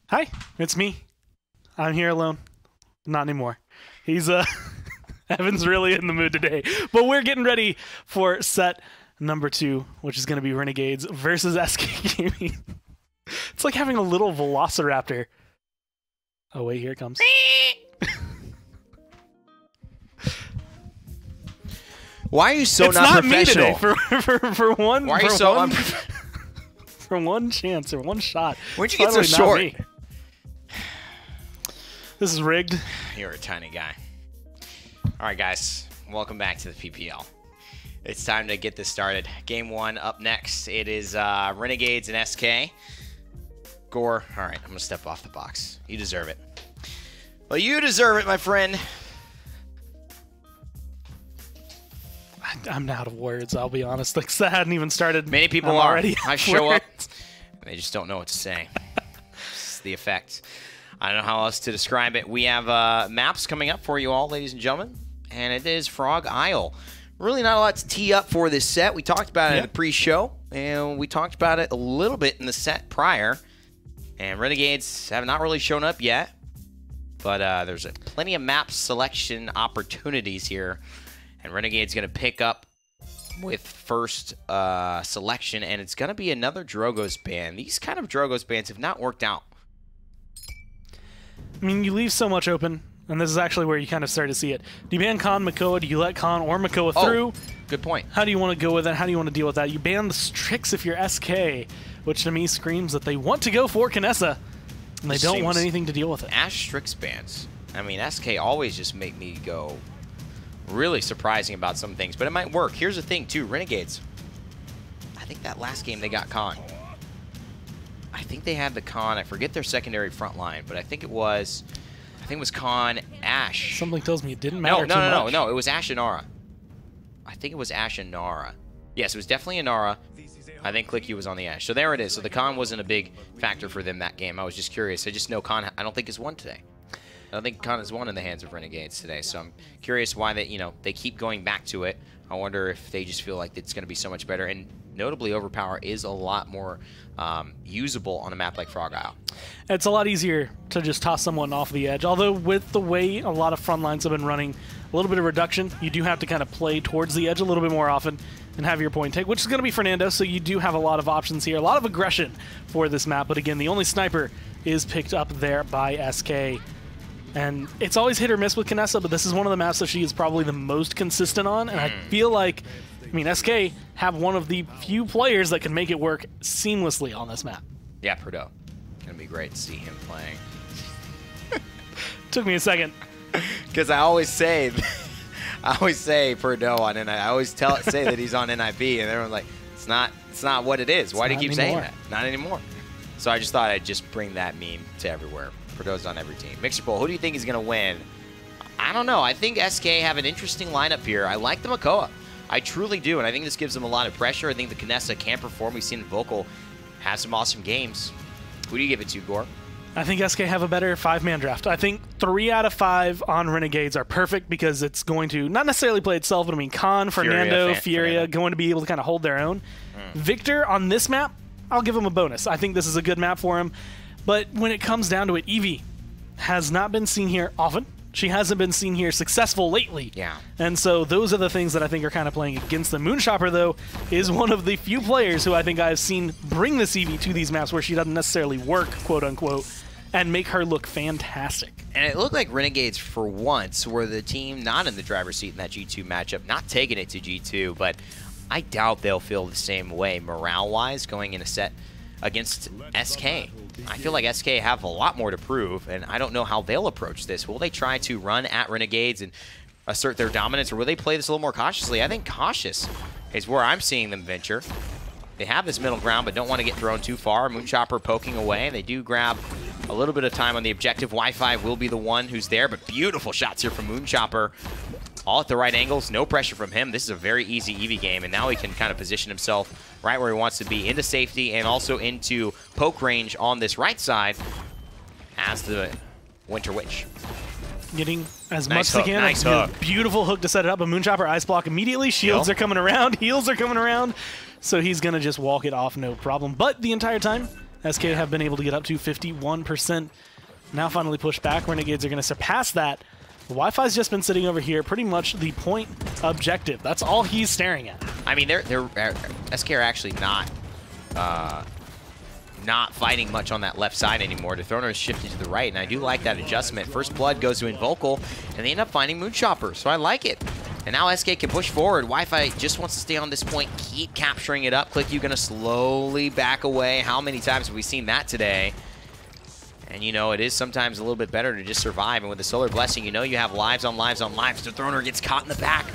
Hi, it's me. I'm here alone. Not anymore. He's Evan's really in the mood today. But we're getting ready for set number 2, which is going to be Renegades versus SK Gaming. It's like having a little velociraptor. Oh wait, here it comes. Why are you so it's not professional? Me today for one. Why are you so for one chance or one shot? Where'd you get so short? Me. This is rigged. You're a tiny guy. All right, guys. Welcome back to the PPL. It's time to get this started. Game 1 up next. It is Renegades and SK. Gore. All right, I'm going to step off the box. You deserve it. Well, you deserve it, my friend. I'm out of words, I'll be honest. Like, I hadn't even started. Many people are. I show up, and they just don't know what to say. It's the effect. I don't know how else to describe it. We have maps coming up for you all, ladies and gentlemen, and it is Frog Isle. Really not a lot to tee up for this set. We talked about it in the pre-show, and we talked about it a little bit in the set prior. And Renegades have not really shown up yet, but there's plenty of map selection opportunities here. And Renegade's going to pick up with first selection, and it's going to be another Drogos ban. These kind of Drogos bans have not worked out. I mean, you leave so much open, and this is actually where you kind of start to see it. Do you ban Khan, Makoa? Do you let Khan or Makoa through? Good point. How do you want to go with that? How do you want to deal with that? You ban the Strix if you're SK, which to me screams that they want to go for Kinessa, and they don't want anything to deal with it. Ash Strix bans. I mean, SK always just make me go really surprising about some things, but it might work. Here's the thing, too. Renegades, I think that last game they got Khan. I think they had the Khan. I forget their secondary front line, but I think it was Khan, Ash. Something tells me it didn't matter too much. No. It was Ash and Nara. I think it was Ash and Nara. Yes, it was definitely a Nara. I think ClickU was on the Ash. So there it is. So the Khan wasn't a big factor for them that game. I was just curious. I just know Khan, I don't think, has won today. I don't think Khan has won in the hands of Renegades today. So I'm curious why they keep going back to it. I wonder if they just feel like it's going to be so much better. And notably, Overpower is a lot more usable on a map like Frog Isle. It's a lot easier to just toss someone off the edge. Although with the way a lot of front lines have been running, a little bit of reduction, you do have to kind of play towards the edge a little bit more often and have your point take, which is going to be Fernando. So you do have a lot of options here, a lot of aggression for this map. But again, the only sniper is picked up there by SK. And it's always hit or miss with Kinessa, but this is one of the maps that she is probably the most consistent on. And I feel like, I mean, SK have one of the few players that can make it work seamlessly on this map. Yeah, Perdo. Gonna be great to see him playing. Took me a second. Because I always say Perdo on NIP. I always say that he's on NIP, and everyone's like, it's not what it is. Why do you keep saying that? Not anymore. So I just thought I'd just bring that meme to everywhere. Perdo's on every team. Mixer Bowl, who do you think is going to win? I don't know. I think SK have an interesting lineup here. I like the Makoa. I truly do, and I think this gives them a lot of pressure. I think the Kinessa can perform. We've seen Vocal have some awesome games. Who do you give it to, Gore? I think SK have a better 5-man draft. I think 3 out of 5 on Renegades are perfect because it's going to not necessarily play itself, but I mean Khan, Fernando, Furia going to be able to kind of hold their own. Victor on this map, I'll give him a bonus. I think this is a good map for him. But when it comes down to it, Evie has not been seen here often. She hasn't been seen here successful lately. Yeah. And so those are the things that I think are kind of playing against them. Moonchopper, though, is one of the few players who I think I've seen bring this Evie to these maps where she doesn't necessarily work, quote-unquote, and make her look fantastic. And it looked like Renegades, for once, were the team not in the driver's seat in that G2 matchup, not taking it to G2, but I doubt they'll feel the same way morale-wise going in a set against SK. I feel like SK have a lot more to prove, and I don't know how they'll approach this. Will they try to run at Renegades and assert their dominance, or will they play this a little more cautiously? I think cautious is where I'm seeing them venture. They have this middle ground, but don't want to get thrown too far. Moonchopper poking away, and they do grab a little bit of time on the objective. Wi-Fi will be the one who's there, but beautiful shots here from Moonchopper. All at the right angles, no pressure from him. This is a very easy Eevee game, and now he can kind of position himself right where he wants to be, into safety and also into poke range on this right side as the Winter Witch. Getting as much as he can. Nice hook. Beautiful hook to set it up. A Moonchopper ice block immediately. Shields are coming around. Heals are coming around. So he's going to just walk it off, no problem. But the entire time, SK have been able to get up to 51%. Now finally pushed back. Renegades are going to surpass that. The Wi-Fi's just been sitting over here, pretty much the point objective. That's all he's staring at. I mean, SK are actually not fighting much on that left side anymore. The Throner is shifted to the right, and I do like that adjustment. First Blood goes to Invocal, and they end up finding Moonchopper, so I like it. And now SK can push forward. Wi-Fi just wants to stay on this point, keep capturing it up. ClickU going to slowly back away. How many times have we seen that today? And, you know, it is sometimes a little bit better to just survive. And with the Solar Blessing, you know you have lives on lives on lives. The Throner gets caught in the back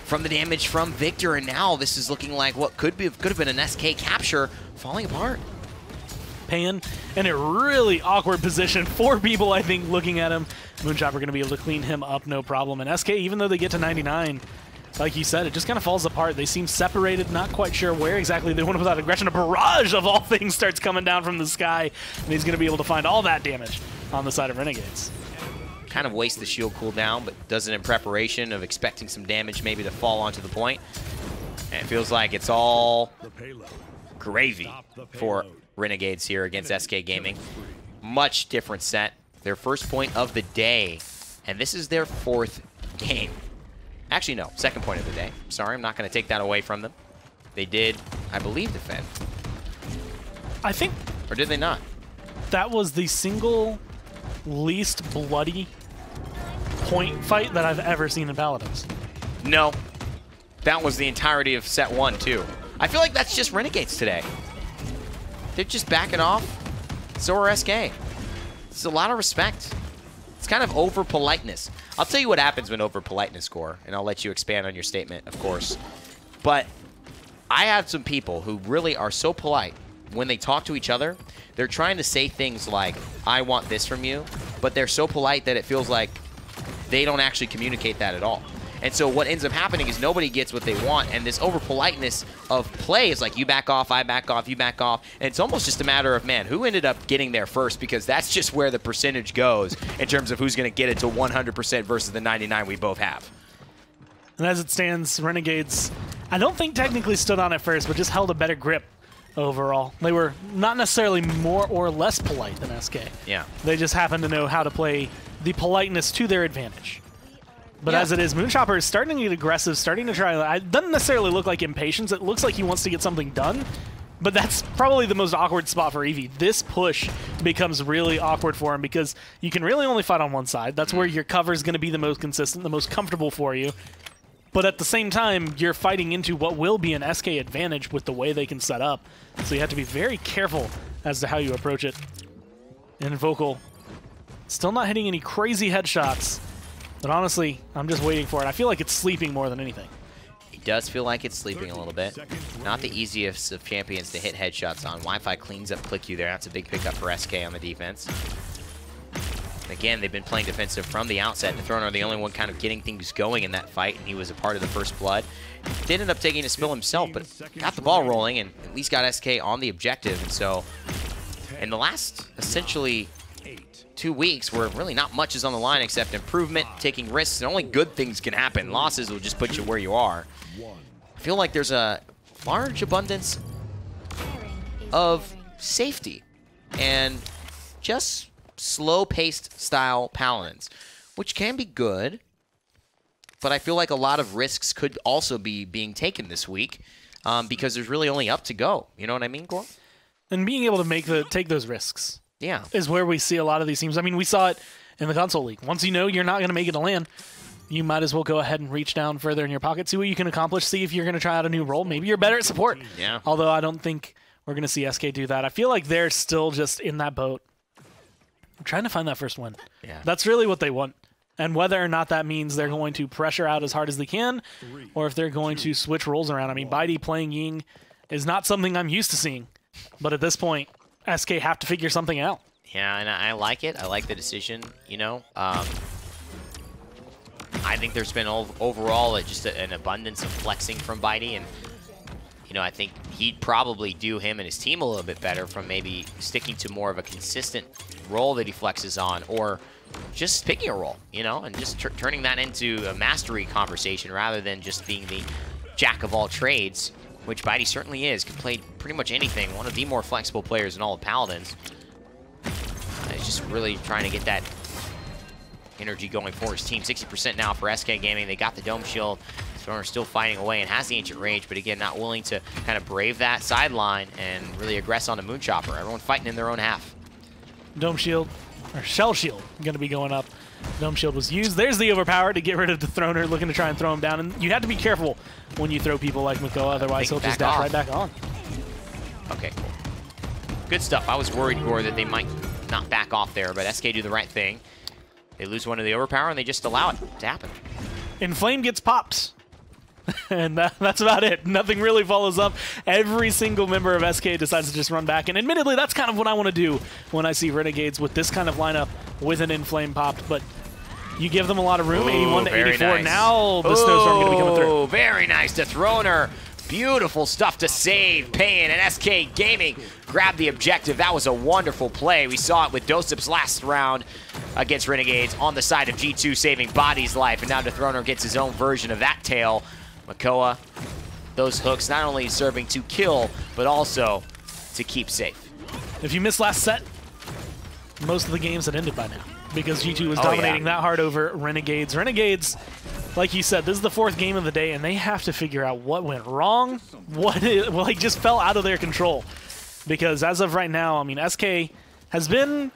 from the damage from Victor. And now this is looking like what could have been an SK capture falling apart. Pan in a really awkward position. 4 people, I think, looking at him. Moonchopper going to be able to clean him up, no problem. And SK, even though they get to 99, like you said, it just kind of falls apart. They seem separated, not quite sure where exactly they want to put out aggression. A barrage of all things starts coming down from the sky, and he's going to be able to find all that damage on the side of Renegades. Kind of wastes the shield cooldown, but does it in preparation of expecting some damage maybe to fall onto the point. And it feels like it's all gravy for Renegades here against SK Gaming. Much different set. Their first point of the day, and this is their 4th game. Actually, no, 2nd point of the day. Sorry, I'm not going to take that away from them. They did, I believe, defend. I think... Or did they not? That was the single least bloody point fight that I've ever seen in Paladins. No. That was the entirety of set 1, too. I feel like that's just Renegades today. They're just backing off. So are SK. It's a lot of respect. It's kind of over politeness. I'll tell you what happens when over politeness score, and I'll let you expand on your statement, of course. But I have some people who really are so polite when they talk to each other. They're trying to say things like, I want this from you, but they're so polite that it feels like they don't actually communicate that at all. And so what ends up happening is nobody gets what they want, and this over-politeness of play is like, you back off, I back off, you back off, and it's almost just a matter of, man, who ended up getting there first, because that's just where the percentage goes in terms of who's going to get it to 100% versus the 99 we both have. And as it stands, Renegades, I don't think technically stood on it first, but just held a better grip overall. They were not necessarily more or less polite than SK. Yeah. They just happened to know how to play the politeness to their advantage. But as it is, Moonchopper is starting to get aggressive, starting to try. It doesn't necessarily look like impatience. It looks like he wants to get something done. But that's probably the most awkward spot for Eevee. This push becomes really awkward for him because you can really only fight on one side. That's where your cover is going to be the most consistent, the most comfortable for you. But at the same time, you're fighting into what will be an SK advantage with the way they can set up. So you have to be very careful as to how you approach it. And Vocal still not hitting any crazy headshots. But honestly, I'm just waiting for it. I feel like it's sleeping more than anything. It does feel like it's sleeping a little bit. Not the easiest of champions to hit headshots on. Wi-Fi cleans up ClickU there. That's a big pickup for SK on the defense. Again, they've been playing defensive from the outset. The Throner, the only one kind of getting things going in that fight, and he was a part of the first blood. Did end up taking a spill himself, but got the ball rolling and at least got SK on the objective. And so, in the last, essentially, 2 weeks where really not much is on the line except improvement, taking risks, and only good things can happen. Losses will just put you where you are. I feel like there's a large abundance of safety and just slow-paced style Paladins, which can be good, but I feel like a lot of risks could also be being taken this week because there's really only up to go. You know what I mean, Gore? And being able to take those risks. Yeah. Is where we see a lot of these teams. I mean, we saw it in the console league. Once you know you're not going to make it to LAN, you might as well go ahead and reach down further in your pocket, see what you can accomplish, see if you're going to try out a new role. Maybe you're better at support. Yeah. Although I don't think we're going to see SK do that. I feel like they're still just in that boat. I'm trying to find that first win. Yeah. That's really what they want. And whether or not that means they're going to pressure out as hard as they can, or if they're going to switch roles around. I mean, Baidi playing Ying is not something I'm used to seeing. But at this point, SK have to figure something out. Yeah, and I like it. I like the decision, you know. I think there's been overall just an abundance of flexing from Baidi, and, you know, I think he'd probably do him and his team a little bit better from maybe sticking to more of a consistent role that he flexes on, or just picking a role, you know, and just turning that into a mastery conversation rather than just being the jack of all trades. which Bitey certainly is. Can play pretty much anything. One of the more flexible players in all of Paladins. He's just really trying to get that energy going for his team. 60% now for SK Gaming. They got the Dome Shield. Throner still fighting away and has the Ancient Rage, but again, not willing to kind of brave that sideline and really aggress on the Moonchopper. Everyone fighting in their own half. Dome Shield, or Shell Shield, going to be going up. Dome Shield was used. There's the Overpower to get rid of the Throner, looking to try and throw him down. And you have to be careful when you throw people like Makoa, otherwise he'll just dash right back on. Okay, cool. Good stuff. I was worried, Gore, that they might not back off there, but SK do the right thing. They lose one of the Overpower, and they just allow it to happen. Inflame gets popped. And that's about it. Nothing really follows up. Every single member of SK decides to just run back. And admittedly, that's kind of what I want to do when I see Renegades with this kind of lineup with an Inflame popped. But you give them a lot of room. 81 to 84. Nice. Now the Snowstorm going to be coming through. Oh, very nice to Throner. Beautiful stuff to save. Payin and SK Gaming grab the objective. That was a wonderful play. We saw it with Dosip's last round against Renegades on the side of G2, saving Body's life. And now Dethroner gets his own version of that tail. Makoa, those hooks not only serving to kill, but also to keep safe. If you missed last set, most of the games had ended by now because G2 was dominating that hard over Renegades. Renegades, like you said, this is the 4th game of the day, and they have to figure out what went wrong, what just fell out of their control. Because as of right now, I mean, SK has been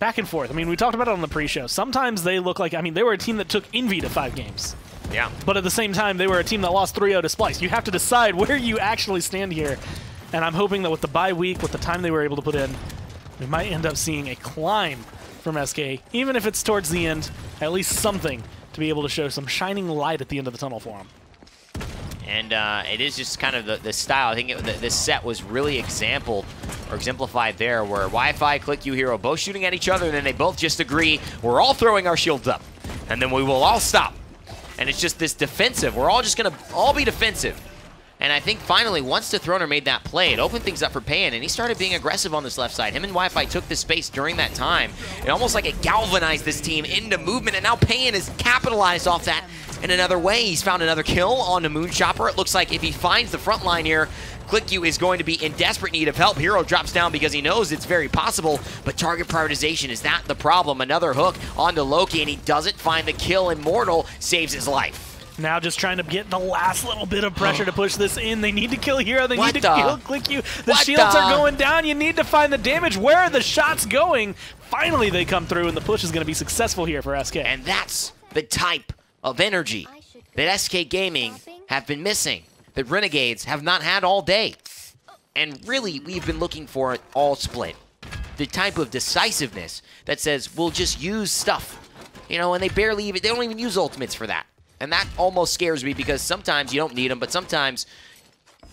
back and forth. I mean, we talked about it on the pre-show. Sometimes they look like, I mean, they were a team that took Envy to 5 games. Yeah. But at the same time, they were a team that lost 3-0 to Splice. You have to decide where you actually stand here. And I'm hoping that with the bye week, with the time they were able to put in, we might end up seeing a climb from SK. Even if it's towards the end, at least something to be able to show some shining light at the end of the tunnel for them. And it is just kind of the style. I think this set was really exemplified there, where Wi-Fi, Click You, Hero both shooting at each other, and then they both just agree, we're all throwing our shields up, and then we will all stop. And it's just this defensive. We're all just going to all be defensive. And I think finally, once the Throner made that play, it opened things up for Payin, and he started being aggressive on this left side. Him and Wi-Fi took the space during that time. It almost like it galvanized this team into movement, and now Payin has capitalized off that in another way. He's found another kill on the Moonchopper. It looks like if he finds the front line here, ClickU is going to be in desperate need of help. Hero drops down because he knows it's very possible, but target prioritization is not the problem. Another hook onto Loki, and he doesn't find the kill. Immortal saves his life. Now just trying to get the last little bit of pressure to push this in. They need to kill Hero. They need to kill ClickU. The shields are going down. You need to find the damage. Where are the shots going? Finally, they come through, and the push is going to be successful here for SK. And that's the type of energy that SK Gaming have been missing, that Renegades have not had all day. And really, we've been looking for it all split. The type of decisiveness that says, we'll just use stuff. You know, and they don't even use ultimates for that. And that almost scares me, because sometimes you don't need them, but sometimes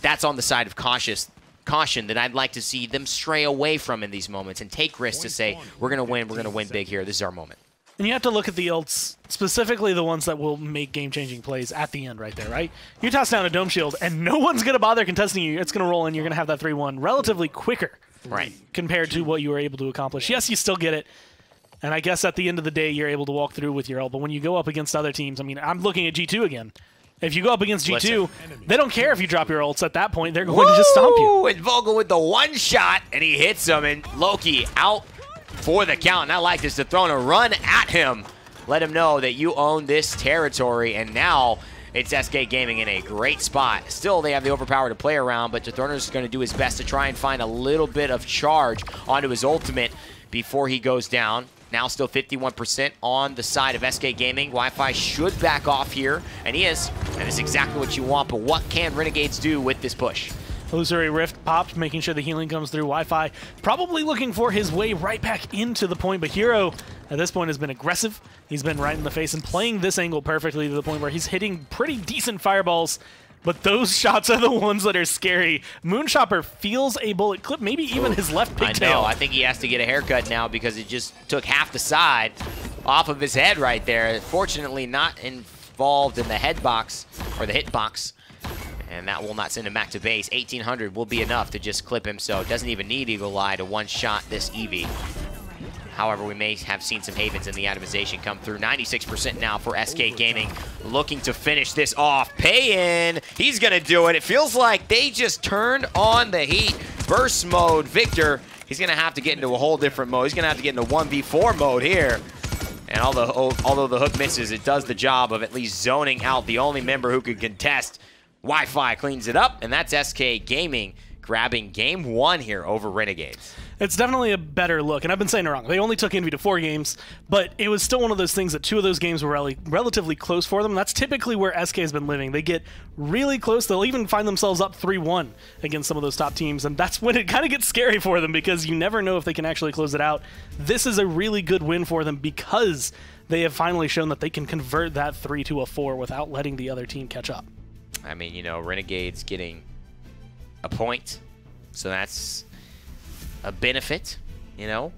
that's on the side of caution that I'd like to see them stray away from in these moments and take risks to say, we're going to win big here. This is our moment. And you have to look at the ults, specifically the ones that will make game-changing plays at the end right there, right? You toss down a Dome Shield, and no one's going to bother contesting you. It's going to roll in. You're going to have that 3-1 relatively quicker, right, compared to what you were able to accomplish. Yes, you still get it. And I guess at the end of the day, you're able to walk through with your ult. But when you go up against other teams, I mean, I'm looking at G2 again. If you go up against G2, they don't care if you drop your ults at that point. They're going to just stomp you. And Vogel with the one shot, and he hits him. And Loki out for the count. And I like this. Dethroner run at him. Let him know that you own this territory. And now it's SK Gaming in a great spot. Still, they have the overpower to play around, but Dethroner's going to do his best to try and find a little bit of charge onto his ultimate before he goes down. Now still 51% on the side of SK Gaming. Wi-Fi should back off here, and he is. And it's exactly what you want, but what can Renegades do with this push? Illusory Rift popped, making sure the healing comes through. Wi-Fi probably looking for his way right back into the point, but Hero at this point has been aggressive. He's been right in the face and playing this angle perfectly to the point where he's hitting pretty decent fireballs. But those shots are the ones that are scary. Moonchopper feels a bullet clip, maybe even his left pigtail. I know. I think he has to get a haircut now because it just took half the side off of his head right there. Fortunately, not involved in the head box or the hit box. And that will not send him back to base. 1800 will be enough to just clip him, so it doesn't even need Eagle Eye to one-shot this Eevee. However, we may have seen some havens in the atomization come through. 96% now for SK Gaming, looking to finish this off. Pay-in, he's gonna do it. It feels like they just turned on the heat. Burst mode, Victor, he's gonna have to get into a whole different mode. He's gonna have to get into 1v4 mode here. And although the hook misses, it does the job of at least zoning out the only member who could contest. Wi-Fi cleans it up, and that's SK Gaming grabbing game 1 here over Renegades. It's definitely a better look, and I've been saying it wrong. They only took Envy to 4 games, but it was still one of those things that 2 of those games were relatively close for them. That's typically where SK has been living. They get really close. They'll even find themselves up 3-1 against some of those top teams, and that's when it kind of gets scary for them because you never know if they can actually close it out. This is a really good win for them because they have finally shown that they can convert that 3 to a 4 without letting the other team catch up. I mean, you know, Renegades getting a point, so that's a benefit, you know,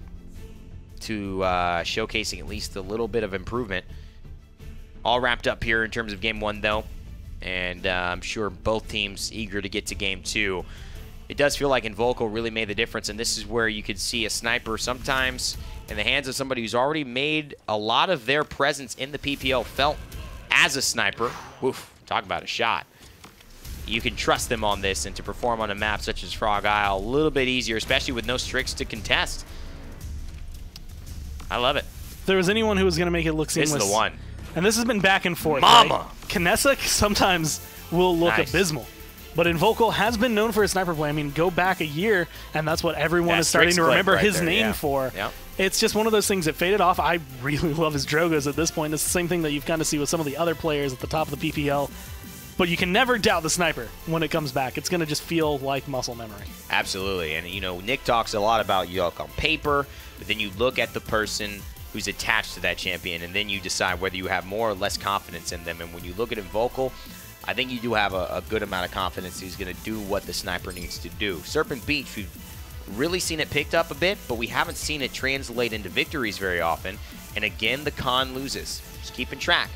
to showcasing at least a little bit of improvement. All wrapped up here in terms of game 1, though, and I'm sure both teams eager to get to game 2. It does feel like Invocal really made the difference, and this is where you could see a sniper sometimes in the hands of somebody who's already made a lot of their presence in the PPL felt as a sniper. Woof, talk about a shot. You can trust them on this, and to perform on a map such as Frog Isle, a little bit easier, especially with no Strix to contest. I love it. If there was anyone who was going to make it look seamless. This is the one. And this has been back and forth. Mama! Right? Kinessa sometimes will look abysmal. But Invocal has been known for his sniper play. I mean, go back a year, and that's what everyone is starting to remember his name for. Yep. It's just one of those things that faded off. I really love his Drogos at this point. It's the same thing that you've kind of see with some of the other players at the top of the PPL. But you can never doubt the sniper when it comes back. It's going to just feel like muscle memory. Absolutely. And, you know, Nick talks a lot about you look on paper, but then you look at the person who's attached to that champion, and then you decide whether you have more or less confidence in them. And when you look at Invocal, I think you do have a good amount of confidence he's going to do what the sniper needs to do. Serpent Beach, we've really seen it picked up a bit, but we haven't seen it translate into victories very often. And again, the Khan loses. Just keeping track.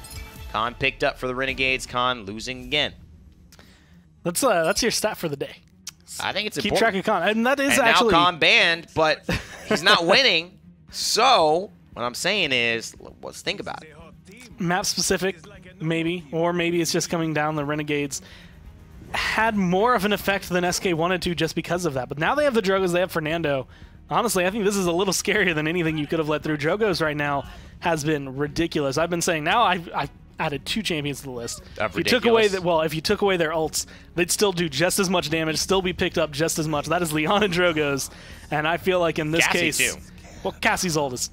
Khan picked up for the Renegades. Khan losing again. That's your stat for the day. I think it's Keep important. track of Khan. And that is and actually... now Khan banned, but he's not winning. So what I'm saying is, let's think about it. Map specific, maybe. Or maybe it's just coming down the Renegades. Had more of an effect than SK wanted to just because of that. But now they have the Drogos, they have Fernando. Honestly, I think this is a little scarier than anything you could have let through. Drogos right now has been ridiculous. I've been saying now I've added 2 champions to the list. If you took away if you took away their ults, they'd still do just as much damage, still be picked up just as much. That is Leon and Drogos, and I feel like in this case, too. Well, Cassie's ult is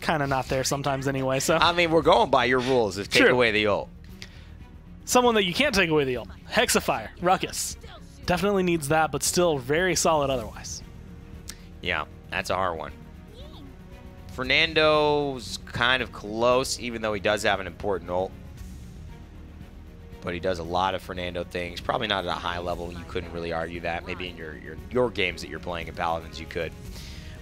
kind of not there sometimes anyway. So I mean, we're going by your rules. If take away the ult. Someone that you can't take away the ult, Hexafire, Ruckus, definitely needs that, but still very solid otherwise. Yeah, that's a hard one. Fernando's kind of close, even though he does have an important ult. But he does a lot of Fernando things. Probably not at a high level. You couldn't really argue that. Maybe in your games that you're playing in Paladins, you could.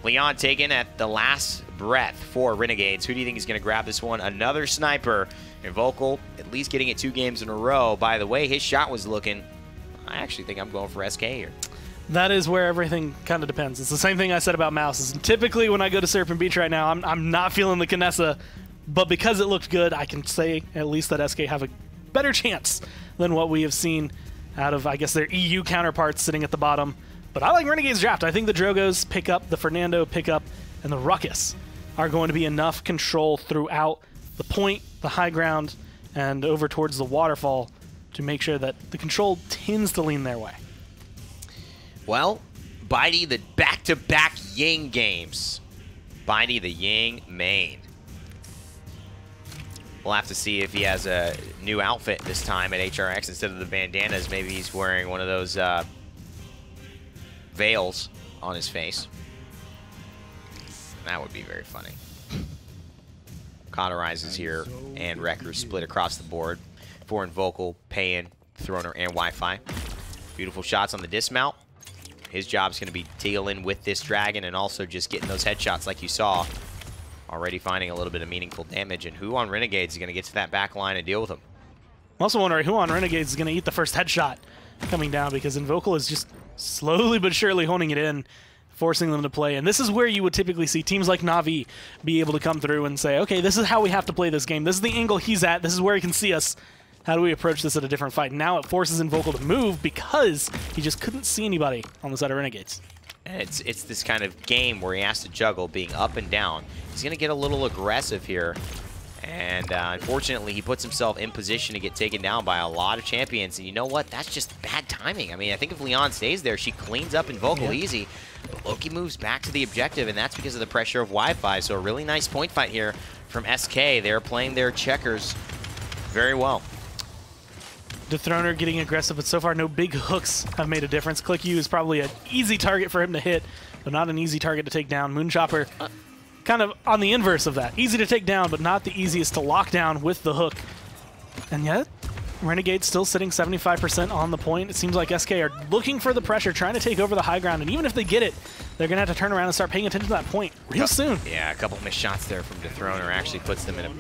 Leon taken at the last breath for Renegades. Who do you think is going to grab this one? Another sniper. Invocal at least getting it 2 games in a row. By the way, his shot was looking... I actually think I'm going for SK here. That is where everything kind of depends. It's the same thing I said about Mouses. And typically when I go to Serpent Beach right now, I'm not feeling the Kinessa, but because it looked good, I can say at least that SK have a better chance than what we have seen out of, I guess, their EU counterparts sitting at the bottom. But I like Renegade's draft. I think the Drogos pick up, the Fernando pick up, and the Ruckus are going to be enough control throughout the point, the high ground, and over towards the waterfall to make sure that the control tends to lean their way. Well, Bitey, the back-to-back Ying games. Bitey, the Ying main. We'll have to see if he has a new outfit this time at HRX instead of the bandanas. Maybe he's wearing one of those veils on his face. That would be very funny. Cauterizes here, and Wreckers split across the board for Invocal, Payin, Throner, and Wi-Fi. Beautiful shots on the dismount. His job's going to be dealing with this dragon and also just getting those headshots like you saw. Already finding a little bit of meaningful damage. And who on Renegades is going to get to that back line and deal with him? I'm also wondering who on Renegades is going to eat the first headshot coming down, because Invocal is just slowly but surely honing it in. forcing them to play. And this is where you would typically see teams like Na'Vi be able to come through and say, okay, this is how we have to play this game. This is the angle he's at. This is where he can see us. How do we approach this at a different fight? Now it forces Invocal to move because he just couldn't see anybody on the side of Renegades. And it's this kind of game where he has to juggle being up and down. He's going to get a little aggressive here. And unfortunately, he puts himself in position to get taken down by a lot of champions. And you know what? That's just bad timing. I mean, I think if Leon stays there, she cleans up Invocal easy. But Loki moves back to the objective, and that's because of the pressure of Wi-Fi. So a really nice point fight here from SK. They're playing their checkers very well. Dethroner getting aggressive, but so far no big hooks have made a difference. Click U is probably an easy target for him to hit, but not an easy target to take down. Moonchopper kind of on the inverse of that. Easy to take down, but not the easiest to lock down with the hook. And yet, Renegade's still sitting 75% on the point. It seems like SK are looking for the pressure, trying to take over the high ground, and even if they get it, they're going to have to turn around and start paying attention to that point real soon. Yeah, a couple missed shots there from Dethroner actually puts them in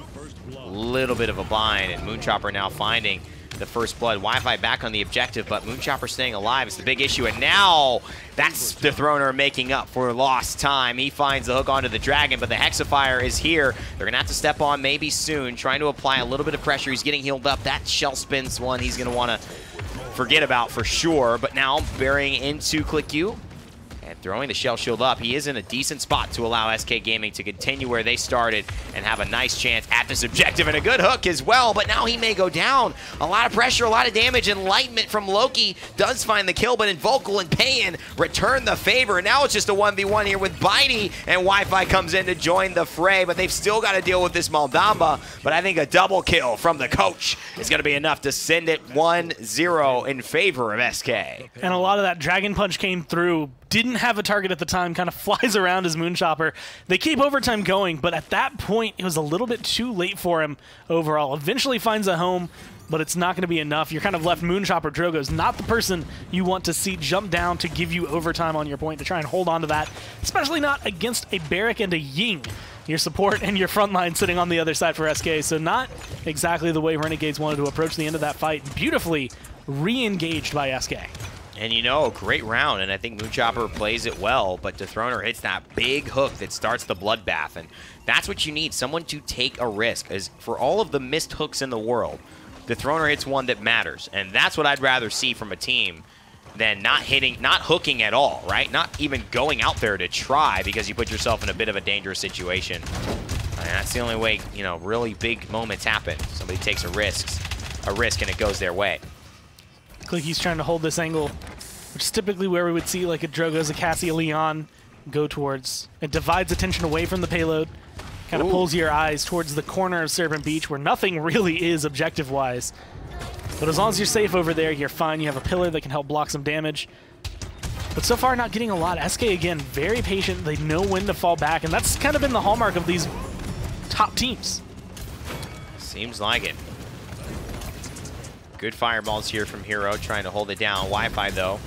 a little bit of a bind, and Moonchopper now finding the first blood. Wi-Fi back on the objective, but Moonchopper staying alive is the big issue, and now that's Dethroner making up for lost time. He finds the hook onto the dragon, but the Hexifier is here. They're going to have to step on maybe soon, trying to apply a little bit of pressure. He's getting healed up. That shell spins one he's going to want to forget about for sure, but now burying into Click U. And throwing the shell shield up, he is in a decent spot to allow SK Gaming to continue where they started and have a nice chance at this objective, and a good hook as well, but now he may go down. A lot of pressure, a lot of damage. Enlightenment from Loki does find the kill, but Invocal and Payan return the favor. And now it's just a 1v1 here with Bitey, and Wi-Fi comes in to join the fray, but they've still got to deal with this Maldamba. But I think a double kill from the coach is going to be enough to send it 1-0 in favor of SK. And a lot of that Dragon Punch came through. Didn't have a target at the time, kind of flies around his Moonchopper. They keep overtime going, but at that point, it was a little bit too late for him overall. Eventually finds a home, but it's not going to be enough. You're kind of left Moonchopper. Drogo's not the person you want to see jump down to give you overtime on your point, to try and hold on to that, especially not against a Barrack and a Ying, your support and your front line sitting on the other side for SK. So not exactly the way Renegades wanted to approach the end of that fight. Beautifully re-engaged by SK. And you know, great round, and I think Moonchopper plays it well, but Dethroner hits that big hook that starts the bloodbath, and that's what you need, someone to take a risk. As for all of the missed hooks in the world, Dethroner hits one that matters, and that's what I'd rather see from a team than not hooking at all, right? Not even going out there to try, because you put yourself in a bit of a dangerous situation. And that's the only way, you know, really big moments happen. Somebody takes a risk and it goes their way. Like he's trying to hold this angle, which is typically where we would see like a Drogo's, a Cassie, a Leon go towards. It divides attention away from the payload, kind of pulls your eyes towards the corner of Serpent Beach where nothing really is objective-wise. But as long as you're safe over there, you're fine. You have a pillar that can help block some damage. But so far, not getting a lot. SK, again, very patient. They know when to fall back, and that's kind of been the hallmark of these top teams. Seems like it. Good fireballs here from Hero, trying to hold it down. Wi-Fi, though,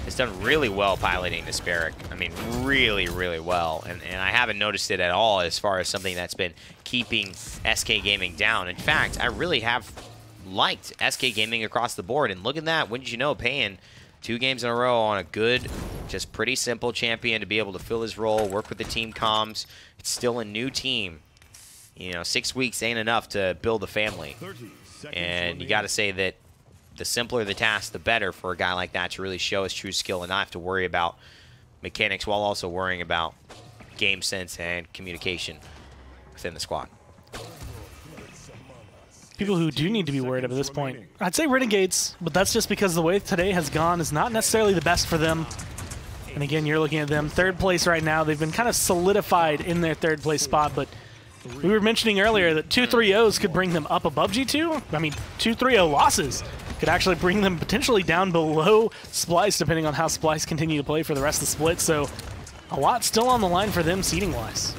has done really well piloting this Barrack. I mean, really, really well. And I haven't noticed it at all as far as something that's been keeping SK Gaming down. In fact, I really have liked SK Gaming across the board. And look at that. Wouldn't you know, Payan 2 games in a row on a good, just pretty simple champion to be able to fill his role, work with the team comms. It's still a new team. You know, 6 weeks ain't enough to build a family. And you got to say that the simpler the task, the better for a guy like that to really show his true skill and not have to worry about mechanics while also worrying about game sense and communication within the squad. People who do need to be worried at this point, I'd say Renegades, but that's just because the way today has gone is not necessarily the best for them. And again, you're looking at them, 3rd place right now. They've been kind of solidified in their 3rd place spot, but we were mentioning earlier that 2 3-0s could bring them up above G2. I mean, 2 3-0 losses could actually bring them potentially down below Splice, depending on how Splice continue to play for the rest of the split. So a lot still on the line for them seeding-wise.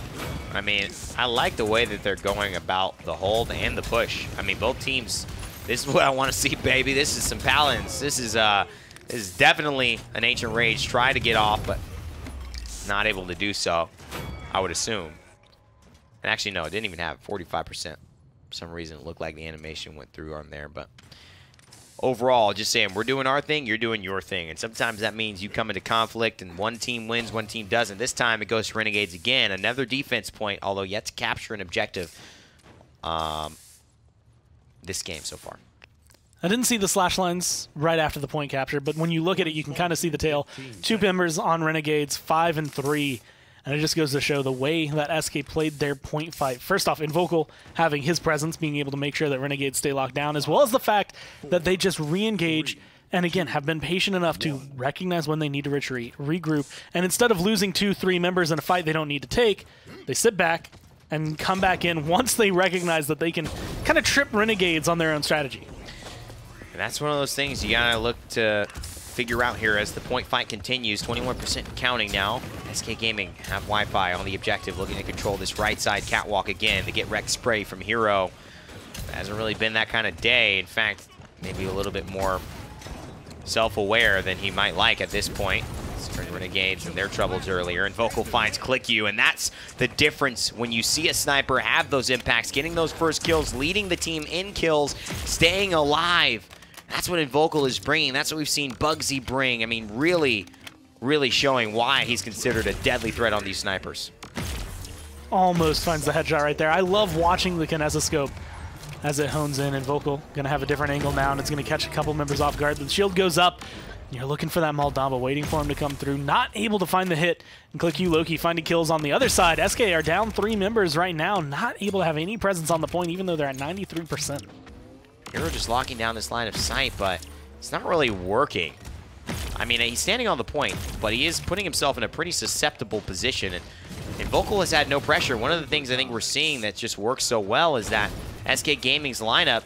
I mean, I like the way that they're going about the hold and the push. I mean, both teams, this is what I want to see, baby. This is some Paladins. This is definitely an Ancient Rage. Try to get off, but not able to do so, I would assume. And actually, no, it didn't even have 45%. For some reason, it looked like the animation went through on there, but overall, just saying we're doing our thing, you're doing your thing. And sometimes that means you come into conflict and one team wins, one team doesn't. This time it goes to Renegades again. Another defense point, although yet to capture an objective this game so far. I didn't see the slash lines right after the point capture, but when you look at it, you can kind of see the tail. 2 members on Renegades, 5 and 3. And it just goes to show the way that SK played their point fight. First off, Invocal having his presence, being able to make sure that Renegades stay locked down, as well as the fact that they just re-engage and, again, have been patient enough to recognize when they need to retreat, regroup, and instead of losing 2-3 members in a fight they don't need to take, they sit back and come back in once they recognize that they can kind of trip Renegades on their own strategy. And that's one of those things you gotta look to figure out here as the point fight continues. 21% counting now. SK Gaming have Wi-Fi on the objective, looking to control this right side catwalk again to get wreck spray from Hero. Hasn't really been that kind of day. In fact, maybe a little bit more self-aware than he might like at this point. Renegades and their troubles earlier, and Vocal finds Click You, and that's the difference when you see a sniper have those impacts, getting those first kills, leading the team in kills, staying alive. That's what Invocal is bringing. That's what we've seen Bugsy bring. I mean, really, really showing why he's considered a deadly threat on these snipers. Almost finds the headshot right there. I love watching the Kinesoscope as it hones in. Invocal going to have a different angle now, and it's going to catch a couple members off guard. The shield goes up. You're looking for that Moldamba, waiting for him to come through. Not able to find the hit. And Click You, Loki finding kills on the other side. SK are down 3 members right now. Not able to have any presence on the point, even though they're at 93%. Hero just locking down this line of sight, but it's not really working. I mean, he's standing on the point, but he is putting himself in a pretty susceptible position. And Invocal has had no pressure. One of the things I think we're seeing that just works so well is that SK Gaming's lineup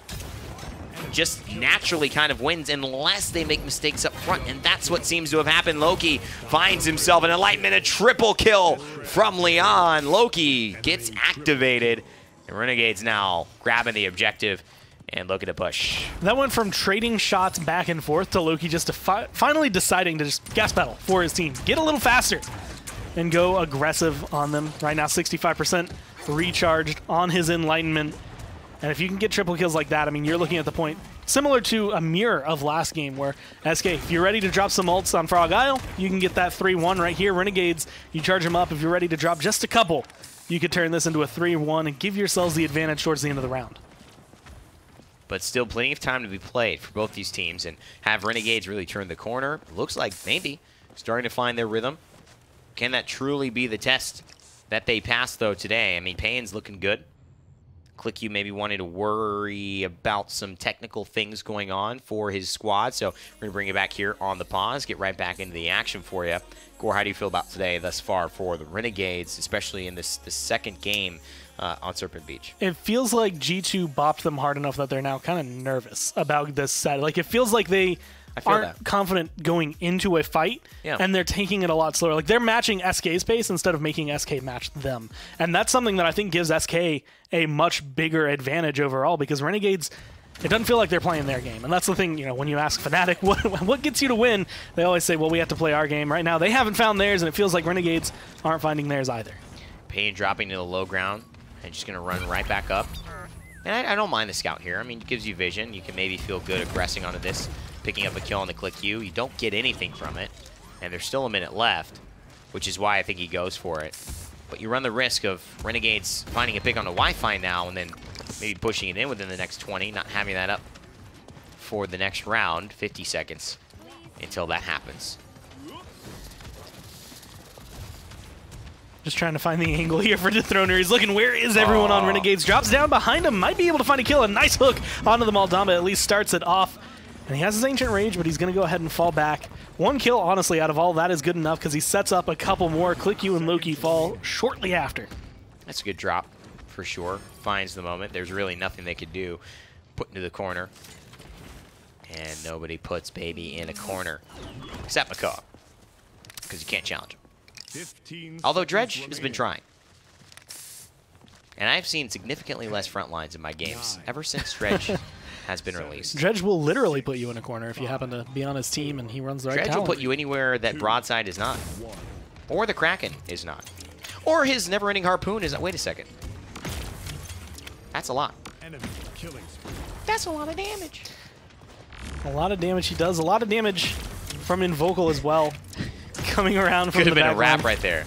just naturally kind of wins unless they make mistakes up front, and that's what seems to have happened. Loki finds himself an Enlightenment, a triple kill from Leon. Loki gets activated, and Renegades now grabbing the objective and looking to push. That went from trading shots back and forth to Loki just finally deciding to just gas pedal for his team, get a little faster, and go aggressive on them. Right now, 65% recharged on his Enlightenment. And if you can get triple kills like that, I mean, you're looking at the point similar to a mirror of last game where, SK, if you're ready to drop some ults on Frog Isle, you can get that 3-1 right here. Renegades, you charge them up. If you're ready to drop just a couple, you could turn this into a 3-1 and give yourselves the advantage towards the end of the round. But still plenty of time to be played for both these teams, and have Renegades really turned the corner? Looks like maybe starting to find their rhythm. Can that truly be the test that they pass, though, today? I mean, Payan's looking good. Click You maybe wanting to worry about some technical things going on for his squad. So we're going to bring you back here on the pause, get right back into the action for you. Gore, how do you feel about today thus far for the Renegades, especially in this second game on Serpent Beach? It feels like G2 bopped them hard enough that they're now kind of nervous about this set. Like, it feels like they aren't confident going into a fight, and they're taking it a lot slower. Like, they're matching SK's pace instead of making SK match them. And that's something that I think gives SK a much bigger advantage overall, because Renegades, it doesn't feel like they're playing their game. And that's the thing, you know, when you ask Fnatic, what gets you to win, they always say, well, we have to play our game. Right now, they haven't found theirs, and it feels like Renegades aren't finding theirs either. Pain dropping to the low ground and just going to run right back up. And I don't mind the scout here. I mean, it gives you vision. You can maybe feel good aggressing onto this, picking up a kill on the Click You. You don't get anything from it, and there's still a minute left, which is why I think he goes for it. But you run the risk of Renegades finding a pick on the Wi-Fi now and then maybe pushing it in within the next 20, not having that up for the next round. 50 seconds until that happens. Just trying to find the angle here for Dethroner. He's looking, where is everyone on Renegades? Drops down behind him, might be able to find a kill. A nice hook onto the Moldamba, at least starts it off. And he has his Ancient Rage, but he's going to go ahead and fall back. One kill, honestly, out of all that is good enough because he sets up a couple more. Click You and Loki fall shortly after. That's a good drop for sure. Finds the moment. There's really nothing they could do. Put into the corner. And nobody puts Baby in a corner. Except Macaw. Because you can't challenge him. Although Dredge has been trying. And I've seen significantly less front lines in my games ever since Dredge has been released. Dredge will literally put you in a corner if you happen to be on his team and he runs the right talent. Dredge will put you anywhere that Broadside is not. Or the Kraken is not. Or his Never-Ending Harpoon is not. Wait a second. That's a lot. That's a lot of damage. A lot of damage he does. A lot of damage from Invocal as well. Coming around from the back. Could have been a wrap right there.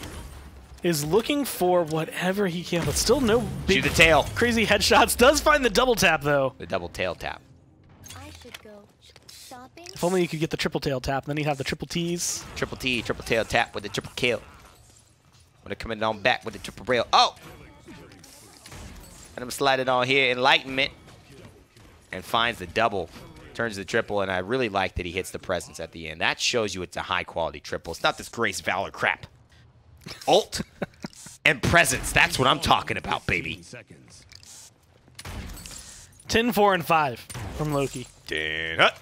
Is looking for whatever he can, but still no big Shoot the tail. Crazy headshots. Does find the double tap, though. The double tail tap. I should go shopping. If only you could get the triple tail tap, then you'd have the triple T's. Triple T, triple tail tap with the triple kill. When they're coming on back with the triple rail. Oh! And I'm sliding on here, Enlightenment. And finds the double. Turns the triple, and I really like that he hits the presence at the end. That shows you it's a high-quality triple. It's not this Grace Valor crap. Ult and presence. That's what I'm talking about, baby. 10, 4, and 5 from Loki.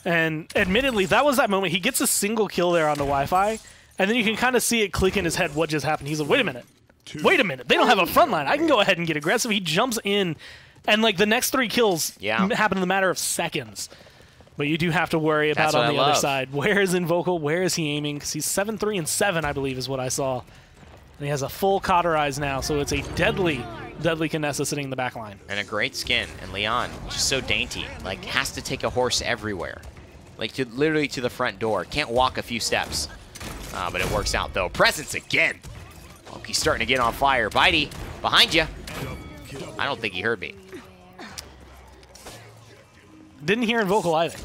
And admittedly, that was that moment. He gets a single kill there on the Wi-Fi, and then you can kind of see it click in his head what just happened. He's like, wait a minute. Wait a minute. They don't have a front line. I can go ahead and get aggressive. He jumps in, and like the next 3 kills happen in a matter of seconds. But you do have to worry about on the other side. Where is Invocal? Where is he aiming? Because he's 7, 3, and 7, I believe, is what I saw. And he has a full cauterize now, so it's a deadly, deadly Kinessa sitting in the back line. And a great skin. And Leon, just so dainty. Like, has to take a horse everywhere. Like, literally to the front door. Can't walk a few steps. But it works out, though. Presence again. Loki's starting to get on fire. Bitey, behind you. I don't think he heard me. Didn't hear Invocal either.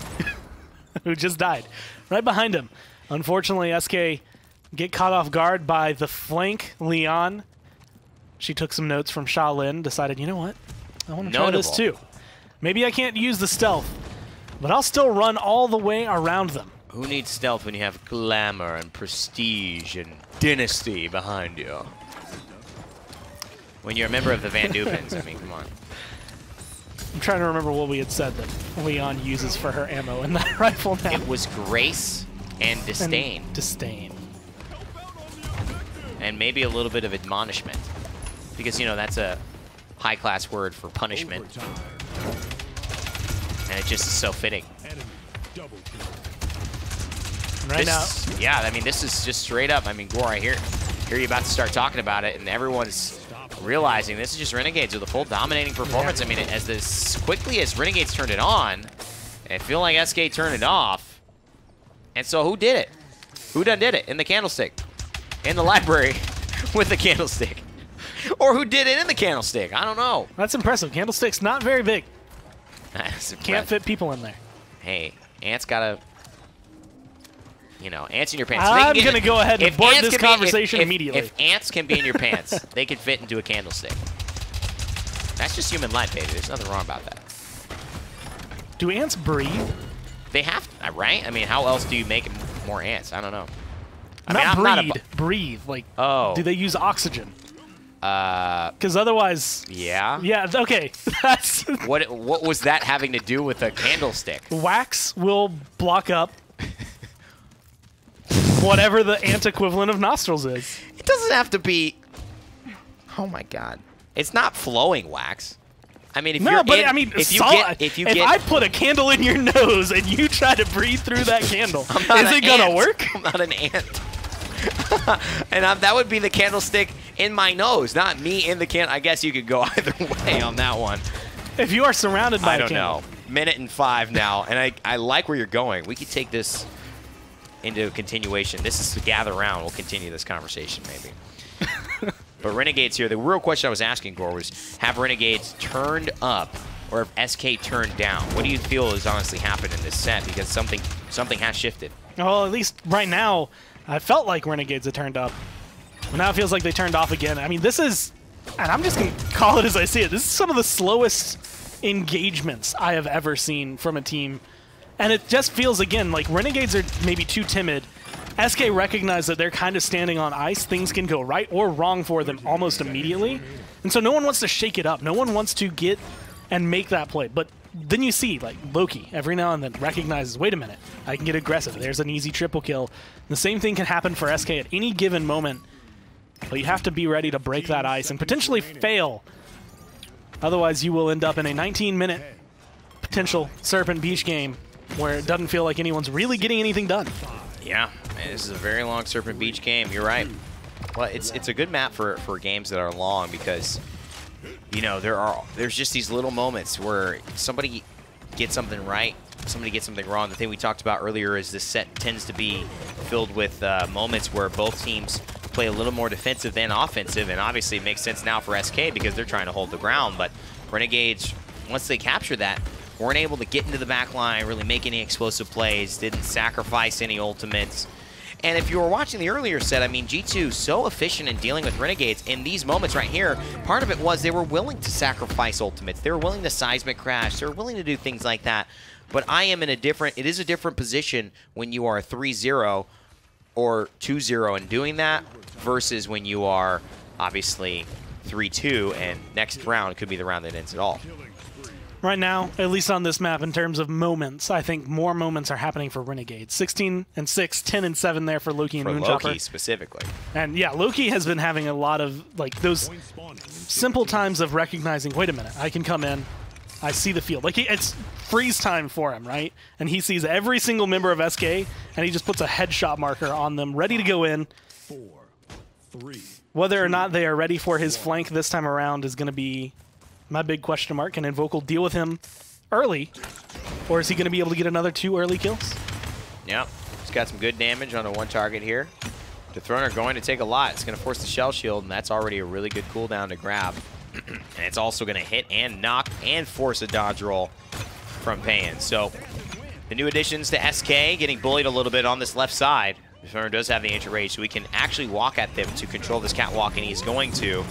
Who just died. Right behind him. Unfortunately, SK get caught off guard by the flank Leon. She took some notes from Shaolin, decided, you know what? I want to try this too. Maybe I can't use the stealth, but I'll still run all the way around them. Who needs stealth when you have glamour and prestige and dynasty behind you? When you're a member of the Van Dupens, I mean, come on. I'm trying to remember what we had said that Leon uses for her ammo in that rifle now. It was grace and disdain. Disdain. And maybe a little bit of admonishment. Because, you know, that's a high-class word for punishment. And it just is so fitting. Right now. Yeah, I mean, this is just straight up. I mean, Gore, I hear you about to start talking about it, and everyone's realizing this is just Renegades with a full dominating performance. I mean, as quickly as Renegades turned it on, I feel like SK turned it off. And so who did it? Who done did it? In the candlestick. In the library with the candlestick. Or who did it in the candlestick? I don't know. That's impressive. Candlestick's not very big. That's impressive. Can't fit people in there. Hey, Ant's got to, you know, ants in your pants. I'm going to go ahead and abort this conversation immediately. If ants can be in your pants, they can fit into a candlestick. That's just human life, baby. There's nothing wrong about that. Do ants breathe? They have to, right? I mean, how else do you make more ants? I don't know. Breathe. Like, oh. Do they use oxygen? Because otherwise... Yeah? Yeah, okay. That's... What was that having to do with a candlestick? Wax will block up whatever the ant equivalent of nostrils is. It doesn't have to be... Oh, my God. It's not flowing wax. I mean, if I put a candle in your nose and you try to breathe through that candle, is it going to work? I'm not an ant. And that would be the candlestick in my nose, not me in the can. I guess you could go either way on that one. If you are surrounded by a candle. I don't know. Minute and 5 now, and I like where you're going. We could take this into a continuation. This is to gather around. We'll continue this conversation maybe. But Renegades here, the real question I was asking, Gore, was have Renegades turned up or have SK turned down? What do you feel has honestly happened in this set? Because something has shifted. Well, at least right now, I felt like Renegades had turned up. But now it feels like they turned off again. I mean, this is, and I'm just going to call it as I see it, this is some of the slowest engagements I have ever seen from a team. And it just feels, again, like Renegades are maybe too timid. SK recognize that they're kind of standing on ice. Things can go right or wrong for them almost immediately. And so no one wants to shake it up. No one wants to get and make that play. But then you see, like, Loki every now and then recognizes, wait a minute, I can get aggressive. There's an easy triple kill. The same thing can happen for SK at any given moment. But you have to be ready to break that ice and potentially fail. Otherwise, you will end up in a 19-minute potential Serpent Beach game where it doesn't feel like anyone's really getting anything done. Yeah, man, this is a very long Serpent Beach game. You're right. Well, it's a good map for games that are long because, you know, there's just these little moments where somebody gets something right somebody gets something wrong. The thing we talked about earlier is this set tends to be filled with moments where both teams play a little more defensive than offensive, and obviously it makes sense now for SK because they're trying to hold the ground, but Renegades, once they capture that, weren't able to get into the back line, really make any explosive plays, didn't sacrifice any ultimates. And if you were watching the earlier set, I mean, G2 so efficient in dealing with Renegades in these moments right here. Part of it was they were willing to sacrifice ultimates. They were willing to seismic crash. They were willing to do things like that. But I am in a different, it is a different position when you are 3-0 or 2-0 and doing that versus when you are obviously 3-2 and next round could be the round that ends it all. Right now, at least on this map, in terms of moments, I think more moments are happening for Renegades. 16-6, 10-7 there for Loki and Moonchopper. For Loki specifically. And yeah, Loki has been having a lot of like those simple times of recognizing, wait a minute, I can come in, I see the field. Like it's freeze time for him, right? And he sees every single member of SK, and he just puts a headshot marker on them, ready to go in. 4, 3. Whether or not they are ready for his flank this time around is going to be my big question mark. Can Invocal deal with him early, or is he going to be able to get another 2 early kills? Yep, he's got some good damage on a 1 target here. The Throner going to take a lot. It's going to force the Shell Shield, and that's already a really good cooldown to grab. And it's also going to hit and knock and force a dodge roll from Payan. So the new additions to SK getting bullied a little bit on this left side. The Throner does have the Ancient Rage, so we can actually walk at them to control this catwalk, and he's going to.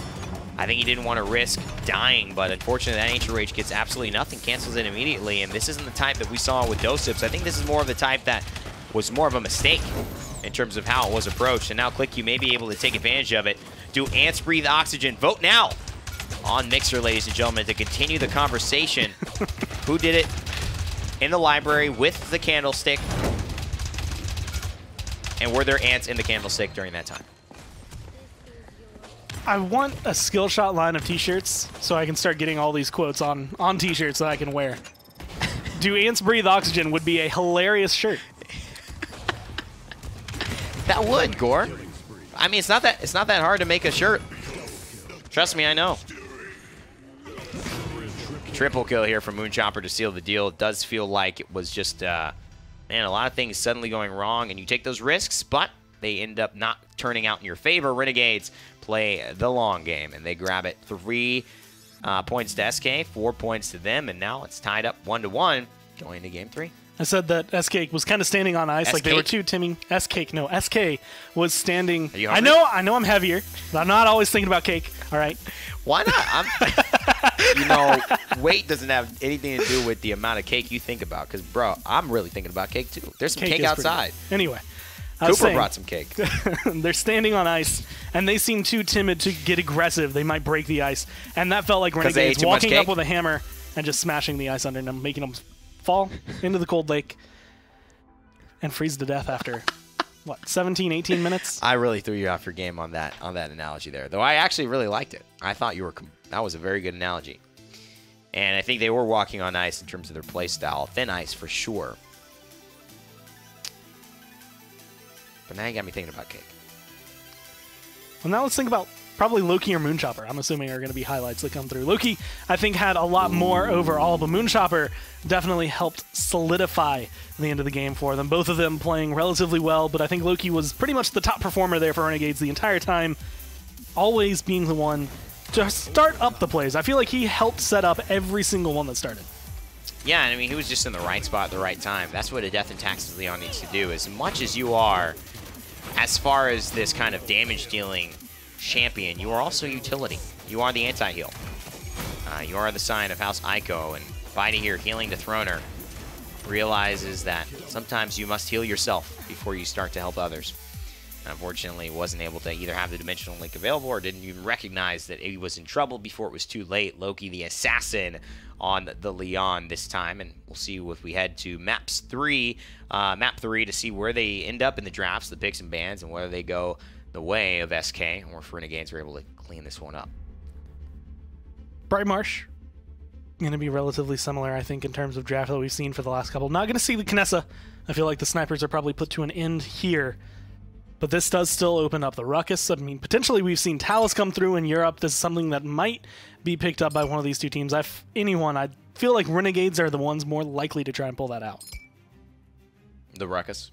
I think he didn't want to risk dying, but unfortunately that Ancient Rage gets absolutely nothing, cancels it immediately, and this isn't the type that we saw with Dosips. I think this is more of the type that was more of a mistake in terms of how it was approached, and now ClickQ may be able to take advantage of it. Do ants breathe oxygen? Vote now on Mixer, ladies and gentlemen, to continue the conversation. Who did it in the library with the candlestick, and were there ants in the candlestick during that time? I want a skill shot line of t-shirts so I can start getting all these quotes on t-shirts that I can wear. Do ants breathe oxygen would be a hilarious shirt. That would, Gore. I mean, it's not that hard to make a shirt. Trust me, I know. Triple kill here from Moonchopper to seal the deal. It does feel like it was just, man, a lot of things suddenly going wrong, and you take those risks, but they end up not turning out in your favor. Renegades play the long game, and they grab it 3 points to SK, 4 points to them, and now it's tied up 1-1 going into game 3. I said that SK was kind of standing on ice, like they were two teaming. S-Cake, no, SK was standing. Are you I hungry? know I'm heavier, but I'm not always thinking about cake, all right? Why not? You know, weight doesn't have anything to do with the amount of cake you think about, because, bro, I'm really thinking about cake, too. There's some cake outside. Anyway. Cooper brought some cake. They're standing on ice, and they seem too timid to get aggressive. They might break the ice, and that felt like Renegades walking up with a hammer and just smashing the ice under them, making them fall into the cold lake and freeze to death after, what, 17, 18 minutes? I really threw you off your game on that analogy there, though I actually really liked it. I thought that was a very good analogy. And I think they were walking on ice in terms of their play style. Thin ice for sure. But now you got me thinking about cake. Well, now let's think about probably Loki or Moonchopper, I'm assuming are going to be highlights that come through. Loki, I think, had a lot more overall, but Moonchopper definitely helped solidify the end of the game for them. Both of them playing relatively well, but I think Loki was pretty much the top performer there for Renegades the entire time, always being the one to start up the plays. I feel like he helped set up every single one that started. Yeah, I mean, he was just in the right spot at the right time. That's what a Death and Taxes Leon needs to do. As much as you are, as far as this kind of damage-dealing champion, you are also utility. You are the anti-heal. You are the sign of House Aiko, and Bidey here healing the Throner realizes that sometimes you must heal yourself before you start to help others. Unfortunately, wasn't able to either have the Dimensional Link available or didn't even recognize that he was in trouble before it was too late. Loki, the assassin, on the Leon this time, and we'll see if we head to map 3 to see where they end up in the drafts, the picks and bans, and whether they go the way of SK or if Renegades are able to clean this one up. Bright Marsh, going to be relatively similar, I think, in terms of draft that we've seen for the last couple. Not going to see the Kinessa. I feel like the snipers are probably put to an end here. But this does still open up the Ruckus. I mean, potentially we've seen Talus come through in Europe. This is something that might be picked up by one of these two teams. Anyone, I feel like Renegades are the ones more likely to try and pull that out. The Ruckus.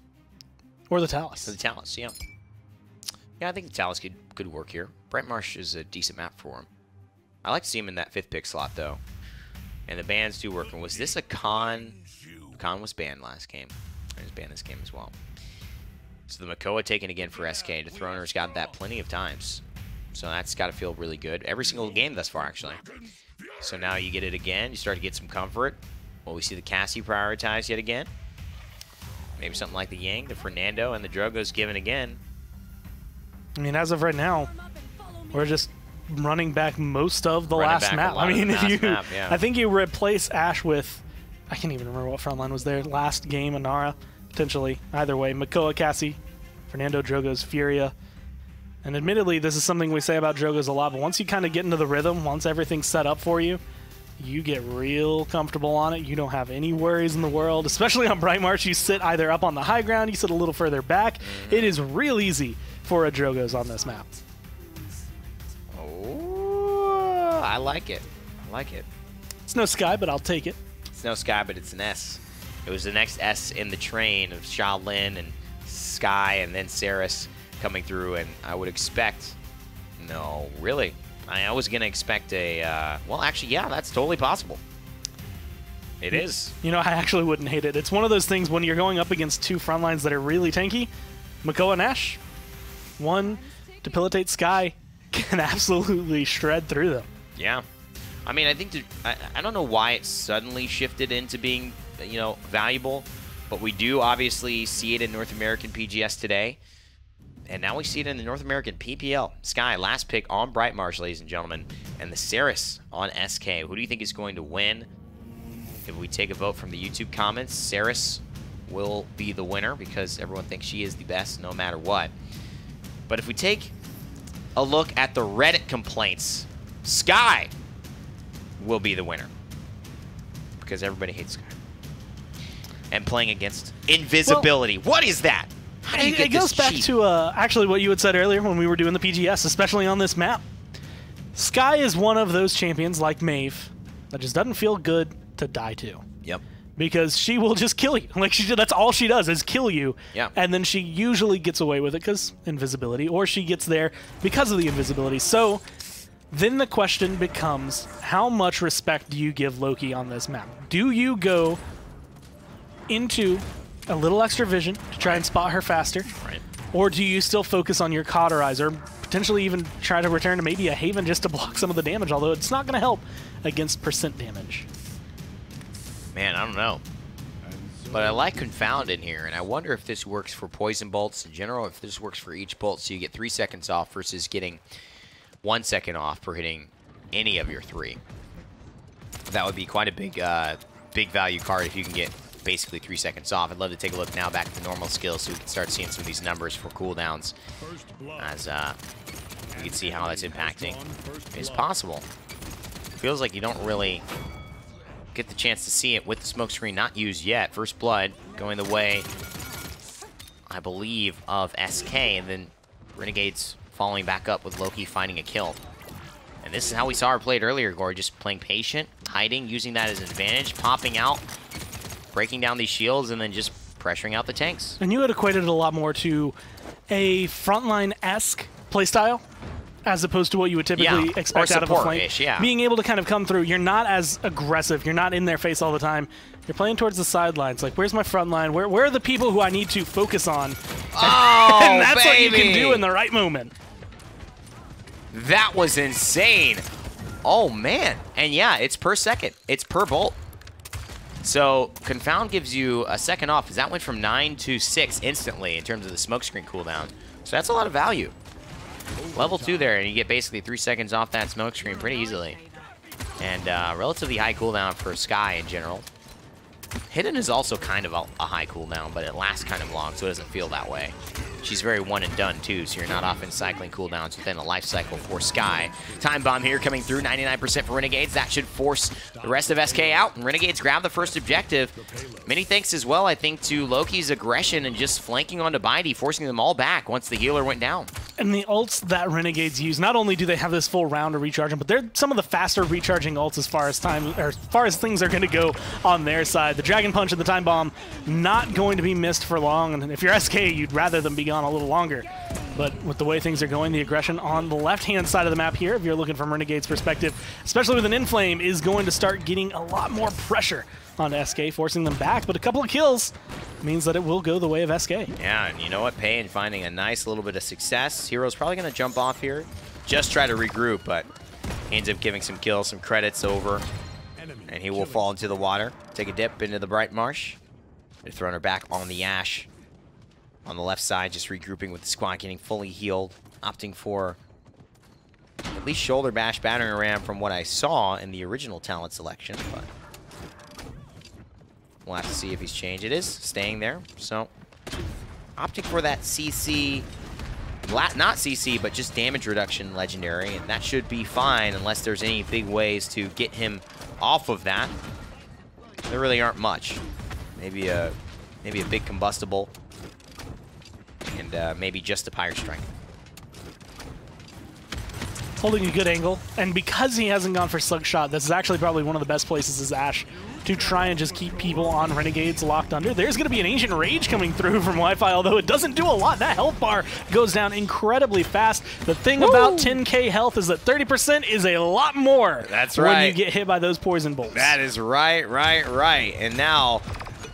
Or the Talus. The Talus, yeah. Yeah, I think the Talus could work here. Bright Marsh is a decent map for him. I like to see him in that 5th pick slot, though. And the bans do work. And was this a Khan? Khan was banned last game. He was banned this game as well. So the Makoa taken again for SK. The Throner's got that plenty of times. So that's got to feel really good. Every single game thus far, actually. So now you get it again. You start to get some comfort. Well, we see the Cassie prioritized yet again. Maybe something like the Yang, the Fernando, and the Drogo's given again. I mean, as of right now, we're just running back most of the last map. I mean, I think you replace Ashe with, I can't even remember what frontline was there. Last game, Anara, potentially. Either way, Makoa, Cassie, Fernando, Drogo's, Furia. And admittedly, this is something we say about Drogo's a lot, but once you kind of get into the rhythm, once everything's set up for you, you get real comfortable on it. You don't have any worries in the world, especially on Bright Marsh. You sit either up on the high ground, you sit a little further back. It is real easy for a Drogo's on this map. Oh, I like it. I like it. It's no Sky, but I'll take it. It's no Sky, but it's an S. It was the next S in the train of Shaolin and Sky and then Saris coming through, and I would expect, no, really, I was going to expect a, well, actually, yeah, that's totally possible. It is. You know, I actually wouldn't hate it. It's one of those things when you're going up against two front lines that are really tanky. Makoa and Ashe, one debilitate Sky, can absolutely shred through them. Yeah. I mean, I think, I don't know why it suddenly shifted into being, you know, valuable, but we do obviously see it in North American PGS today. And now we see it in the North American PPL. Sky, last pick on Bright Marsh, ladies and gentlemen. And the Saris on SK. Who do you think is going to win? If we take a vote from the YouTube comments, Saris will be the winner because everyone thinks she is the best no matter what. But if we take a look at the Reddit complaints, Sky will be the winner. Because everybody hates Sky. And playing against invisibility. Well, what is that? How do you get it goes this back cheap? to actually what you had said earlier when we were doing the PGS, especially on this map. Sky is one of those champions like Maeve that just doesn't feel good to die to. Yep. Because she will just kill you. Like that's all she does is kill you. Yeah. And then she usually gets away with it because invisibility, or she gets there because of the invisibility. So then the question becomes, how much respect do you give Loki on this map? Do you go into a little extra vision to try and spot her faster? Right. Or do you still focus on your cauterizer, potentially even try to return to maybe a Haven just to block some of the damage, although it's not going to help against percent damage? Man, I don't know. But I like Confound in here, and I wonder if this works for poison bolts in general, if this works for each bolt, so you get 3 seconds off versus getting 1 second off for hitting any of your 3. That would be quite a big value card if you can get basically 3 seconds off. I'd love to take a look now back at the normal skills so we can start seeing some of these numbers for cooldowns as you can see how that's impacting. It's possible. Feels like you don't really get the chance to see it with the smoke screen not used yet. First Blood going the way, I believe, of SK, and then Renegades following back up with Loki finding a kill. And this is how we saw her played earlier, Gory, just playing patient, hiding, using that as an advantage, popping out, breaking down these shields, and then just pressuring out the tanks. And you had equated it a lot more to a frontline-esque playstyle as opposed to what you would typically expect out of a flank. Yeah. Being able to kind of come through, you're not as aggressive, you're not in their face all the time. You're playing towards the sidelines. Like, where's my front line? Where are the people who I need to focus on? Oh, and that's baby. what you can do in the right moment. That was insane. Oh, man. And yeah, it's per second. It's per bolt. So Confound gives you a second off, because that went from 9 to 6 instantly in terms of the smokescreen cooldown. So that's a lot of value. Level 2 there, and you get basically 3 seconds off that smokescreen pretty easily. And relatively high cooldown for Sky in general. Hidden is also kind of a high cooldown, but it lasts kind of long, so it doesn't feel that way. She's very one and done too, so you're not often cycling cooldowns within a life cycle for Sky. Time Bomb here coming through, 99% for Renegades. That should force the rest of SK out, and Renegades grab the first objective. Many thanks as well, I think, to Loki's aggression and just flanking onto Bidey, forcing them all back once the healer went down. And the ults that Renegades use, not only do they have this full round to recharge them, but they're some of the faster recharging ults as far as things are going to go on their side. The Dragon Punch and the Time Bomb not going to be missed for long, and if you're SK, you'd rather them be gone a little longer. But with the way things are going, the aggression on the left-hand side of the map here, if you're looking from Renegade's perspective, especially with an Inflame, is going to start getting a lot more pressure on SK, forcing them back. But a couple of kills means that it will go the way of SK. Yeah, and you know what? Pain finding a nice little bit of success. Hero's probably going to jump off here, just try to regroup, but he ends up giving some kills, some credits over, and he will fall into the water, take a dip into the Bright Marsh. They're throwing her back on the Ash. On the left side, just regrouping with the squad, getting fully healed, opting for at least shoulder bash battering ram from what I saw in the original talent selection, but we'll have to see if he's changed. It is staying there, so opting for that CC, not CC, but just damage reduction legendary, and that should be fine unless there's any big ways to get him off of that. There really aren't much. Maybe a big combustible, and maybe just a Pirate Strike. Holding a good angle, and because he hasn't gone for Slug Shot, this is actually probably one of the best places as Ash to try and just keep people on Renegades locked under. There's going to be an Ancient Rage coming through from Wi-Fi, although it doesn't do a lot. That health bar goes down incredibly fast. The thing about 10k health is that 30% is a lot more. That's right. When you get hit by those poison bolts. That is right. And now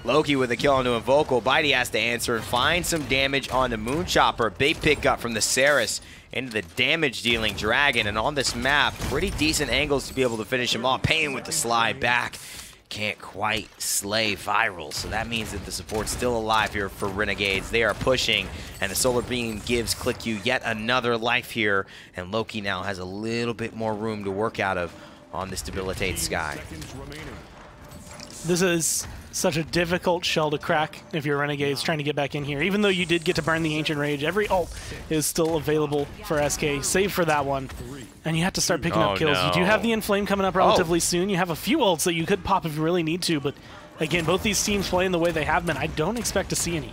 Loki with a kill onto Invocal. Bitey has to answer and find some damage on the Moonchopper. Big pickup from the Ceres into the damage-dealing Dragon. And on this map, pretty decent angles to be able to finish him off. Payne with the slide back. Can't quite slay Viral, so that means that the support's still alive here for Renegades. They are pushing, and the Solar Beam gives ClickU yet another life here, and Loki now has a little bit more room to work out of on this Debilitate Sky. This is such a difficult shell to crack if you're Renegades trying to get back in here. Even though you did get to burn the Ancient Rage, every ult is still available for SK, save for that one. And you have to start picking up kills. No. You do have the Inflame coming up relatively soon. You have a few ults that you could pop if you really need to, but again, both these teams playing the way they have been, I don't expect to see any.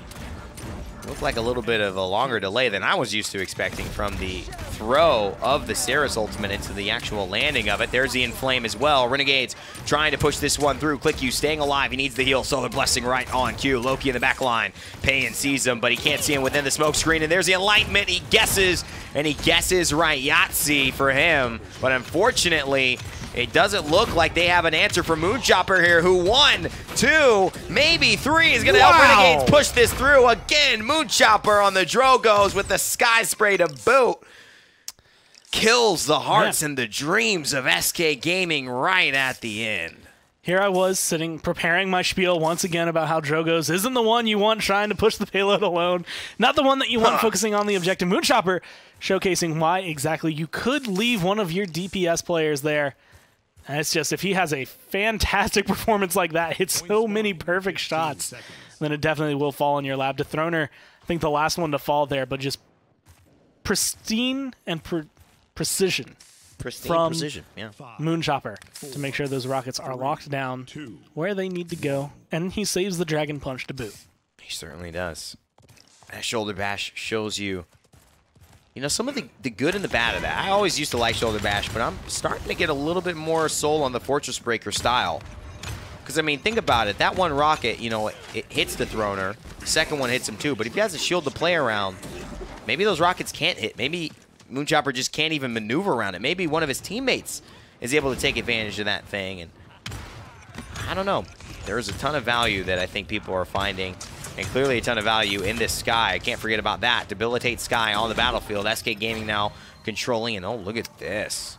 Looked like a little bit of a longer delay than I was used to expecting from the throw of the Ceres ultimate into the actual landing of it. There's the Inflame as well. Renegades trying to push this one through. ClickU staying alive. He needs the heal. Solar Blessing right on cue. Loki in the back line. Payan sees him, but he can't see him within the smoke screen. And there's the Enlightenment. He guesses, and he guesses right. Yahtzee for him. But unfortunately, it doesn't look like they have an answer for Moonchopper here, who 1, 2, maybe 3 is going to help Renegades push this through. Again, Moonchopper on the Drogos with the Sky Spray to boot. Kills the hearts and the dreams of SK Gaming right at the end. Here I was sitting, preparing my spiel once again about how Drogos isn't the one you want trying to push the payload alone, not the one that you want focusing on the objective. Moonchopper showcasing why exactly you could leave one of your DPS players there. And it's just, if he has a fantastic performance like that, hits so many perfect shots, then it definitely will fall in your lap. Dethroner, I think the last one to fall there, but just pristine and precision. Precision, yeah. Moonchopper to make sure those rockets are locked down where they need to go. And he saves the Dragon Punch to boot. He certainly does. That shoulder bash shows you, some of the good and the bad of that. I always used to like shoulder bash, but I'm starting to get a little bit more soul on the Fortress Breaker style. Because, I mean, think about it. That one rocket, it hits the Throner. The second one hits him too. But if he has a shield to play around, maybe those rockets can't hit. Maybe Moonchopper just can't even maneuver around it. Maybe one of his teammates is able to take advantage of that thing. And I don't know. There's a ton of value that I think people are finding. And clearly a ton of value in this Sky. I can't forget about that. Debilitate Sky on the battlefield. SK Gaming now controlling. And oh, look at this.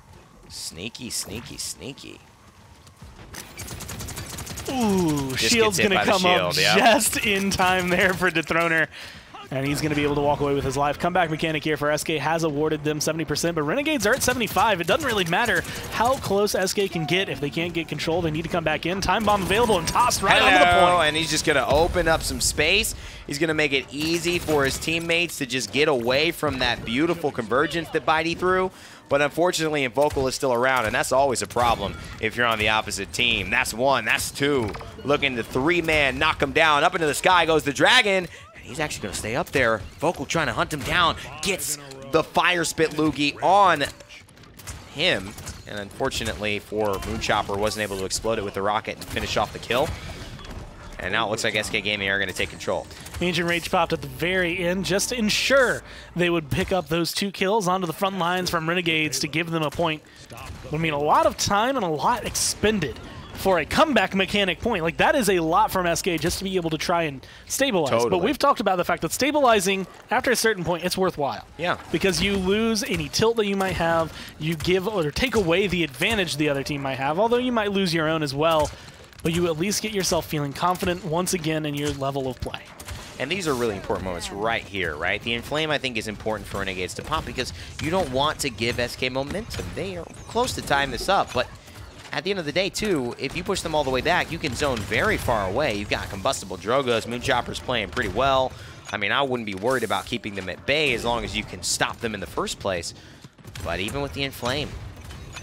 Sneaky, sneaky, sneaky. Ooh, shield's going to come up just in time there for Dethroner. And he's going to be able to walk away with his life. Comeback mechanic here for SK has awarded them 70%, but Renegades are at 75. It doesn't really matter how close SK can get. If they can't get control, they need to come back in. Time bomb available and tossed right onto the point. And he's just going to open up some space. He's going to make it easy for his teammates to just get away from that beautiful convergence that Bitey threw. But unfortunately, Invocal is still around, and that's always a problem if you're on the opposite team. That's 1, that's 2. Looking to 3-man, knock him down. Up into the sky goes the Dragon. He's actually going to stay up there. Vocal trying to hunt him down. Gets the Fire Spit Loogie on him. And unfortunately for Moonchopper, wasn't able to explode it with the rocket and finish off the kill. And now it looks like SK Gaming are going to take control. Ancient Rage popped at the very end just to ensure they would pick up those 2 kills onto the front lines from Renegades to give them a point. I mean, a lot of time and a lot expended for a comeback mechanic point. Like, that is a lot from SK just to be able to try and stabilize. Totally. But we've talked about the fact that stabilizing, after a certain point, it's worthwhile. Yeah. Because you lose any tilt that you might have, you give or take away the advantage the other team might have, although you might lose your own as well. But you at least get yourself feeling confident once again in your level of play. And these are really important moments right here, right? The Inflame, I think, is important for Renegades to pop because you don't want to give SK momentum. They are close to tying this up, but at the end of the day, too, if you push them all the way back, you can zone very far away. You've got Combustible Drogos. Moonchopper's playing pretty well. I mean, I wouldn't be worried about keeping them at bay as long as you can stop them in the first place. But even with the Inflame,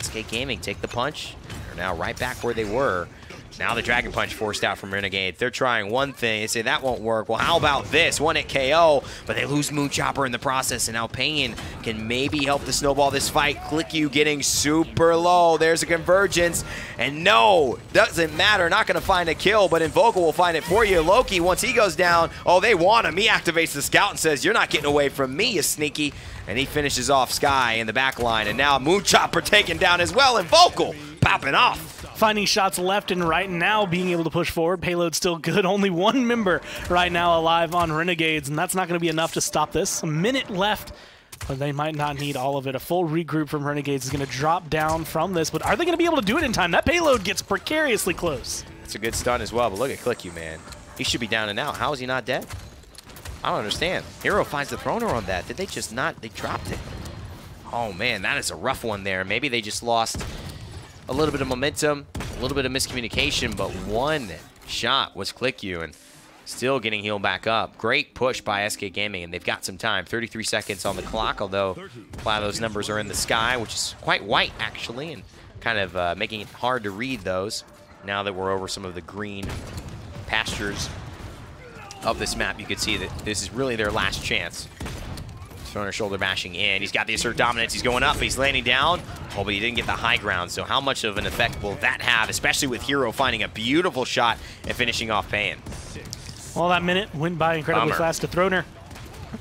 SK Gaming take the punch. They're now right back where they were. Now the Dragon Punch forced out from Renegade. They're trying one thing. They say that won't work. Well, how about this? 1-hit KO, but they lose Moonchopper in the process, and now Pain can maybe help to snowball this fight. Click You getting super low. There's a convergence, and no, doesn't matter. Not going to find a kill, but Invoker will find it for you. Loki, once he goes down, oh, they want him. He activates the Scout and says, you're not getting away from me, you sneaky. And he finishes off Sky in the back line, and now Moonchopper taken down as well, and Vocal popping off. Finding shots left and right now, being able to push forward. Payload still good. Only 1 member right now alive on Renegades, and that's not going to be enough to stop this. A minute left, but they might not need all of it. A full regroup from Renegades is going to drop down from this, but are they going to be able to do it in time? That payload gets precariously close. It's a good stun as well, but look at Click You, man. He should be down and out. How is he not dead? I don't understand. Hero finds the throner on that. Did they just not? They dropped it. Oh, man, that is a rough one there. Maybe they just lost a little bit of momentum, a little bit of miscommunication, but 1 shot was Click You, and still getting healed back up. Great push by SK Gaming, and they've got some time. 33 seconds on the clock, although a lot of those numbers are in the sky, which is quite white, actually, and kind of making it hard to read those. Now that we're over some of the green pastures of this map, you can see that this is really their last chance. Throner shoulder bashing in. He's got the assert dominance. He's going up. He's landing down. Oh, but he didn't get the high ground. So how much of an effect will that have, especially with Hero finding a beautiful shot and finishing off Pain? Well, that minute went by incredibly fast to Throner.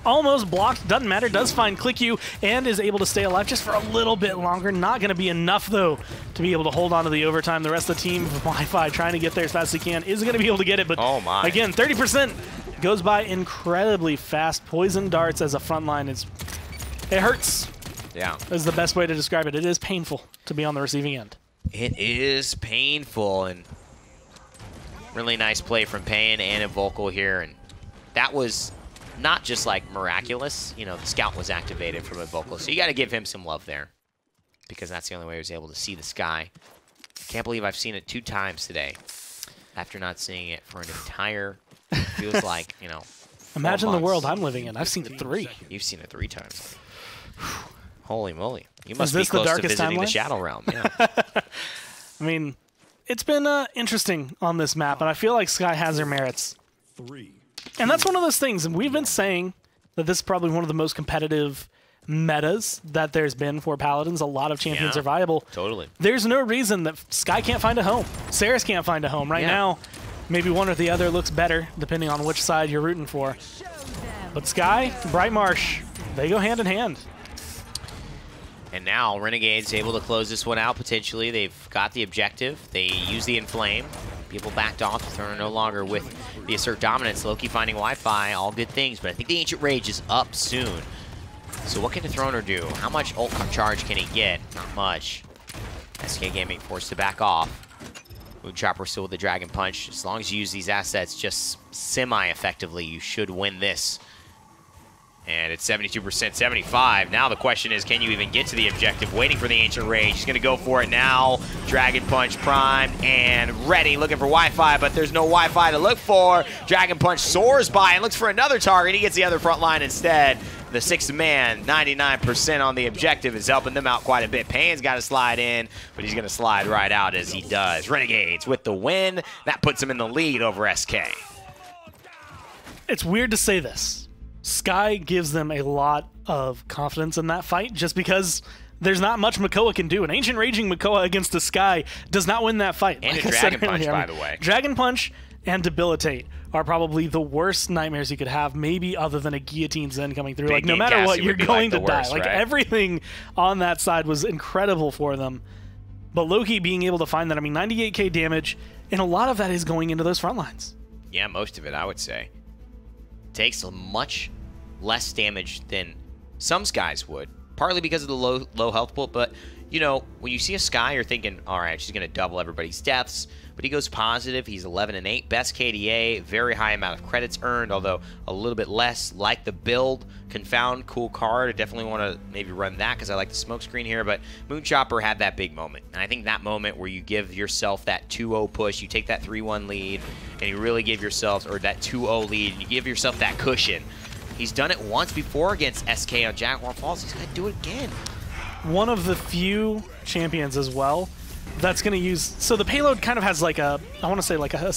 Almost blocked. Doesn't matter. Does find Click You and is able to stay alive just for a little bit longer. Not going to be enough, though, to be able to hold on to the overtime. The rest of the team, Wi-Fi, trying to get there as fast as he can, isn't going to be able to get it. But oh my. Again, 30%. Goes by incredibly fast. Poison darts as a front line is, it hurts. Yeah. Is the best way to describe it. It is painful to be on the receiving end. It is painful, and really nice play from Pain and Vocal here. And that was not just like miraculous. You know, the Scout was activated from Vocal, so you got to give him some love there because that's the only way he was able to see the sky. Can't believe I've seen it 2 times today after not seeing it for an entire feels like, you know, imagine the months. world I'm living in. I've seen it 3. You've seen it 3 times. Holy moly. You must Is be this the close to darkest visiting the timeline? Shadow Realm. Yeah. I mean, it's been interesting on this map, and I feel like Sky has her merits. 3. And that's one of those things, and we've been saying that this is probably one of the most competitive metas that there's been for Paladins. A lot of champions Yeah, are viable. Totally. There's no reason that Sky can't find a home. Saris can't find a home. Right now, maybe one or the other looks better, depending on which side you're rooting for. But Sky, Bright Marsh, they go hand in hand. And now Renegades able to close this one out potentially. They've got the objective. They use the Inflame. People backed off. Throner no longer with the assert dominance. Loki finding Wi-Fi, all good things. But I think the Ancient Rage is up soon. So what can the Throner do? How much ult charge can he get? Not much. SK Gaming forced to back off. Moonchopper still with the Dragon Punch. As long as you use these assets just semi-effectively, you should win this. And it's 72%, 75. Now the question is, can you even get to the objective? Waiting for the Ancient Rage. He's going to go for it now. Dragon Punch primed and ready. Looking for Wi-Fi, but there's no Wi-Fi to look for. Dragon Punch soars by and looks for another target. He gets the other front line instead. The 6th man, 99% on the objective, is helping them out quite a bit. Pain's got to slide in, but he's going to slide right out as he does. Renegades with the win. That puts him in the lead over SK. It's weird to say this. Sky gives them a lot of confidence in that fight just because there's not much Makoa can do. An Ancient Raging Makoa against the Sky does not win that fight. And like a Dragon Punch, by the way. Dragon Punch and Debilitate are probably the worst nightmares you could have, maybe other than a Guillotine Zen coming through. Like, no matter what, you're going to die. Like, everything on that side was incredible for them. But Loki being able to find that, I mean, 98k damage, and a lot of that is going into those front lines. Yeah, most of it, I would say. Takes much less damage than some Skies would, partly because of the low health pool, but, you know, when you see a Sky, you're thinking, all right, she's going to double everybody's deaths, but he goes positive. He's 11-8, best KDA, very high amount of credits earned, although a little bit less. Like the build, Confound, cool card. I definitely want to maybe run that because I like the smoke screen here, but Moonchopper had that big moment, and I think that moment where you give yourself that 2-0 push, you take that 3-1 lead, and you really give yourself, or that 2-0 lead, and you give yourself that cushion. He's done it once before against SK on Jaguar Falls. He's going to do it again. One of the few champions as well that's going to use... So the payload kind of has like a, I want to say like a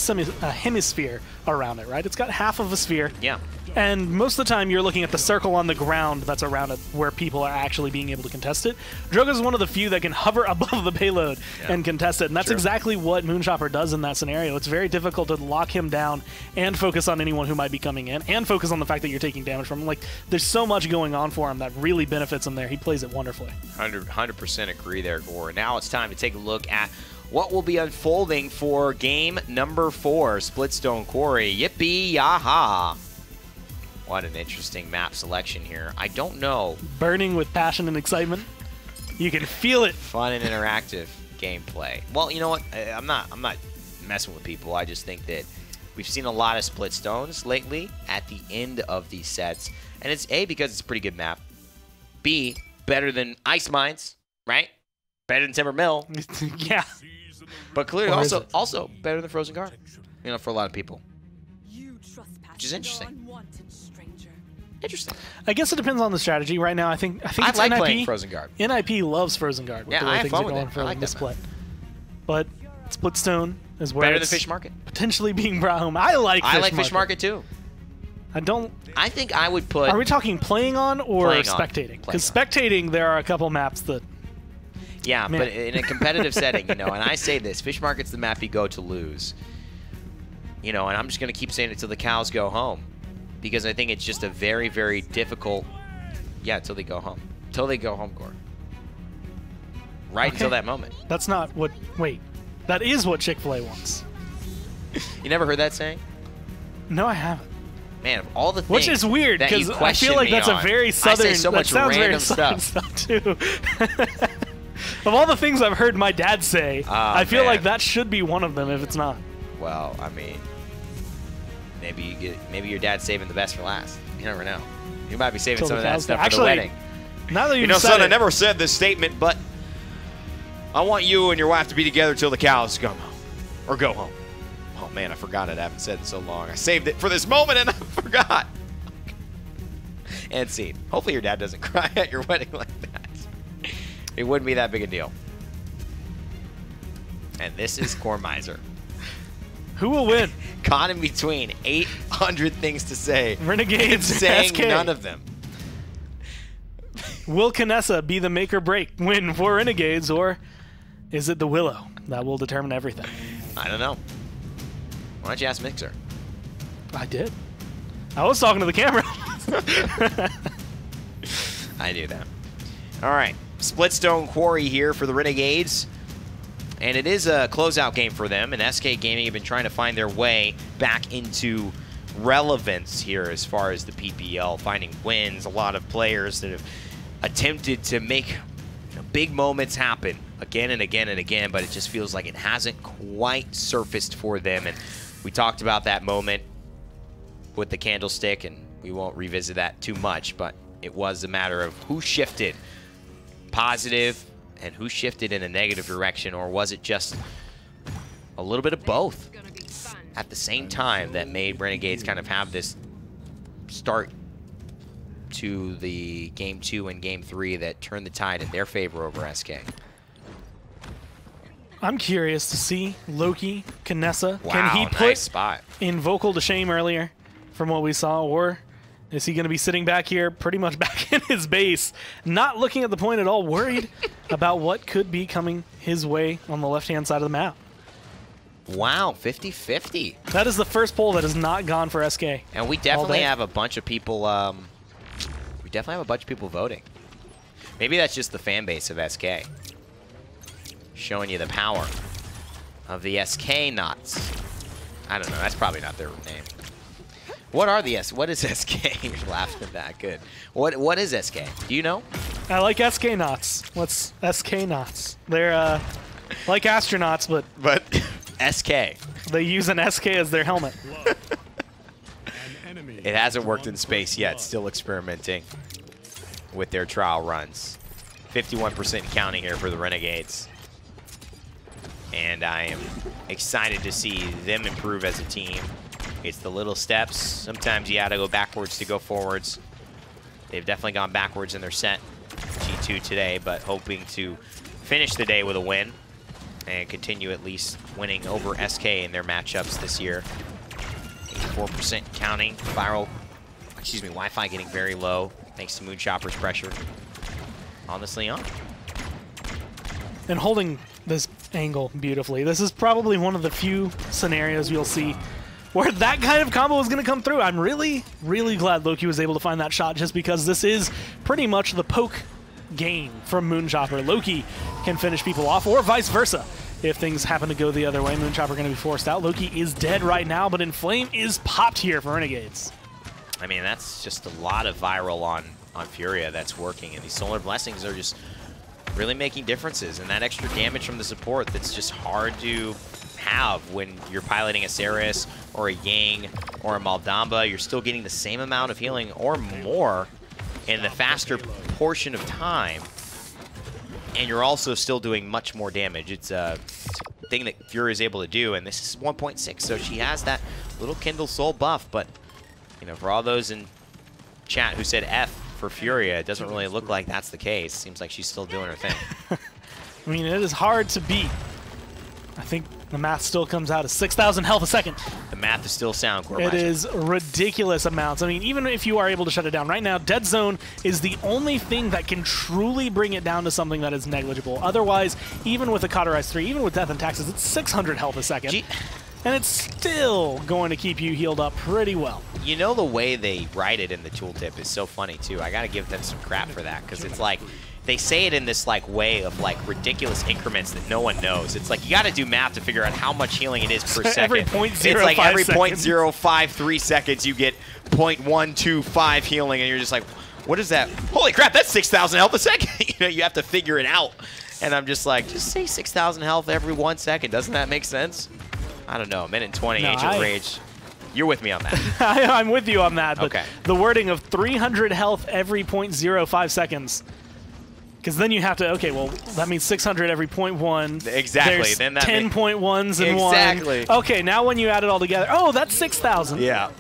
hemisphere around it, right? It's got half of a sphere. Yeah. And most of the time you're looking at the circle on the ground that's around it where people are actually being able to contest it. Droga is one of the few that can hover above the payload and contest it. And that's exactly what Moonchopper does in that scenario. It's very difficult to lock him down and focus on anyone who might be coming in and focus on the fact that you're taking damage from him. Like, there's so much going on for him that really benefits him there. He plays it wonderfully. 100% agree there, Gore. Now it's time to take a look at what will be unfolding for game number 4, Splitstone Quarry. Yippee-yaha. What an interesting map selection here. I don't know. Burning with passion and excitement. You can feel it. Fun and interactive gameplay. Well, you know what? I'm not messing with people. I just think that we've seen a lot of Splitstones lately at the end of these sets. And it's A, because it's a pretty good map. B, better than Ice Mines, right? Better than Timber Mill. Yeah. But clearly also better than Frozen Garden, you know, for a lot of people. Which is interesting. Interesting. I guess it depends on the strategy. Right now, I think I it's like NIP. playing Frozen Guard. NIP loves Frozen Guard. With Yeah, the way I have things fun are with going it. for I like the that split. But Splitstone is where Better than it's Fish Market. potentially being brought home. I like Fish Market too. I don't. I think I would put. Are we talking playing on or Playing on. spectating? Because spectating, there are a couple maps that. Yeah, Man. but in a competitive setting, you know, and I say this, Fish Market's the map you go to lose. You know, and I'm just going to keep saying it till the cows go home. Because I think it's just a very, very difficult... Yeah, till they go home. Till they go home, Gore. Right until that moment. That's not what... Wait. That is what Chick-fil-A wants. You never heard that saying? No, I haven't. Man, of all the things Which is weird, that you because I question feel like me that's on, a very southern... I say so much that sounds random very southern stuff, too. Of all the things I've heard my dad say, I feel like that should be one of them if it's not. Well, I mean... Maybe your dad's saving the best for last. You never know. You might be saving some of that stuff for the wedding. Now that you know, son, I never said this statement, but I want you and your wife to be together till the cows come home. Or go home. Oh, man, I forgot it. I haven't said it so long. I saved it for this moment, and I forgot. And scene. Hopefully your dad doesn't cry at your wedding like that. It wouldn't be that big a deal. And this is Core Miser. Who will win? Caught in between 800 things to say. Renegades saying SK. none of them. Will Kinessa be the make or break win for Renegades, or is it the Willow that will determine everything? I don't know. Why don't you ask Mixer? I did. I was talking to the camera. I knew that. All right. Splitstone Quarry here for the Renegades. And it is a closeout game for them, and SK Gaming have been trying to find their way back into relevance here as far as the PPL, finding wins. A lot of players that have attempted to make big moments happen again and again and again, but it just feels like it hasn't quite surfaced for them. And we talked about that moment with the candlestick, and we won't revisit that too much, but it was a matter of who shifted positive and who shifted in a negative direction, or was it just a little bit of both at the same time that made Renegades kind of have this start to the Game 2 and Game 3 that turned the tide in their favor over SK? I'm curious to see Loki, Kinessa. Wow, Can he nice put spot. Invocal to shame earlier from what we saw, or Is he going to be sitting back here pretty much back in his base, not looking at the point at all, worried about what could be coming his way on the left-hand side of the map? Wow, 50-50. That is the first poll that has not gone for SK. And we definitely have a bunch of people voting. Maybe that's just the fan base of SK. Showing you the power of the SK knots. I don't know, that's probably not their name. What are the what is SK? You're laughing at that, good. What is SK? Do you know? I like SK knots. What's SK knots? They're like astronauts, but SK. They use an SK as their helmet. It hasn't worked in space yet, still experimenting with their trial runs. 51% counting here for the Renegades. And I am excited to see them improve as a team. It's the little steps. Sometimes you gotta go backwards to go forwards. They've definitely gone backwards in their set, G2 today, but hoping to finish the day with a win and continue at least winning over SK in their matchups this year. 84% counting. Wi-Fi getting very low thanks to Moonchopper's pressure on this Leon. And holding this angle beautifully. This is probably one of the few scenarios you'll see where that kind of combo is going to come through. I'm really, really glad Loki was able to find that shot, just because this is pretty much the poke game from Moonchopper. Loki can finish people off, or vice versa. If things happen to go the other way, Moonchopper going to be forced out. Loki is dead right now, but Inflame is popped here for Renegades. I mean, that's just a lot of viral on Furia that's working, and these Solar Blessings are just really making differences, and that extra damage from the support that's just hard to have when you're piloting a Ceres or a Yang or a Maldamba. You're still getting the same amount of healing or more in the faster portion of time, and you're also still doing much more damage. It's a thing that Furia is able to do, and this is 1.6, so she has that little Kindle Soul buff, but you know, for all those in chat who said F for Furia, it doesn't really look like that's the case. Seems like she's still doing her thing. I mean, it is hard to beat. I think the math still comes out as 6,000 health a second. The math is still sound, Core It is ridiculous amounts. I mean, even if you are able to shut it down right now, Dead Zone is the only thing that can truly bring it down to something that is negligible. Otherwise, even with a Cauterize 3, even with Death and Taxes, it's 600 health a second. And it's still going to keep you healed up pretty well. You know, the way they write it in the tooltip is so funny, too. I got to give them some crap for that, because it's like, they say it in this like way of like ridiculous increments that no one knows. It's like you got to do math to figure out how much healing it is per second. Every 0.05 it's like every seconds. 0.053 seconds you get 0.125 healing, and you're just like, what is that? Holy crap, that's 6,000 health a second. You know, you have to figure it out. And I'm just like, just say 6,000 health every 1 second. Doesn't that make sense? I don't know. A minute and 20, no, Ancient Rage. You're with me on that. I'm with you on that. But okay. The wording of 300 health every 0.05 seconds. Because then you have to, okay, well, that means 600 every 0.1. Exactly. There's then that 10.1s in exactly. one. Okay, now when you add it all together, oh, that's 6,000. Yeah.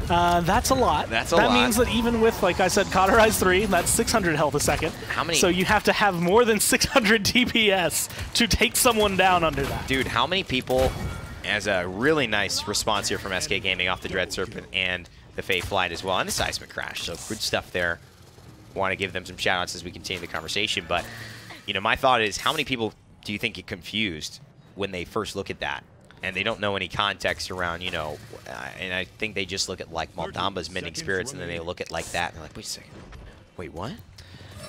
That's a lot. That's a lot. That means that even with, like I said, Cauterize 3, that's 600 health a second. How many? So you have to have more than 600 DPS to take someone down under that. Dude, how many people, as a really nice response here from SK Gaming off the Dread Serpent and the Fae Flight as well, and the Seismic Crash, so good stuff there. Want to give them some shout-outs as we continue the conversation, but you know, my thought is, how many people do you think get confused when they first look at that and they don't know any context around, you know, and I think they just look at like Maldamba's Mending Spirits and then they look at like that and they're like, wait a second, wait, what?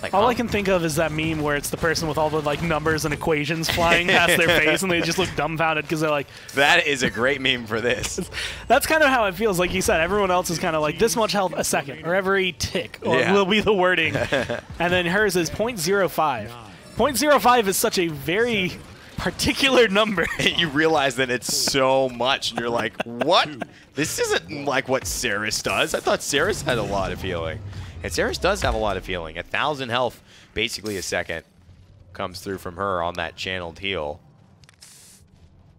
Like, all I can think of is that meme where it's the person with all the like numbers and equations flying past their face, and they just look dumbfounded because they're like, that is a great meme for this. That's kind of how it feels. Like you said, everyone else is kind of like this much health a second, or every tick, or will be the wording. And then hers is 0.05. 0.05 is such a very particular number. You realize that it's so much, and you're like, what? This isn't like what Ceres does. I thought Ceres had a lot of healing. And Ceres does have a lot of healing. 1,000 health, basically a second, comes through from her on that channeled heal.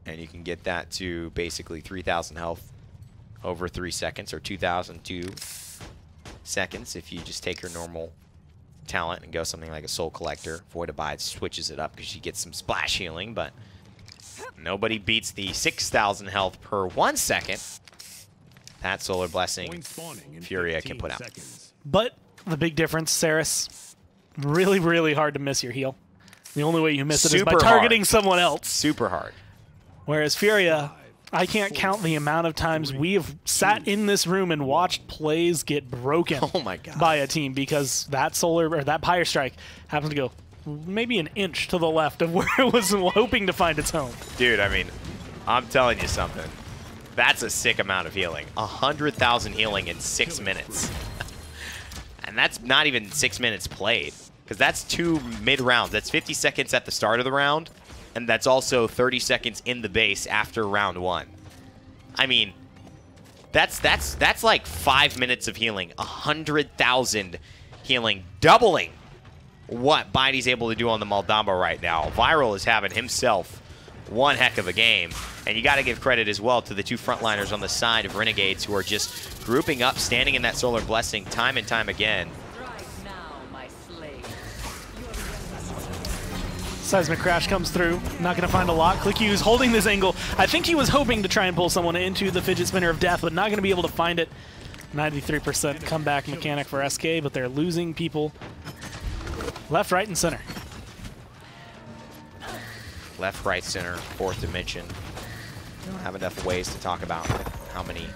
And you can get that to basically 3,000 health over 3 seconds, or 2,002 seconds if you just take her normal talent and go something like a Soul Collector. Void Abide switches it up because she gets some splash healing, but nobody beats the 6,000 health per 1 second that Solar Blessing Point spawning in Furia 15 can put out. seconds. But the big difference, Saris, really, really hard to miss your heal. The only way you miss it is by Super targeting hard. someone else. Super hard. Whereas Furia, I can't count the amount of times we have sat in this room and watched plays get broken Oh my God. by a team because that Solar or that Pyre Strike happens to go maybe an inch to the left of where it was hoping to find its home. Dude, I mean, I'm telling you something. That's a sick amount of healing. 100,000 healing in 6 minutes. And that's not even 6 minutes played. Because that's 2 mid-rounds. That's 50 seconds at the start of the round. And that's also 30 seconds in the base after round 1. I mean, that's like 5 minutes of healing. 100,000 healing. Doubling what Biden's able to do on the Moldamba right now. Viral is having himself one heck of a game. And you got to give credit as well to the 2 frontliners on the side of Renegades who are just grouping up, standing in that Solar Blessing time and time again. Seismic Crash comes through. Not going to find a lot. ClickU's holding this angle. I think he was hoping to try and pull someone into the Fidget Spinner of Death, but not going to be able to find it. 93% comeback mechanic for SK, but they're losing people left, right, and center. Left, right, center, 4th dimension. We don't have enough ways to talk about how many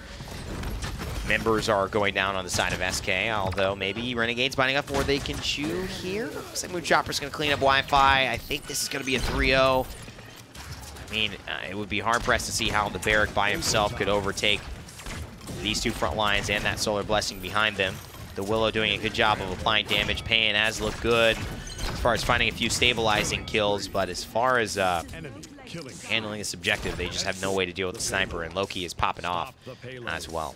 members are going down on the side of SK, although maybe Renegades binding up where they can chew here. Moon Chopper's going to clean up Wi-Fi. I think this is going to be a 3-0. I mean, it would be hard-pressed to see how the Barrack by himself could overtake these 2 front lines and that Solar Blessing behind them. The Willow doing a good job of applying damage. Payne has looked good as far as finding a few stabilizing kills, but as far as handling this objective, they just have no way to deal with the sniper, and Loki is popping off as well.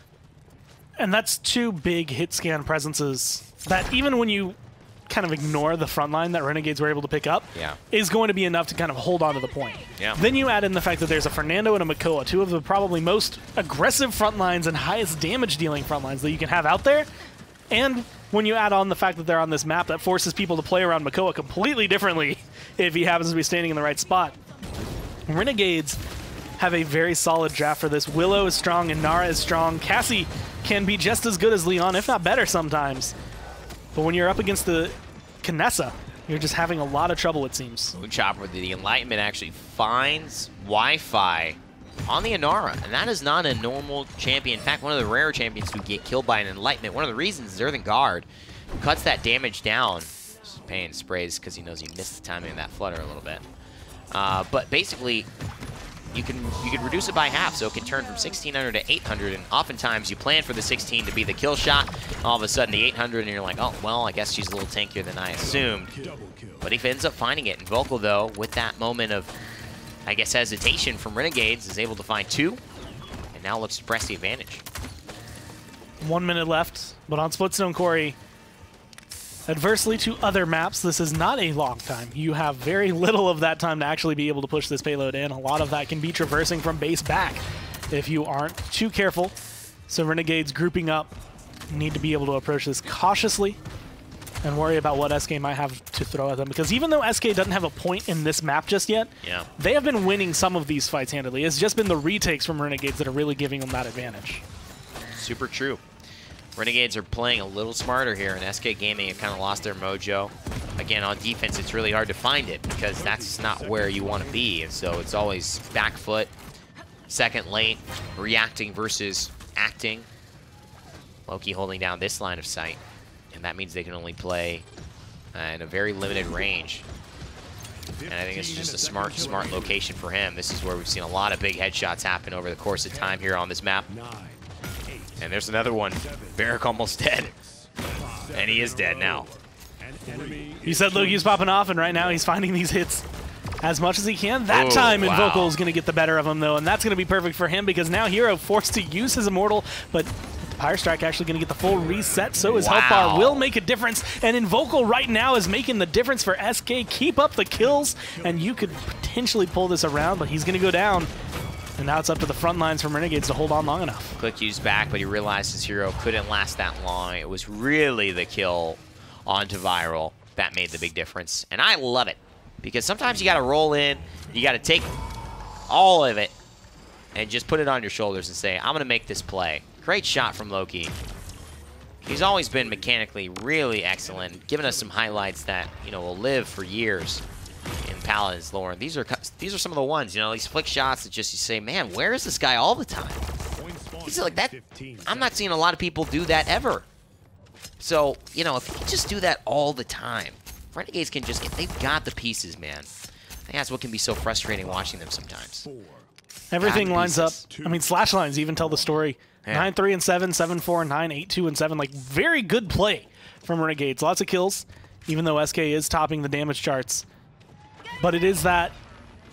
And that's 2 big hit scan presences that even when you kind of ignore the front line that Renegades were able to pick up, is going to be enough to kind of hold on to the point. Yeah. Then you add in the fact that there's a Fernando and a Makoa, 2 of the probably most aggressive front lines and highest damage dealing front lines that you can have out there. And when you add on the fact that they're on this map, that forces people to play around Makoa completely differently if he happens to be standing in the right spot. Renegades have a very solid draft for this. Willow is strong and Nara is strong. Cassie can be just as good as Leon, if not better sometimes. But when you're up against the Kinessa, you're just having a lot of trouble, it seems. Moon Chopper, the Enlightenment actually finds Wi-Fi on the Inara, and that is not a normal champion. In fact, one of the rare champions who get killed by an Enlightenment. One of the reasons is Earthen Guard cuts that damage down. Payne sprays because he knows he missed the timing of that flutter a little bit. But basically, you can reduce it by half, so it can turn from 1600 to 800, and oftentimes you plan for the 16 to be the kill shot. All of a sudden, the 800, and you're like, oh, well, I guess she's a little tankier than I assumed. But he ends up finding it. And Vocal, though, with that moment of, I guess, hesitation from Renegades, is able to find 2, and now looks to press the advantage. 1 minute left, but on Splitstone Quarry, adversely to other maps, this is not a long time. You have very little of that time to actually be able to push this payload in. A lot of that can be traversing from base back if you aren't too careful. So Renegades grouping up need to be able to approach this cautiously and worry about what SK might have to throw at them. Because even though SK doesn't have a point in this map just yet, they have been winning some of these fights handily. It's just been the retakes from Renegades that are really giving them that advantage. Super true. Renegades are playing a little smarter here, and SK Gaming have kind of lost their mojo. Again, on defense, it's really hard to find it because that's not where you want to be. And so it's always back foot, second lane, reacting versus acting. Loki holding down this line of sight, and that means they can only play in a very limited range. And I think this is just a smart location for him. This is where we've seen a lot of big headshots happen over the course of time here on this map. And there's another one. Barrack almost dead. And he is dead now. You said Loki's popping off, and right now he's finding these hits as much as he can. That time Invocal is going to get the better of him, though, and that's going to be perfect for him because now Hero forced to use his Immortal, but Pyre Strike actually going to get the full reset, so his health bar will make a difference, and Invocal right now is making the difference for SK. Keep up the kills, and you could potentially pull this around, but he's going to go down. And now it's up to the front lines from Renegades to hold on long enough. ClickU's back, but he realized his Hero couldn't last that long. It was really the kill onto Viral that made the big difference. And I love it, because sometimes you got to roll in, you got to take all of it, and just put it on your shoulders and say, I'm going to make this play. Great shot from Loki. He's always been mechanically really excellent, giving us some highlights that, you know, will live for years in Paladins lore. These are some of the ones, you know, these flick shots that just you say, man, where is this guy all the time? He's like that. I'm not seeing a lot of people do that ever. So, you know, if you can just do that all the time, Renegades can just get, they've got the pieces, man. I think that's what can be so frustrating watching them sometimes. Everything lines up. I mean, slash lines even tell the story. Yeah. 9-3 and 7, 7-4 and 9, 8-2 and 7. Like, very good play from Renegades. Lots of kills, even though SK is topping the damage charts. But it is that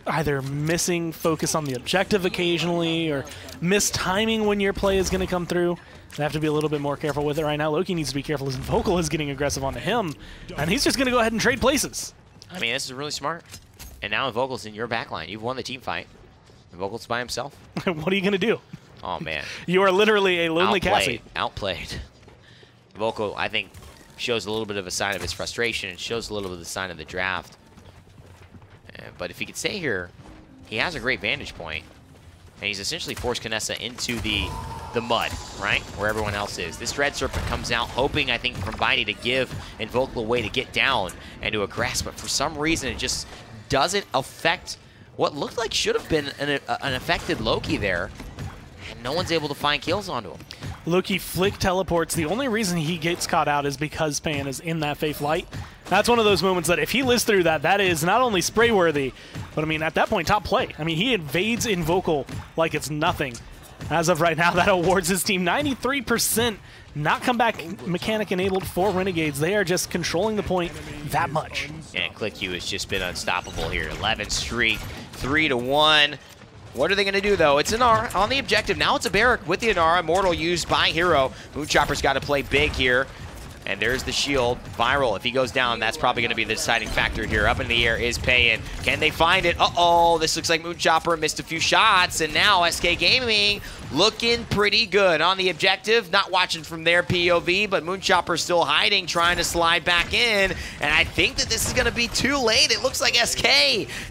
either missing focus on the objective occasionally or mistiming when your play is going to come through. They have to be a little bit more careful with it right now. Loki needs to be careful as Vocal is getting aggressive onto him, and he's just going to go ahead and trade places. I mean, this is really smart. And now Vocal's in your backline. You've won the team fight. Vocal's by himself. What are you going to do? Oh, man. You are literally a lonely Cassie. Outplayed. Vocal, I think, shows a little bit of a sign of his frustration. It shows a little bit of the sign of the draft. But if he could stay here, he has a great vantage point. And he's essentially forced Knessa into the mud, right? Where everyone else is. This Dread Serpent comes out hoping, I think, from Bitey to give Invocal a way to get down and to aggress. But for some reason, it just doesn't affect what looked like should have been an affected Loki there. And no one's able to find kills onto him. Loki flick teleports. The only reason he gets caught out is because Pan is in that Faith Light. That's one of those moments that if he lives through that, that is not only spray-worthy, but I mean, at that point, top play. I mean, he invades Invocal like it's nothing. As of right now, that awards his team 93% not comeback mechanic enabled for Renegades. They are just controlling the point that much. And ClickU has just been unstoppable here. 11 streak, 3-1. What are they going to do, though? It's Inara on the objective. Now it's a Barrack with the Inara. Immortal used by Hero. Moonchopper's got to play big here. And there's the shield. Viral, if he goes down, that's probably going to be the deciding factor here. Up in the air is Payin. Can they find it? Uh-oh, this looks like Moonchopper missed a few shots. And now SK Gaming looking pretty good on the objective. Not watching from their POV, but Moonchopper's still hiding, trying to slide back in. And I think that this is going to be too late. It looks like SK,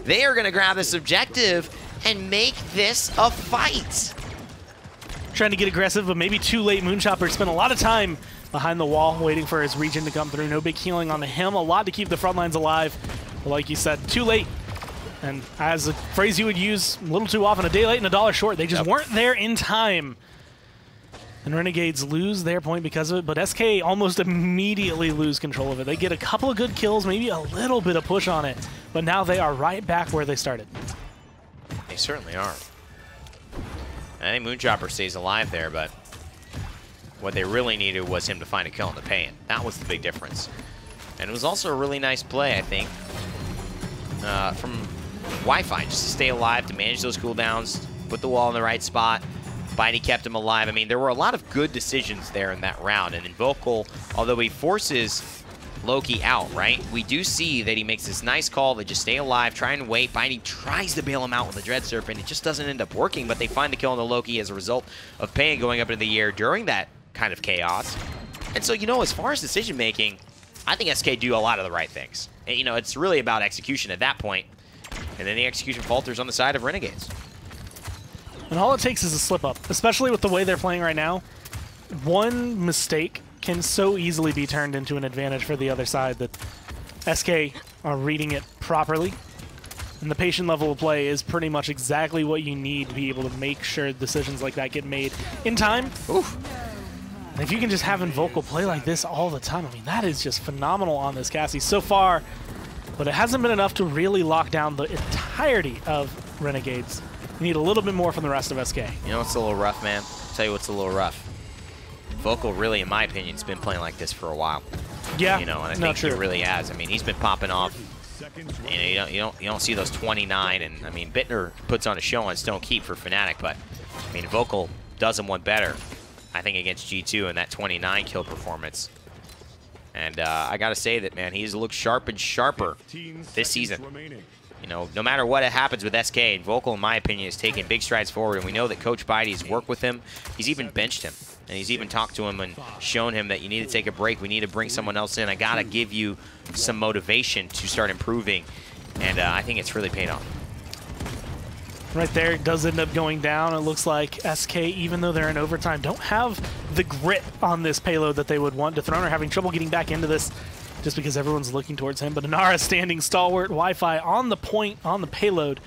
they are going to grab this objective and make this a fight. Trying to get aggressive, but maybe too late. Moonchopper spent a lot of time behind the wall waiting for his regen to come through. No big healing on him. A lot to keep the front lines alive. But like you said, too late. And as a phrase you would use a little too often, a day late and a dollar short. They just weren't there in time. And Renegades lose their point because of it, but SK almost immediately lose control of it. They get a couple of good kills, maybe a little bit of push on it, but now they are right back where they started. They certainly are. I think Moonchopper stays alive there, but what they really needed was him to find a kill on the Payin. That was the big difference. And it was also a really nice play, I think, from Wi-Fi, just to stay alive, to manage those cooldowns, put the wall in the right spot. Bitey kept him alive. I mean, there were a lot of good decisions there in that round. And Invocal, although he forces Loki out, right? We do see that he makes this nice call to just stay alive, try and wait. Bitey tries to bail him out with the Dread Serpent. It just doesn't end up working, but they find the kill on the Loki as a result of Payin going up into the air during that kind of chaos. And so, you know, as far as decision making, I think SK do a lot of the right things. And, you know, it's really about execution at that point. And then the execution falters on the side of Renegades. And all it takes is a slip up, especially with the way they're playing right now. One mistake can so easily be turned into an advantage for the other side that SK are reading it properly. And the patient level of play is pretty much exactly what you need to be able to make sure decisions like that get made in time. Oof. And if you can just have Invocal play like this all the time, I mean, that is just phenomenal on this Cassie so far. But it hasn't been enough to really lock down the entirety of Renegades. You need a little bit more from the rest of SK. You know what's a little rough, man? I'll tell you what's a little rough. Vocal really, in my opinion, has been playing like this for a while. Yeah, you know, and I think he really has. I mean, he's been popping off. You know, you don't see those 29, and I mean, Bittner puts on a show on Stone Keep for Fnatic, but I mean, Vocal does him one better, I think, against G2 in that 29 kill performance. And I gotta say that, man, he's looked sharp and sharper this season. You know, no matter what happens with SK, Vocal, in my opinion, has taken big strides forward, and we know that Coach Bitey has worked with him. He's even benched him, and he's even talked to him and shown him that you need to take a break. We need to bring someone else in. I got to give you some motivation to start improving, and I think it's really paid off. Right there, it does end up going down. It looks like SK, even though they're in overtime, don't have the grit on this payload that they would want. Dethroner having trouble getting back into this just because everyone's looking towards him. But Inara standing stalwart, Wi-Fi on the point, on the payload,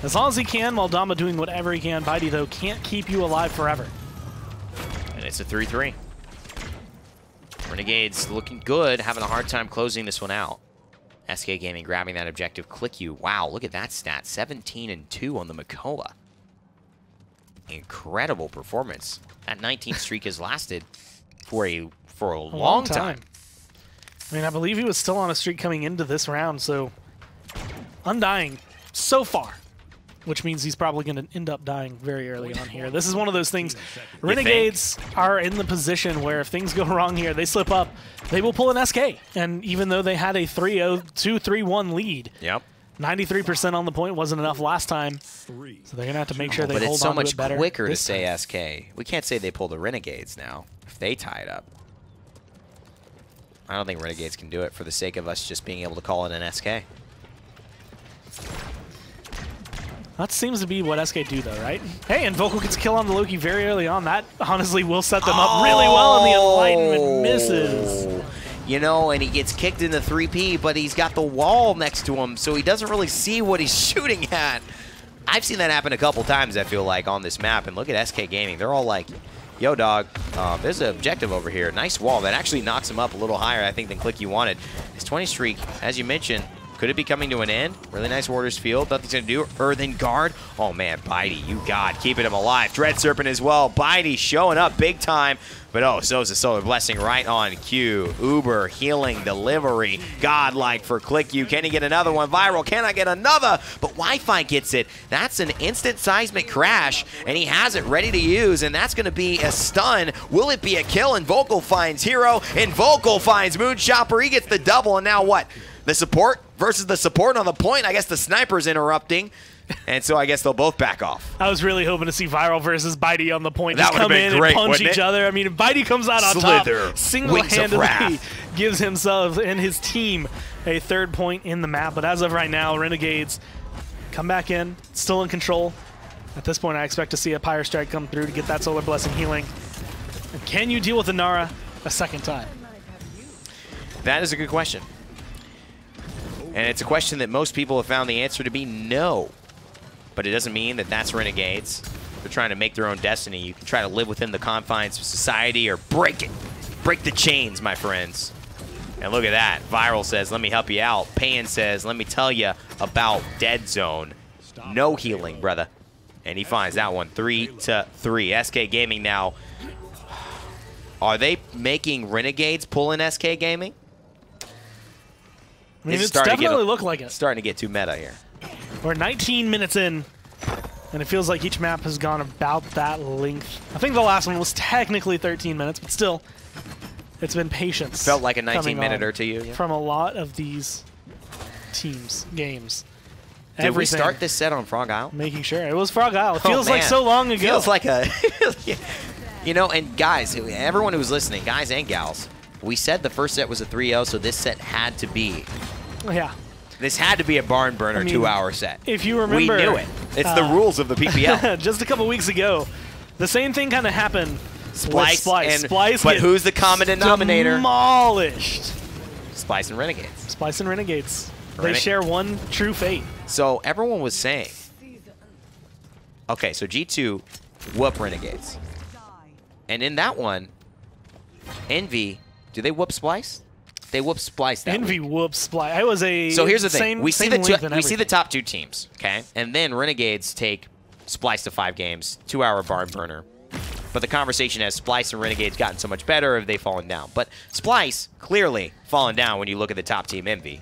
as long as he can, while Dama doing whatever he can. Bitey, though, can't keep you alive forever. And it's a 3-3. Renegades looking good, having a hard time closing this one out. SK Gaming grabbing that objective. Click you. Wow, look at that stat. 17-2 on the Makoa. Incredible performance. That 19 streak has lasted for a long time. I mean, I believe he was still on a streak coming into this round, so undying so far, which means he's probably going to end up dying very early on here. This is one of those things. Renegades are in the position where if things go wrong here, they slip up, they will pull an SK. And even though they had a 3-0, 2-3-1 lead, 93% on the point wasn't enough last time. So they're going to have to make sure they hold on to it better. But it's so much quicker to say SK. We can't say they pull the Renegades now if they tie it up. I don't think Renegades can do it for the sake of us just being able to call it an SK. That seems to be what SK do, though, right? Hey, and Vocal gets a kill on the Loki very early on. That honestly will set them up really well, and the Enlightenment misses. You know, and he gets kicked in the 3P, but he's got the wall next to him, so he doesn't really see what he's shooting at. I've seen that happen a couple times, I feel like, on this map. And look at SK Gaming. They're all like, yo, dog, there's an objective over here. Nice wall. That actually knocks him up a little higher, I think, than Click you wanted. His 20 streak, as you mentioned, could it be coming to an end? Really nice Warders Field. Nothing's going to do. Earthen Guard. Oh, man, Bitey, you got keeping him alive. Dread Serpent as well. Bitey showing up big time. But oh, so's a Solar Blessing right on cue. Uber, healing, delivery. Godlike for Click you. Can he get another one? Viral, can I get another? But Wi-Fi gets it. That's an instant seismic crash, and he has it ready to use, and that's going to be a stun. Will it be a kill? And Vocal finds Hero, and Vocal finds Moonshopper. He gets the double, and now what? The support versus the support on the point. I guess the sniper's interrupting. And so I guess they'll both back off. I was really hoping to see Viral versus Bitey on the point. That just come been in great, and punch wouldn't each it? other. I mean, if Bitey comes out on Slither, top, single-handedly gives himself and his team a third point in the map. But as of right now, Renegades come back in, still in control. At this point, I expect to see a Pyre Strike come through to get that Solar Blessing healing. And can you deal with Inara a second time? That is a good question. And it's a question that most people have found the answer to be no. But it doesn't mean that that's Renegades. They're trying to make their own destiny. You can try to live within the confines of society or break it. Break the chains, my friends. And look at that. Viral says, let me help you out. Pan says, let me tell you about Dead Zone. No healing, brother. And he finds that one 3-3. SK Gaming now. Are they making Renegades pull in SK Gaming? I mean, it's definitely looked like it. Starting to get too meta here. We're 19 minutes in, and it feels like each map has gone about that length. I think the last one was technically 13 minutes, but still, it's been patience. Felt like a 19-minute to you. Yeah. From a lot of these games. Did we start this set on Frog Isle? Making sure. It was Frog Isle. It feels like so long ago. Feels like a... You know, and guys, everyone who's listening, guys and gals, we said the first set was a 3-0, so this set had to be... Yeah. This had to be a barn burner 2-hour set. If you remember... We knew it. It's the rules of the PPL. Just a couple weeks ago, the same thing kind of happened Splice. Splice but who's the common denominator? Demolished. Splice and Renegades. Splice and Renegades. They share one true fate. So everyone was saying... Okay, so G2 whoop Renegades. And in that one, Envy, do they whoop Splice? They whoop Splice that Envy week. whoops Splice. It was a So here's the thing. We see the top two teams, okay? And then Renegades take Splice to 5 games, 2-hour barn burner. But the conversation has Splice and Renegades gotten so much better, or have they fallen down? But Splice clearly fallen down when you look at the top team Envy.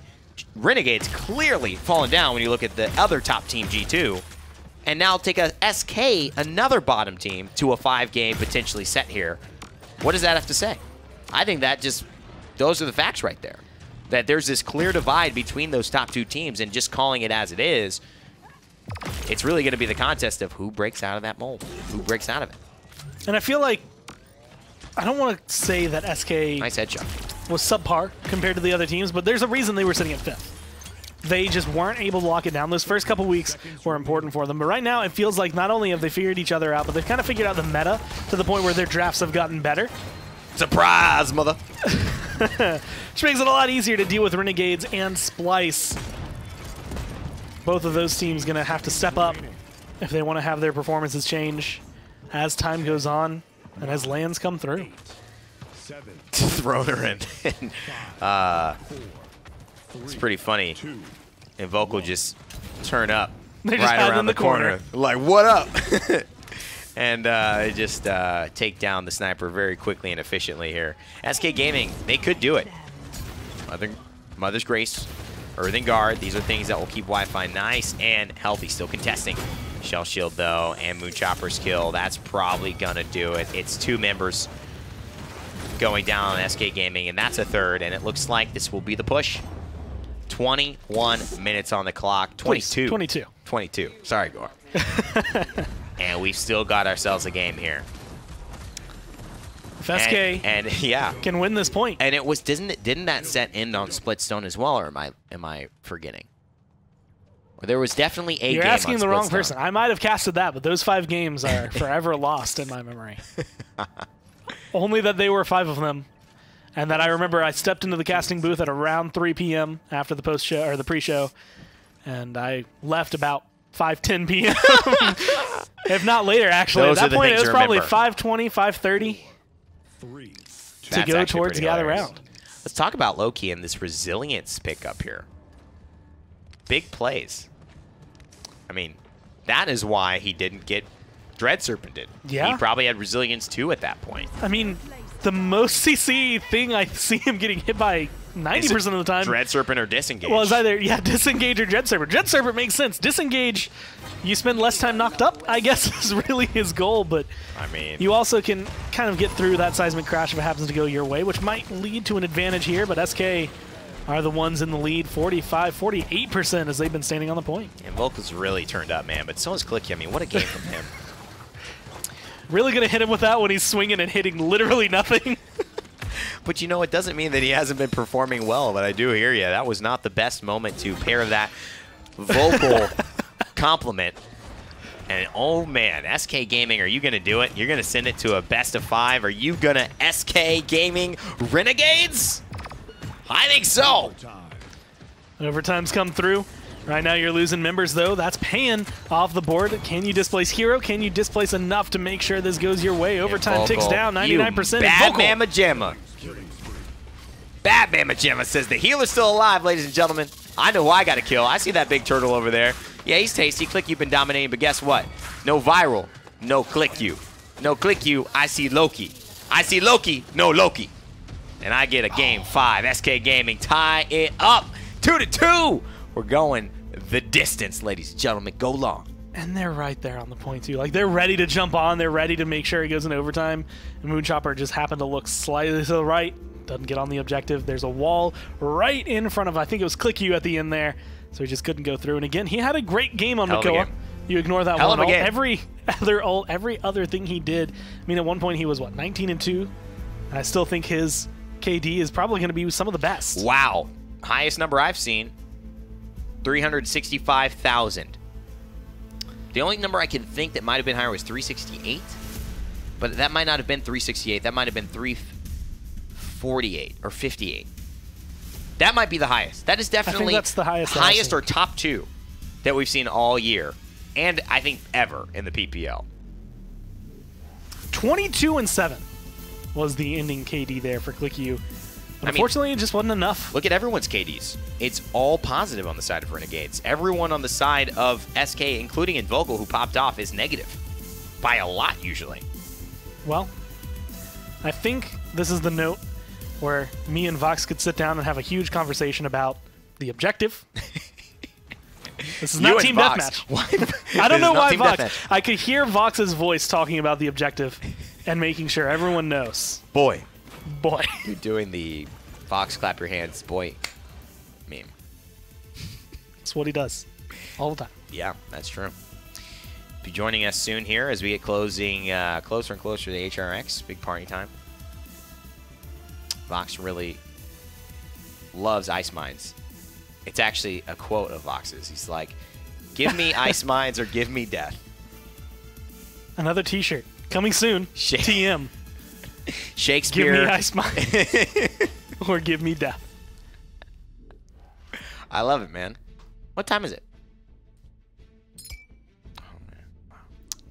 Renegades clearly fallen down when you look at the other top team G2. And now take a SK, another bottom team, to a 5-game potentially set here. What does that have to say? I think that just... Those are the facts right there. That there's this clear divide between those top two teams, and just calling it as it is, it's really going to be the contest of who breaks out of that mold, who breaks out of it. And I feel like, I don't want to say that SK nice headshot. was subpar compared to the other teams, but there's a reason they were sitting at 5th. they just weren't able to lock it down. Those first couple weeks were important for them. But right now, it feels like not only have they figured each other out, but they've kind of figured out the meta to the point where their drafts have gotten better. Surprise, mother! Which makes it a lot easier to deal with Renegades and Splice. Both of those teams going to have to step up if they want to have their performances change as time goes on and as lands come through. Thrown her in. It's pretty funny. And Vocal just turn up They just right hide around in the the corner. Like, what up? And they just take down the sniper very quickly and efficiently here. SK Gaming, they could do it. Mother's Grace, Earthen Guard, these are things that will keep Wi-Fi nice and healthy. Still contesting. Shell Shield, though, and Moonchopper's kill. That's probably going to do it. It's 2 members going down on SK Gaming, and that's a third, and it looks like this will be the push. 21 minutes on the clock. 22. 22. 22. Sorry, Gore. And we've still got ourselves a game here. If SK and yeah, can win this point. and it was didn't that set end on Split Stone as well, or am I forgetting? Or there was definitely a You're game asking on the wrong Split person. Stone. I might have casted that, but those 5 games are forever lost in my memory. Only that they were 5 of them, and that I remember I stepped into the casting booth at around 3 p.m. after the post-show or the pre-show, and I left about 5:10 p.m. if not later. Actually, Those at are that the point it things was to probably remember. 5:20, 5:30 to That's go actually towards pretty the other hilarious. round. Let's talk about Loki and this resilience pickup here. Big plays. I mean, that is why he didn't get Dread Serpented. Yeah. He probably had resilience too at that point. I mean, the most CC thing I see him getting hit by 90% of the time. Dread Serpent or Disengage. Well, it's either, Disengage or Dread Serpent. Dread Serpent makes sense. Disengage, you spend less time knocked up, I guess, is really his goal, but I mean, you also can kind of get through that seismic crash if it happens to go your way, which might lead to an advantage here, but SK are the ones in the lead, 45, 48% as they've been standing on the point. and Volk's really turned up, man, but so is Clicky. I mean, what a game from him. Really going to hit him with that when he's swinging and hitting literally nothing. But you know, it doesn't mean that he hasn't been performing well, but I do hear you. That was not the best moment to pair that vocal compliment. And oh man, SK Gaming, are you going to do it? You're going to send it to a best of 5? Are you going to SK Gaming Renegades? I think so. Overtime's come through. Right now you're losing members, though. That's paying off the board. Can you displace Hero? Can you displace enough to make sure this goes your way? Overtime ticks down, 99%. Bad Vocal. Mama Gemma. Bad Mama Gemma says the healer's still alive, ladies and gentlemen. I know who I got to kill. I see that big turtle over there. Yeah, he's tasty. Click you've been dominating, but guess what? No viral, no click you. No click you, I see Loki. I see Loki, no Loki. And I get a game 5. SK Gaming tie it up. 2-2. We're going the distance, ladies and gentlemen. Go long. And they're right there on the point, too. Like, they're ready to jump on. They're ready to make sure it goes into overtime. And Moonchopper just happened to look slightly to the right. Doesn't get on the objective. There's a wall right in front of, I think it was Click You at the end there. So he just couldn't go through. And again, he had a great game on Hell of a Makoa. game. You ignore that Hell one of a ult. game. Every other thing he did. I mean, at one point he was, what, 19-2? I still think his KD is probably going to be some of the best. Wow. Highest number I've seen, 365,000. The only number I can think that might have been higher was 368. But that might not have been 368. That might have been 348 or 58. That might be the highest. That is definitely that's the highest that I've highest seen. or top 2 that we've seen all year. And I think ever in the PPL. 22-7 was the ending KD there for Click You. But unfortunately, it just wasn't enough. Look at everyone's KDs. It's all positive on the side of Renegades. Everyone on the side of SK, including Invogel, who popped off, is negative. By a lot, usually. Well, I think this is the note where me and Vox could sit down and have a huge conversation about the objective. This is not You Team and Vox. Deathmatch. Why? I don't This know is not why Team Vox. Deathmatch. I could hear Vox's voice talking about the objective and making sure everyone knows. Boy. Boy. You're doing the Fox clap your hands, boy meme. That's what he does all the time. Yeah, that's true. Be joining us soon here as we get closer and closer to the HRX. Big party time. Vox really loves ice mines. It's actually a quote of Vox's. He's like, give me Ice Mines or give me death. Another T-shirt coming soon. TM. Shakespeare. Give me Ice Mines or give me death. I love it, man. What time is it?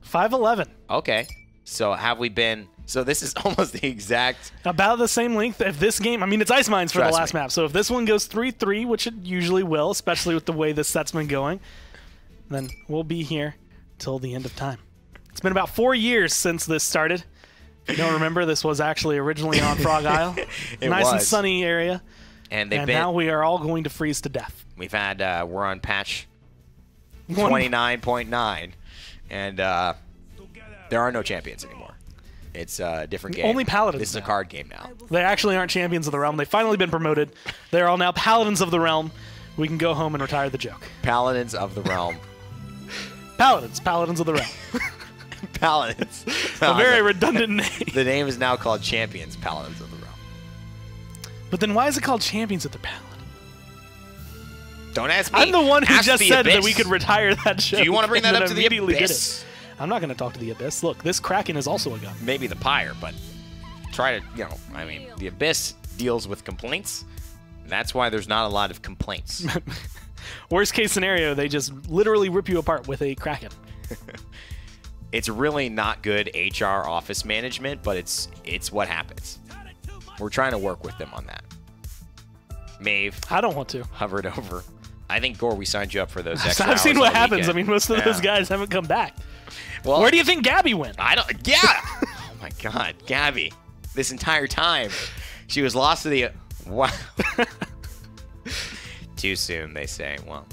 5:11. Okay. So have we been... So this is almost the exact... About the same length of this game. I mean, it's Ice Mines for the last map. So if this one goes 3-3, which it usually will, especially with the way this set's been going, then we'll be here till the end of time. It's been about 4 years since this started. If you don't remember, this was actually originally on Frog Isle. Nice and sunny area. And now we are all going to freeze to death. We've had... we're on patch 29.9. And there are no champions anymore. It's a different game. Only Paladins. This is a card game now. They actually aren't champions of the realm. They've finally been promoted. They're all now Paladins of the realm. We can go home and retire the joke. Paladins of the realm. Paladins of the realm. Paladins. A very redundant name. The name is now called Champions, Paladins of the realm. But then why is it called Champions of the Paladin? Don't ask me. I'm the one who Ask just the said Abyss. that we could retire that joke. Do you want to bring that up to the Abyss? I'm not going to talk to the Abyss. Look, this Kraken is also a gun. Maybe the Pyre, but try to, I mean, the Abyss deals with complaints. That's why there's not a lot of complaints. Worst case scenario, they just literally rip you apart with a Kraken. It's really not good HR office management, but it's what happens. We're trying to work with them on that. Maeve. I don't want to. Hovered over. I think, Gore, we signed you up for those extra I've seen what happens. Weekend. I mean, most of those guys haven't come back. Well, where do you think Gabby went? I don't... Yeah! Oh, my God. Gabby. This entire time, she was lost to the... Wow. Too soon, they say. Well,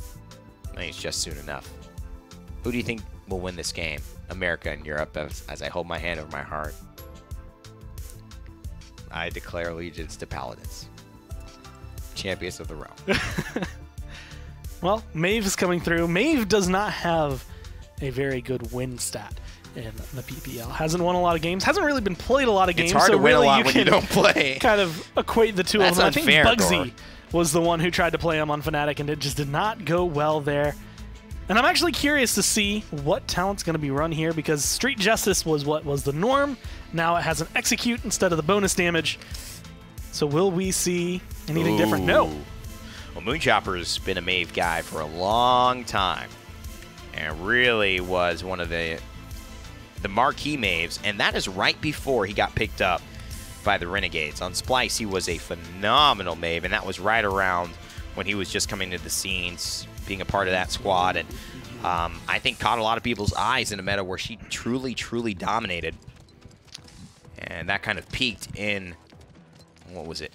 I think it's just soon enough. Who do you think will win this game? America and Europe, as I hold my hand over my heart. I declare allegiance to Paladins. Champions of the realm. Well, Maeve is coming through. Maeve does not have a very good win stat in the PPL. Hasn't won a lot of games. Hasn't really been played a lot of games. It's hard so to win really a lot when you don't play. Kind of equate the two That's of them. unfair, I think Bugsy Gore. was the one who tried to play him on Fnatic, and it just did not go well there. And I'm actually curious to see what talent's going to be run here, because Street Justice was what was the norm. Now it has an Execute instead of the bonus damage. So will we see anything different? No. Well, Moonchopper's been a Maeve guy for a long time, and really was one of the marquee Maves, and that is right before he got picked up by the Renegades. On Splice, he was a phenomenal Mave, and that was right around when he was just coming to the scenes, being a part of that squad, and I think caught a lot of people's eyes in a meta where she truly, truly dominated, and that kind of peaked in, what was it,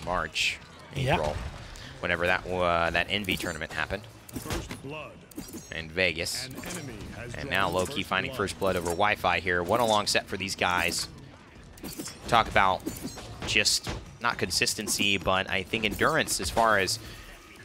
March, April, whenever that Envy tournament happened in Vegas. And now low-key finding first blood over Wi-Fi here. What a long set for these guys. Talk about just not consistency, but I think endurance as far as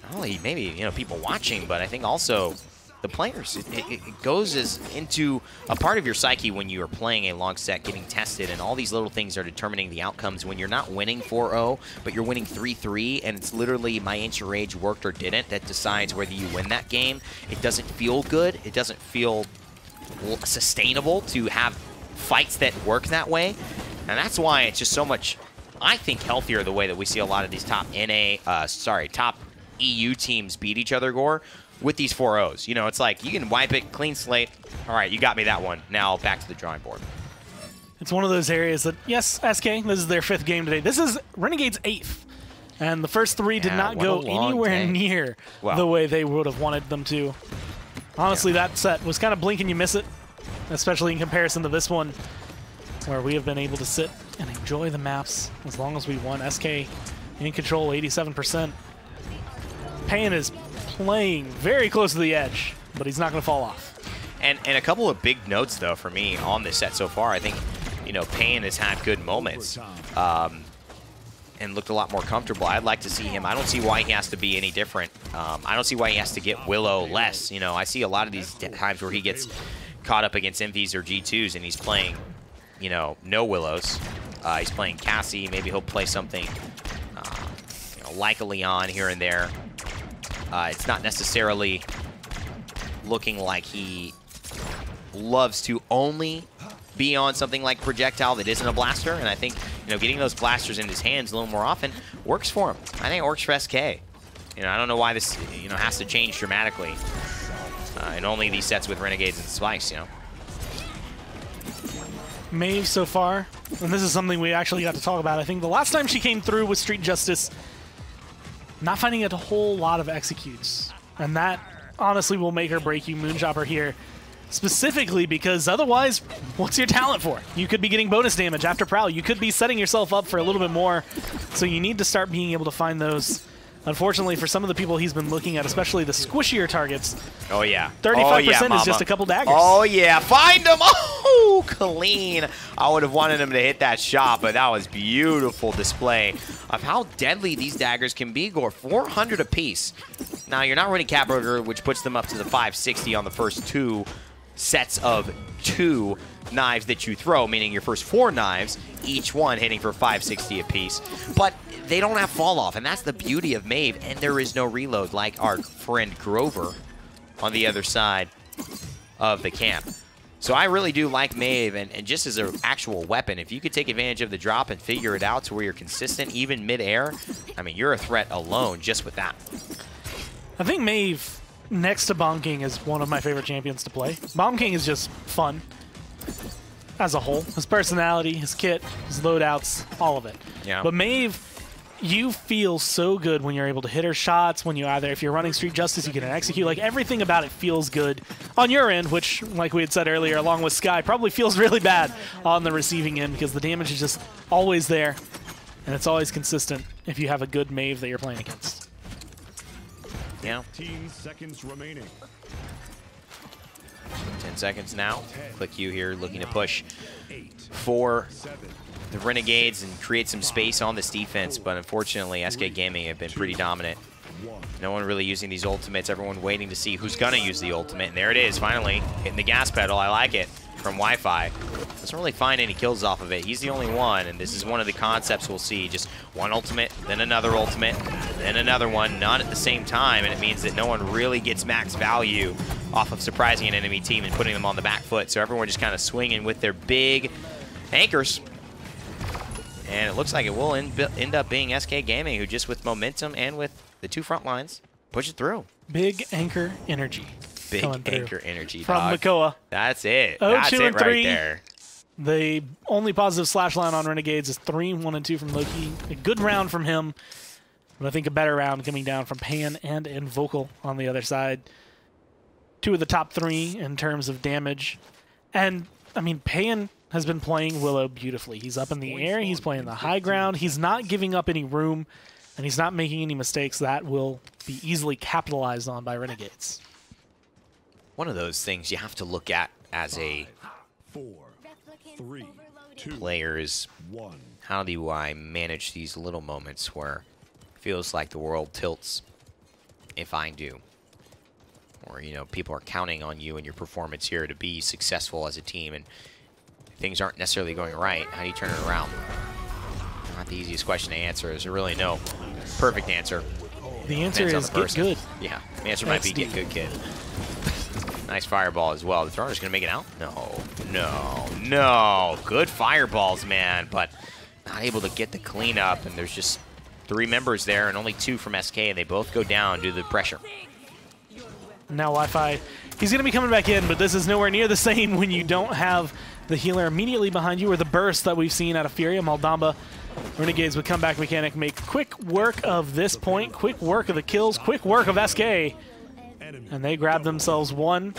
not only maybe people watching, but I think also the players. It goes into a part of your psyche when you are playing a long set, getting tested, and all these little things are determining the outcomes. When you're not winning 4-0, but you're winning 3-3, and it's literally my inch of rage worked or didn't that decides whether you win that game. It doesn't feel good. It doesn't feel sustainable to have fights that work that way, and that's why it's just so much, I think, healthier the way that we see a lot of these top top EU teams beat each other, Gore, with these 4-0s. It's like you can wipe it, clean slate. All right, you got me that one. Now back to the drawing board. It's one of those areas that, yes, SK, this is their 5th game today. This is Renegade's 8th. And the first 3 did not go anywhere near the way they would have wanted them to. Honestly, that set was kind of blink and you miss it, especially in comparison to this one, where we have been able to sit and enjoy the maps as long as we won. SK in control, 87%. Payan is playing very close to the edge, but he's not going to fall off. And a couple of big notes, though, for me on this set so far. I think, Payan has had good moments and looked a lot more comfortable. I'd like to see him. I don't see why he has to be any different. I don't see why he has to get Willow less. I see a lot of these times where he gets caught up against MVs or G2s and he's playing, no Willows. He's playing Cassie. Maybe he'll play something, like a Leon here and there. It's not necessarily looking like he loves to only be on something like projectile that isn't a blaster, and I think getting those blasters in his hands a little more often works for him. I think it works for SK. I don't know why this has to change dramatically in only these sets with Renegades and Spikes. Maeve so far, and this is something we actually got to talk about. I think the last time she came through with Street Justice, not finding a whole lot of executes, and that honestly will make or break you, Moonchopper, here. Specifically because otherwise, what's your talent for? You could be getting bonus damage after Prowl. You could be setting yourself up for a little bit more. So you need to start being able to find those. Unfortunately, for some of the people he's been looking at, especially the squishier targets. Oh, yeah. 35% is just a couple daggers. Oh, yeah. Find him. Oh, clean. I would have wanted him to hit that shot, but that was beautiful display of how deadly these daggers can be. Gore, 400 apiece. Now, you're not running Cat Burger, which puts them up to the 560 on the first 2 sets of 2 knives that you throw, meaning your first 4 knives, each one hitting for 560 apiece. But they don't have fall off, and that's the beauty of Maeve, and there is no reload like our friend Grover on the other side of the camp. So I really do like Maeve, and just as an actual weapon, if you could take advantage of the drop and figure it out to where you're consistent, even mid-air, I mean, you're a threat alone just with that. I think Maeve, next to Bomb King, is one of my favorite champions to play. Bomb King is just fun as a whole. His personality, his kit, his loadouts, all of it. Yeah. But Maeve, you feel so good when you're able to hit her shots, when you if you're running Street Justice, you get an execute. Like, everything about it feels good on your end, which, like we had said earlier, along with Sky, probably feels really bad on the receiving end because the damage is just always there, and it's always consistent if you have a good Maeve that you're playing against. Yeah. 15 seconds remaining. 10 seconds now. Click you here, looking to push for the Renegades and create some space on this defense, but unfortunately, SK Gaming have been pretty dominant. No one really using these ultimates. Everyone waiting to see who's going to use the ultimate, and there it is, finally, hitting the gas pedal. I like it from Wi-Fi. Doesn't really find any kills off of it. He's the only one, and this is one of the concepts we'll see. Just one ultimate, then another ultimate, then another one, not at the same time, and it means that no one really gets max value off of surprising an enemy team and putting them on the back foot. So everyone just kind of swinging with their big anchors. And it looks like it will end up being SK Gaming, who just with momentum and with the 2 front lines, push it through. Big anchor energy. Big anchor energy, from dog. Makoa. That's it. 0-2 That's it and right 3. there. The only positive slash line on Renegades is 3, 1, and 2 from Loki. A good round from him, but I think a better round coming down from Pan and Invocal on the other side. 2 of the top 3 in terms of damage. And, I mean, Pan has been playing Willow beautifully. He's up in the air, he's playing the high ground, he's not giving up any room, and he's not making any mistakes that will be easily capitalized on by Renegades. One of those things you have to look at as a 4, 3, 2, player is 1. how do I manage these little moments where it feels like the world tilts if I do. Or, people are counting on you and your performance here to be successful as a team, and things aren't necessarily going right. How do you turn it around? Not the easiest question to answer. There's really no perfect answer. The answer is get good. Yeah, the answer might be get good, kid. Nice fireball as well. The thrower's going to make it out? No, no, no. Good fireballs, man, but not able to get the cleanup, and there's just 3 members there and only 2 from SK, and they both go down due to the pressure. Now Wi-Fi, he's going to be coming back in, but this is nowhere near the same when you don't have the healer immediately behind you or the burst that we've seen out of Furia. Maldamba, Renegades with comeback mechanic, make quick work of this point, quick work of the kills, quick work of SK, and they grab themselves one.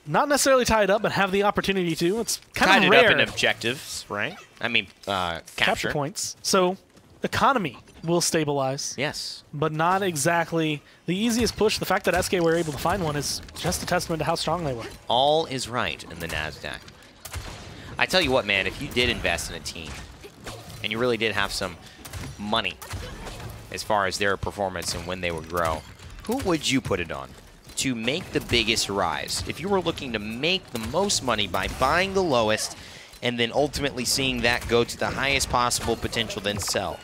Not necessarily tied up, but have the opportunity to. It's kind of rare. Tied it up in objectives, right? I mean, capture points. So economy will stabilize. Yes. But not exactly the easiest push. The fact that SK were able to find one is just a testament to how strong they were. All is right in the NASDAQ. I tell you what, man, if you did invest in a team and you really did have some money as far as their performance and when they would grow, who would you put it on to make the biggest rise? If you were looking to make the most money by buying the lowest and then ultimately seeing that go to the highest possible potential, then sell.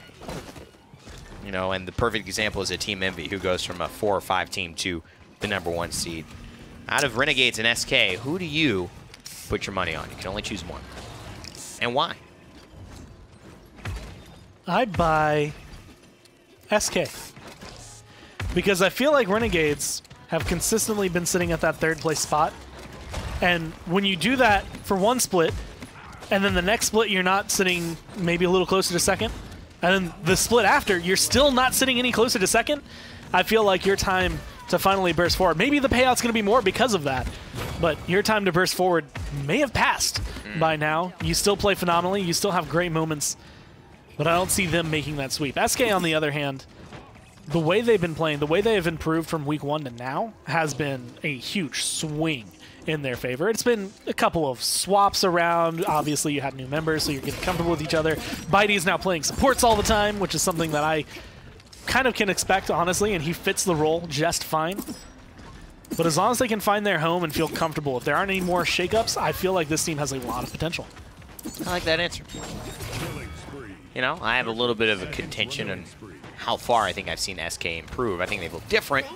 You know, and the perfect example is a Team Envy who goes from a 4 or 5 team to the #1 seed. Out of Renegades and SK, who do you put your money on? You can only choose one. And why? I'd buy SK. Because I feel like Renegades have consistently been sitting at that 3rd place spot. And when you do that for one split, and then the next split you're not sitting maybe a little closer to 2nd, and then the split after you're still not sitting any closer to 2nd, I feel like your time to finally burst forward. Maybe the payout's going to be more because of that, but your time to burst forward may have passed by now. You still play phenomenally. You still have great moments, but I don't see them making that sweep. SK, on the other hand, the way they've been playing, the way they have improved from week 1 to now has been a huge swing in their favor. It's been a couple of swaps around. Obviously, you had new members, so you're getting comfortable with each other. Bitey's now playing supports all the time, which is something that I kind of can expect, honestly, and he fits the role just fine. But as long as they can find their home and feel comfortable, if there aren't any more shakeups, I feel like this team has a lot of potential. I like that answer. You know, I have a little bit of a contention on how far I think I've seen SK improve. I think they've looked different.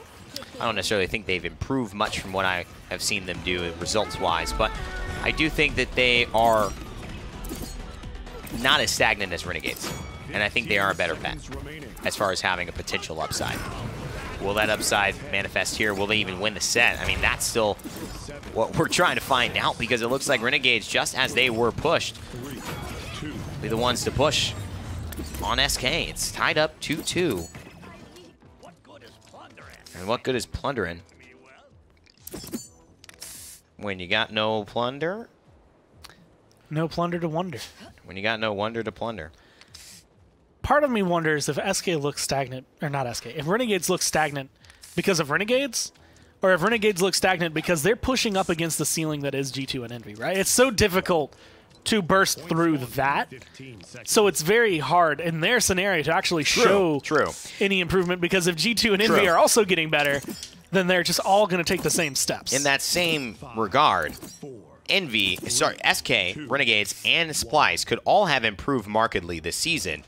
I don't necessarily think they've improved much from what I have seen them do results-wise, but I do think that they are not as stagnant as Renegades, and I think they are a better bet as far as having a potential upside. Will that upside manifest here? Will they even win the set? I mean, that's still what we're trying to find out, because it looks like Renegades, just as they were pushed, will be the ones to push on SK. It's tied up 2-2. And what good is plundering when you got no plunder? No plunder to wonder. When you got no wonder to plunder. Part of me wonders if SK looks stagnant, or not SK, if Renegades look stagnant because of Renegades, or if Renegades look stagnant because they're pushing up against the ceiling that is G2 and Envy, right? It's so difficult to burst through that, so it's very hard in their scenario to actually show any improvement, because if G2 and Envy are also getting better, then they're just all going to take the same steps. In that same regard, SK, Renegades, and Splice could all have improved markedly this season,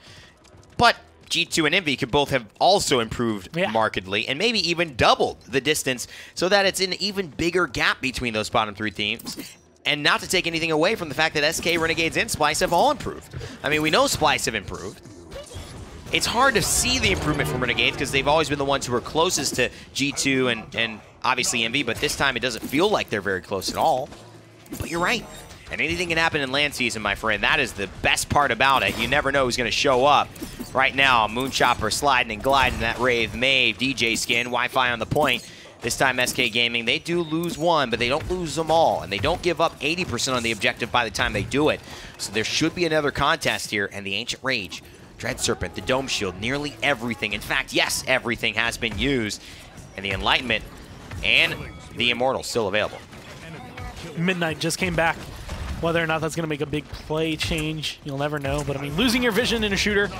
but G2 and Envy could both have also improved markedly and maybe even doubled the distance, so that it's an even bigger gap between those bottom 3 teams. And not to take anything away from the fact that SK, Renegades, and Splice have all improved. I mean, we know Splice have improved. It's hard to see the improvement from Renegades because they've always been the ones who are closest to G2 and obviously Envy, but this time it doesn't feel like they're very close at all. But you're right. And anything can happen in LAN season, my friend. That is the best part about it. You never know who's going to show up. Right now, Moonchopper sliding and gliding that Wraith, Mave, DJ Skin, Wi-Fi on the point. This time, SK Gaming, they do lose one, but they don't lose them all. And they don't give up 80% on the objective by the time they do it. So there should be another contest here. And the Ancient Rage, Dread Serpent, the Dome Shield, nearly everything. In fact, yes, everything has been used. And the Enlightenment and the Immortal still available. Midnight just came back. Whether or not that's going to make a big play change, you'll never know. But, I mean, losing your vision in a shooter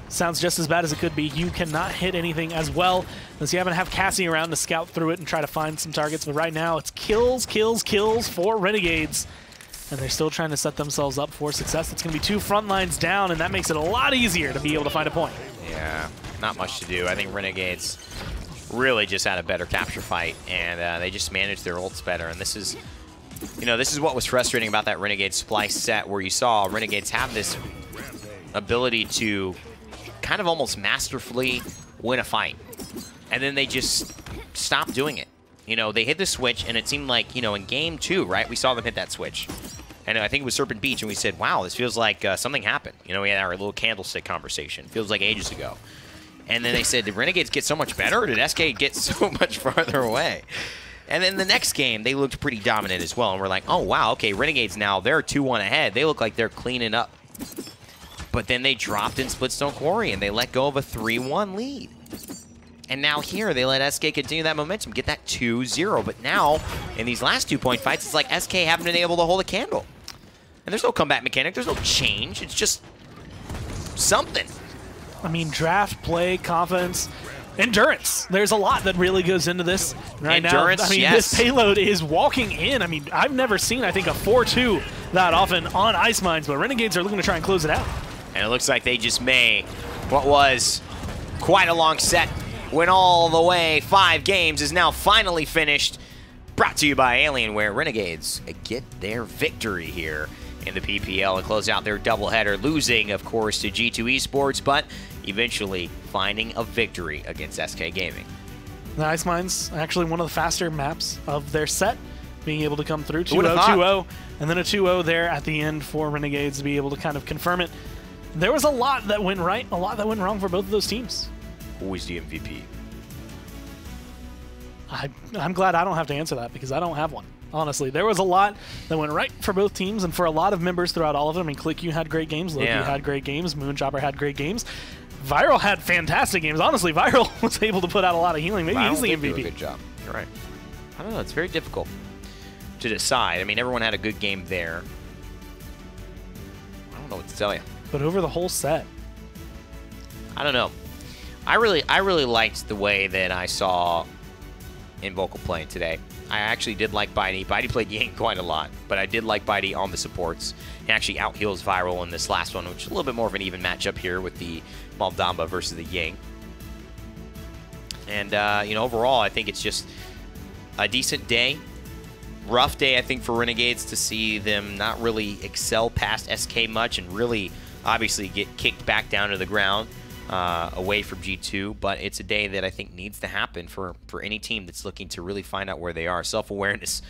sounds just as bad as it could be. You cannot hit anything as well unless you happen to have Cassie around to scout through it and try to find some targets. But right now, it's kills, kills, kills for Renegades. And they're still trying to set themselves up for success. It's going to be 2 front lines down, and that makes it a lot easier to be able to find a point. Yeah, not much to do. I think Renegades really just had a better capture fight, and they just managed their ults better. And this is, you know, this is what was frustrating about that Renegade Splice set, where you saw Renegades have this ability to kind of almost masterfully win a fight. And then they just stopped doing it. You know, they hit the switch, and it seemed like, you know, in game 2, right, we saw them hit that switch. And I think it was Serpent Beach, and we said, wow, this feels like something happened. You know, we had our little candlestick conversation. Feels like ages ago. And then they said, did Renegades get so much better, or did SK get so much farther away? And then the next game, they looked pretty dominant as well. And we're like, oh, wow, okay, Renegades now, they're 2-1 ahead. They look like they're cleaning up. But then they dropped in Splitstone Quarry, and they let go of a 3-1 lead. And now here, they let SK continue that momentum, get that 2-0. But now, in these last 2-point fights, it's like SK haven't been able to hold a candle. And there's no comeback mechanic. There's no change. It's just something. I mean, draft, play, confidence, endurance. There's a lot that really goes into this right endurance, now. I mean, yes. This payload is walking in. I mean, I've never seen, I think, a 4-2 that often on Ice Mines, but Renegades are looking to try and close it out. And it looks like they just may what was Quite a long set. Went all the way. 5 games is now finally finished. Brought to you by Alienware. Renegades get their victory here in the PPL and close out their doubleheader, losing, of course, to G2 Esports, but eventually finding a victory against SK Gaming. The Ice Mine's actually one of the faster maps of their set, being able to come through 2-0, 2-0, and then a 2-0 there at the end for Renegades to be able to kind of confirm it. There was a lot that went right, a lot that went wrong for both of those teams. Who was the MVP? I'm glad I don't have to answer that because I don't have one. Honestly, there was a lot that went right for both teams and for a lot of members throughout all of them. I mean, ClickU had great games, Loki had great games, Moonchopper had great games. Viral had fantastic games. Honestly, Viral was able to put out a lot of healing. Maybe he's the MVP. Do a good job. You're right. I don't know. It's very difficult to decide. I mean, everyone had a good game there. I don't know what to tell you. But over the whole set, I don't know. I really liked the way that I saw Invocal playing today. I actually did like Bitey. Bitey played Yang quite a lot, but I did like Bitey on the supports. He actually out-heals Viral in this last one, which is a little bit more of an even matchup here with the Maldamba versus the Yang. And, you know, overall, I think it's just a decent day. Rough day, I think, for Renegades to see them not really excel past SK much and really, obviously, get kicked back down to the ground away from G2. But it's a day that I think needs to happen for any team that's looking to really find out where they are. Self-awareness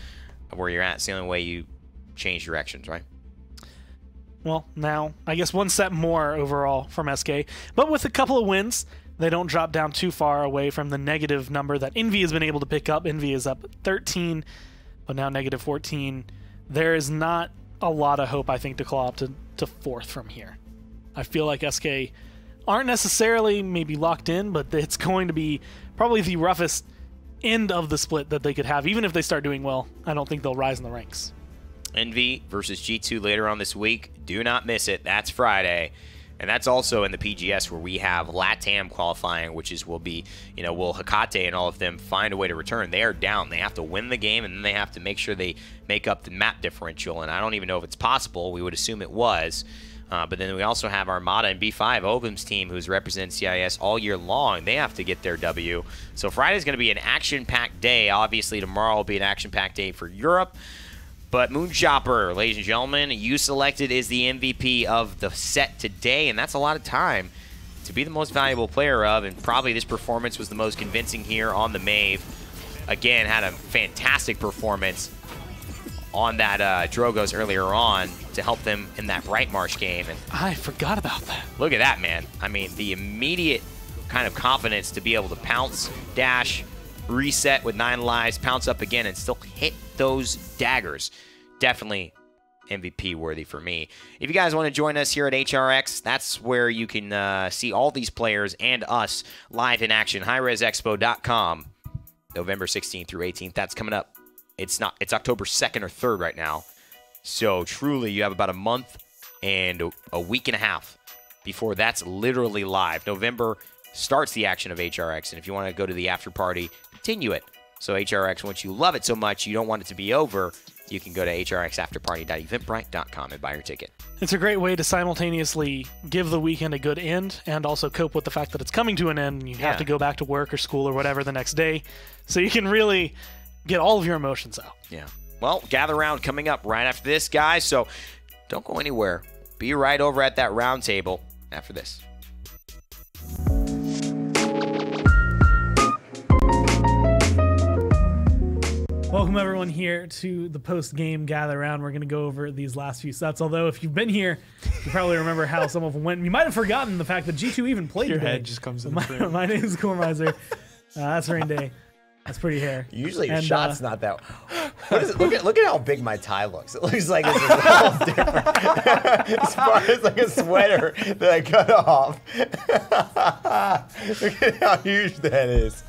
of where you're at. It's the only way you change directions, right? Well, now, I guess one set more overall from SK. But with a couple of wins, they don't drop down too far away from the negative number that Envy has been able to pick up. Envy is up 13, but now negative 14. There is not a lot of hope, I think, to claw up to 4th from here. I feel like SK aren't necessarily maybe locked in, but it's going to be probably the roughest end of the split that they could have. Even if they start doing well, I don't think they'll rise in the ranks. Envy versus G2 later on this week. Do not miss it. That's Friday. And that's also in the PGS where we have LATAM qualifying, which will be, you know, will Hecate and all of them find a way to return. They are down. They have to win the game, and then they have to make sure they make up the map differential. And I don't even know if it's possible. We would assume it was. But then we also have Armada and B5, Ovum's team, who's represented CIS all year long. They have to get their W. So Friday's going to be an action-packed day. Obviously, tomorrow will be an action-packed day for Europe. But Moonchopper, ladies and gentlemen, you selected is the MVP of the set today, and that's a lot of time to be the most valuable player of, and probably this performance was the most convincing here on the Mave. Again, had a fantastic performance on that Drogos earlier on to help them in that Bright Marsh game. And I forgot about that. Look at that, man. I mean, the immediate kind of confidence to be able to pounce, dash, reset with 9 lives, pounce up again, and still hit those daggers. Definitely MVP worthy for me. If you guys want to join us here at HRX, that's where you can see all these players and us live in action. HighResExpo.com, November 16th through 18th. That's coming up. It's October 2nd or 3rd right now. So truly, you have about a month and a week and a half before that's literally live. November starts the action of HRX, and if you want to go to the after party, continue it. So HRX, once you love it so much you don't want it to be over, you can go to hrxafterparty.eventbrite.com and buy your ticket. It's a great way to simultaneously give the weekend a good end and also cope with the fact that it's coming to an end and you have to go back to work or school or whatever the next day. So you can really get all of your emotions out. Yeah. Well, gather round coming up right after this, guys. So don't go anywhere. Be right over at that round table after this. Welcome everyone here to the post-game gather round. We're going to go over these last few sets. Although if you've been here, you probably remember how some of them went. You might have forgotten the fact that G2 even played Your today. head just comes in the frame. My name is Cormiser. That's Rain Day. That's pretty hair. Usually your And, shot's not that. What is it? Look at how big my tie looks. It looks like it's a little different. It's like a sweater that I cut off. Look at how huge that is.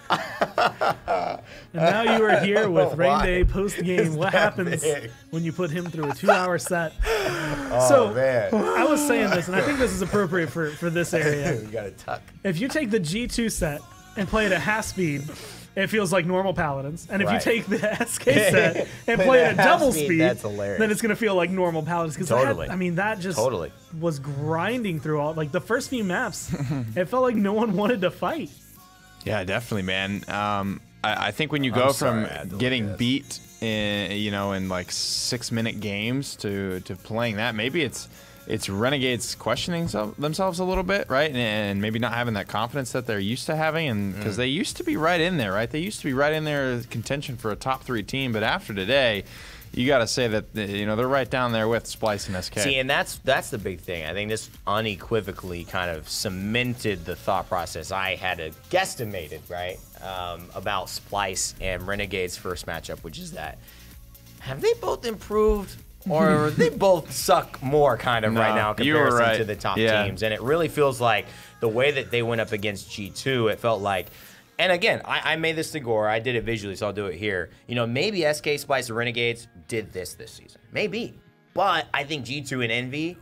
And now you are here with Rain Why Day post-game. is What that happens big? when you put him through a 2-hour set? Oh, So, man. I was saying this, and I think this is appropriate for this area. You got to tuck. If you take the G2 set and play it at half speed, it feels like normal Paladins. And if you Right. take the SK set and play it at double speed, that's hilarious. then it's going to feel like normal Paladins. Because Totally. that just Totally. was grinding through all, like the first few maps, it felt like no one wanted to fight. Yeah, definitely, man. I think when you go sorry, from I had to getting look at beat in like 6-minute games to playing that, maybe it's Renegades questioning themselves a little bit, right? And maybe not having that confidence that they're used to having, and because they used to be right in there, right? They used to be right in there contention for a top 3 team, but after today, you got to say that they're right down there with Splice and SK. See, and that's the big thing. I think this unequivocally kind of cemented the thought process I had guesstimated, right, about Splice and Renegade's first matchup, which is that have they both improved? Or they both suck more kind of right now in comparison to the top teams. And it really feels like the way that they went up against G2, it felt like, and again, I made this to Gore. I did it visually, so I'll do it here. Maybe SK, Splice, and Renegades did this season. Maybe. But I think G2 and Envy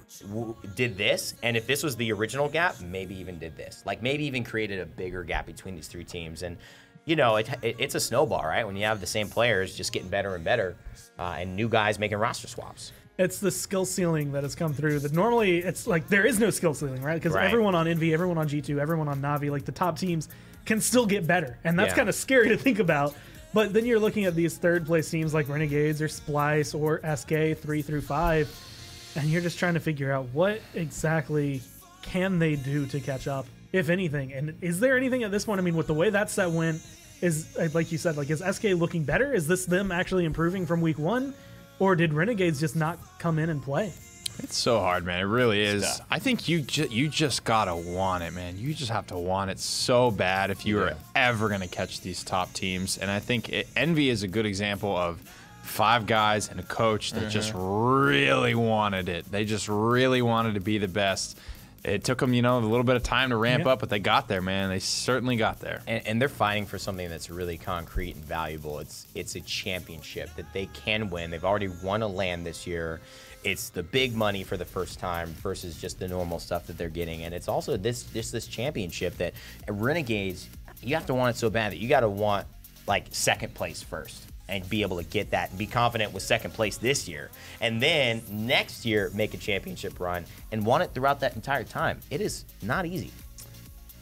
did this, and if this was the original gap, maybe even did this. Like, maybe even created a bigger gap between these 3 teams. And it's a snowball, right? When you have the same players just getting better and better, and new guys making roster swaps. It's the skill ceiling that has come through. That normally it's like there is no skill ceiling, right? Because everyone on Envy, everyone on G2, everyone on Navi, like the top teams can still get better, and that's kind of scary to think about. But then you're looking at these third place teams like Renegades or Splice or SK 3 through 5, and you're just trying to figure out what exactly can they do to catch up, if anything. And is there anything at this point? I mean, with the way that set went, is like you said, like is SK looking better? Is this them actually improving from week 1? Or did Renegades just not come in and play? It's so hard, man. It really is. I think you just gotta want it, man. You just have to want it so bad if you are ever gonna catch these top teams. And I think Envy is a good example of 5 guys and a coach that just really wanted it. They just really wanted to be the best. It took them, a little bit of time to ramp up, but they got there, man. They certainly got there. And they're fighting for something that's really concrete and valuable. It's a championship that they can win. They've already won a LAN this year. It's the big money for the first time versus just the normal stuff that they're getting. And it's also this championship that at Renegades, you have to want it so bad that you got to want like second place first and be able to get that and be confident with second place this year. And then next year, make a championship run and want it throughout that entire time. It is not easy.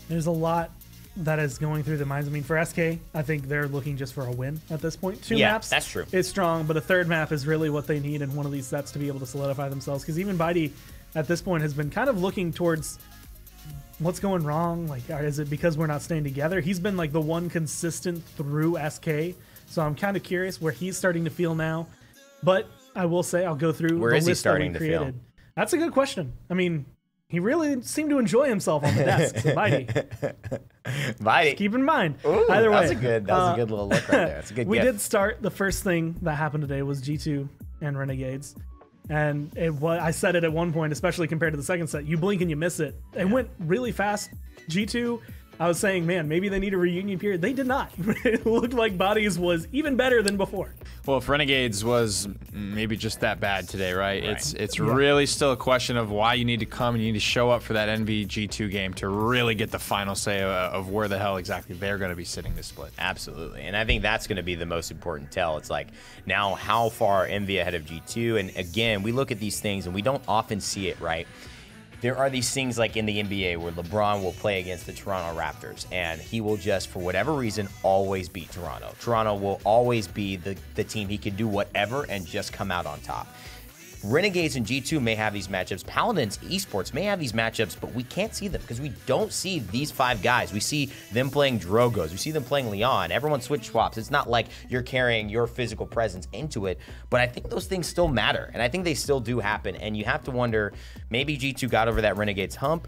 There's a lot that is going through the minds. I mean, for SK, I think they're looking just for a win at this point. 2 maps. That's true. It's strong, but a third map is really what they need in one of these sets to be able to solidify themselves. Because even Bitey, at this point, has been kind of looking towards what's going wrong. Like, is it because we're not staying together? He's been like the one consistent through SK. So I'm kind of curious where he's starting to feel now. But I will say, I'll go through where the is list he starting that we to created. feel? That's a good question. I mean, he really seemed to enjoy himself on the desk. So Bitey. Bitey. Keep in mind. Ooh, Either way. that was a good little look right there. That's a good We gift. did start, the first thing that happened today was G2 and Renegades. And I said it at one point, especially compared to the second set, you blink and you miss it. It went really fast. G2, I was saying, man, maybe they need a reunion period. They did not. It looked like Bodies was even better than before. Well, if Renegades was maybe just that bad today, right? It's really still a question of why you need to come and you need to show up for that NVG2 game to really get the final say of where the hell exactly they're going to be sitting this split. Absolutely. And I think that's going to be the most important tell. It's like, now how far Envy ahead of G2? And again, we look at these things and we don't often see it, right? There are these things like in the NBA where LeBron will play against the Toronto Raptors and he will just, for whatever reason, always beat Toronto. Toronto will always be the team he can do whatever and just come out on top. Renegades and G2 may have these matchups. Paladins Esports may have these matchups, but we can't see them because we don't see these 5 guys. We see them playing Drogos. We see them playing Leon. Everyone switch swaps. It's not like you're carrying your physical presence into it, but I think those things still matter, and I think they still do happen, and you have to wonder, maybe G2 got over that Renegades hump,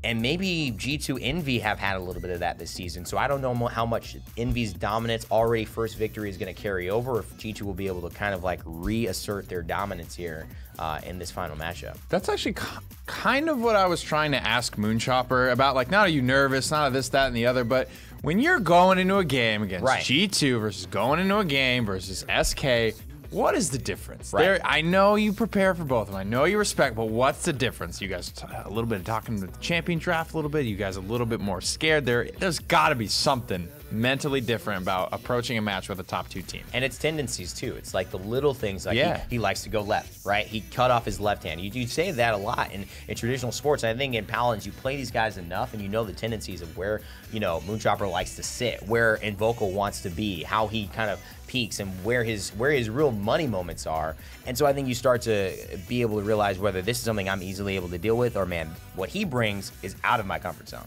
and maybe G2 Envy have had a little bit of that this season. So I don't know how much Envy's dominance, already first victory, is going to carry over, or if G2 will be able to kind of like reassert their dominance here in this final matchup. That's actually kind of what I was trying to ask Moonchopper about. Like, not are you nervous, not this, that, and the other, but when you're going into a game against G2 versus going into a game versus SK, what is the difference? Right. I know you prepare for both of them. I know you respect, but what's the difference? You guys a little bit of talking to the champion draft a little bit. You guys a little bit more scared. There's got to be something mentally different about approaching a match with a top 2 team. And it's tendencies too. It's like the little things, like he likes to go left, right? He cut off his left hand. You say that a lot in traditional sports. And I think in Paladins, you play these guys enough and you know the tendencies of where, Moonchopper likes to sit, where Invocal wants to be, how he kind of peaks, and where his real money moments are. And so I think you start to be able to realize whether this is something I'm easily able to deal with, or man, what he brings is out of my comfort zone.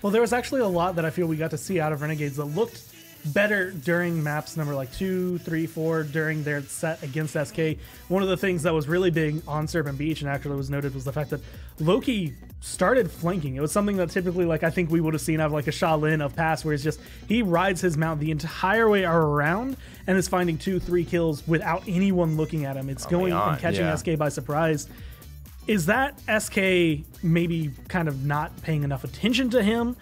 Well, there was actually a lot that I feel we got to see out of Renegades that looked better during maps number like 2, 3, 4 during their set against SK. One of the things that was really big on Serpent Beach and actually was noted was the fact that Loki started flanking. It was something that typically, like, I think we would have seen out of like a Shaolin of past, where it's just he rides his mount the entire way around and is finding 2, 3 kills without anyone looking at him. It's going and catching SK by surprise. Is that SK maybe kind of not paying enough attention to him,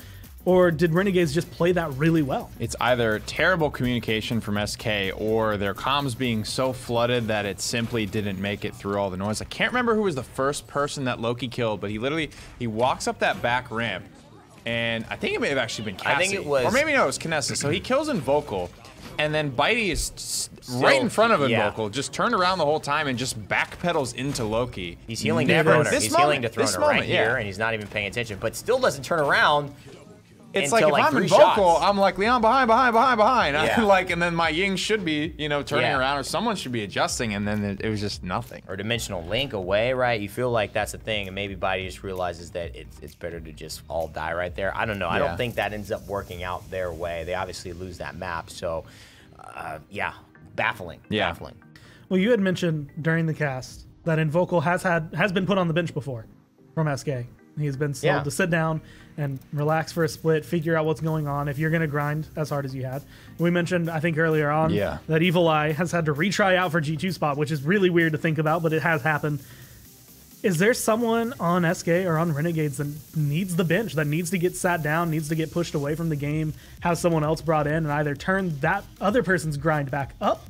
or did Renegades just play that really well? It's either terrible communication from SK or their comms being so flooded that it simply didn't make it through all the noise. I can't remember who was the first person that Loki killed, but he walks up that back ramp, and I think it may have actually been Cassie. I think it was, or maybe no, it was Kinessa. So he kills Invocal, and then Bitey is right in front of Invocal, just turned around the whole time and just backpedals into Loki. He's healing to Throner. He's healing to Throner right here, and he's not even paying attention, but still doesn't turn around. It's like if I'm Invocal, I'm like, Leon, behind. Yeah. And then my Ying should be, turning around, or someone should be adjusting, and then it was just nothing. Or Dimensional Link away, right? You feel like that's the thing, and maybe Bitey just realizes that it's better to just all die right there. I don't know. I don't think that ends up working out their way. They obviously lose that map, so baffling. Yeah. Baffling. Well, you had mentioned during the cast that Invocal has been put on the bench before from SK. He's been told to sit down and relax for a split, figure out what's going on if you're going to grind as hard as you had. We mentioned, I think earlier on, that Evil Eye has had to retry out for G2 spot, which is really weird to think about, but it has happened. Is there someone on SK or on Renegades that needs the bench, that needs to get sat down, needs to get pushed away from the game, have someone else brought in, and either turn that other person's grind back up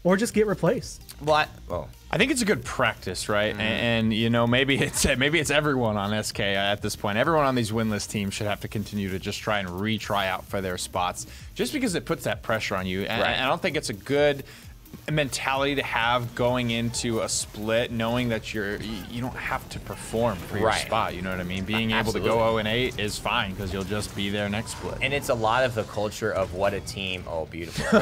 or just get replaced? I think it's a good practice, right? And maybe it's everyone on SK at this point. Everyone on these winless teams should have to continue to just try and retry out for their spots, just because it puts that pressure on you. And I don't think it's a good mentality to have going into a split, knowing that you don't have to perform for your spot. You know what I mean? Being able to go 0-8 is fine, because you'll just be there next split. And it's a lot of the culture of what a team. Oh, beautiful!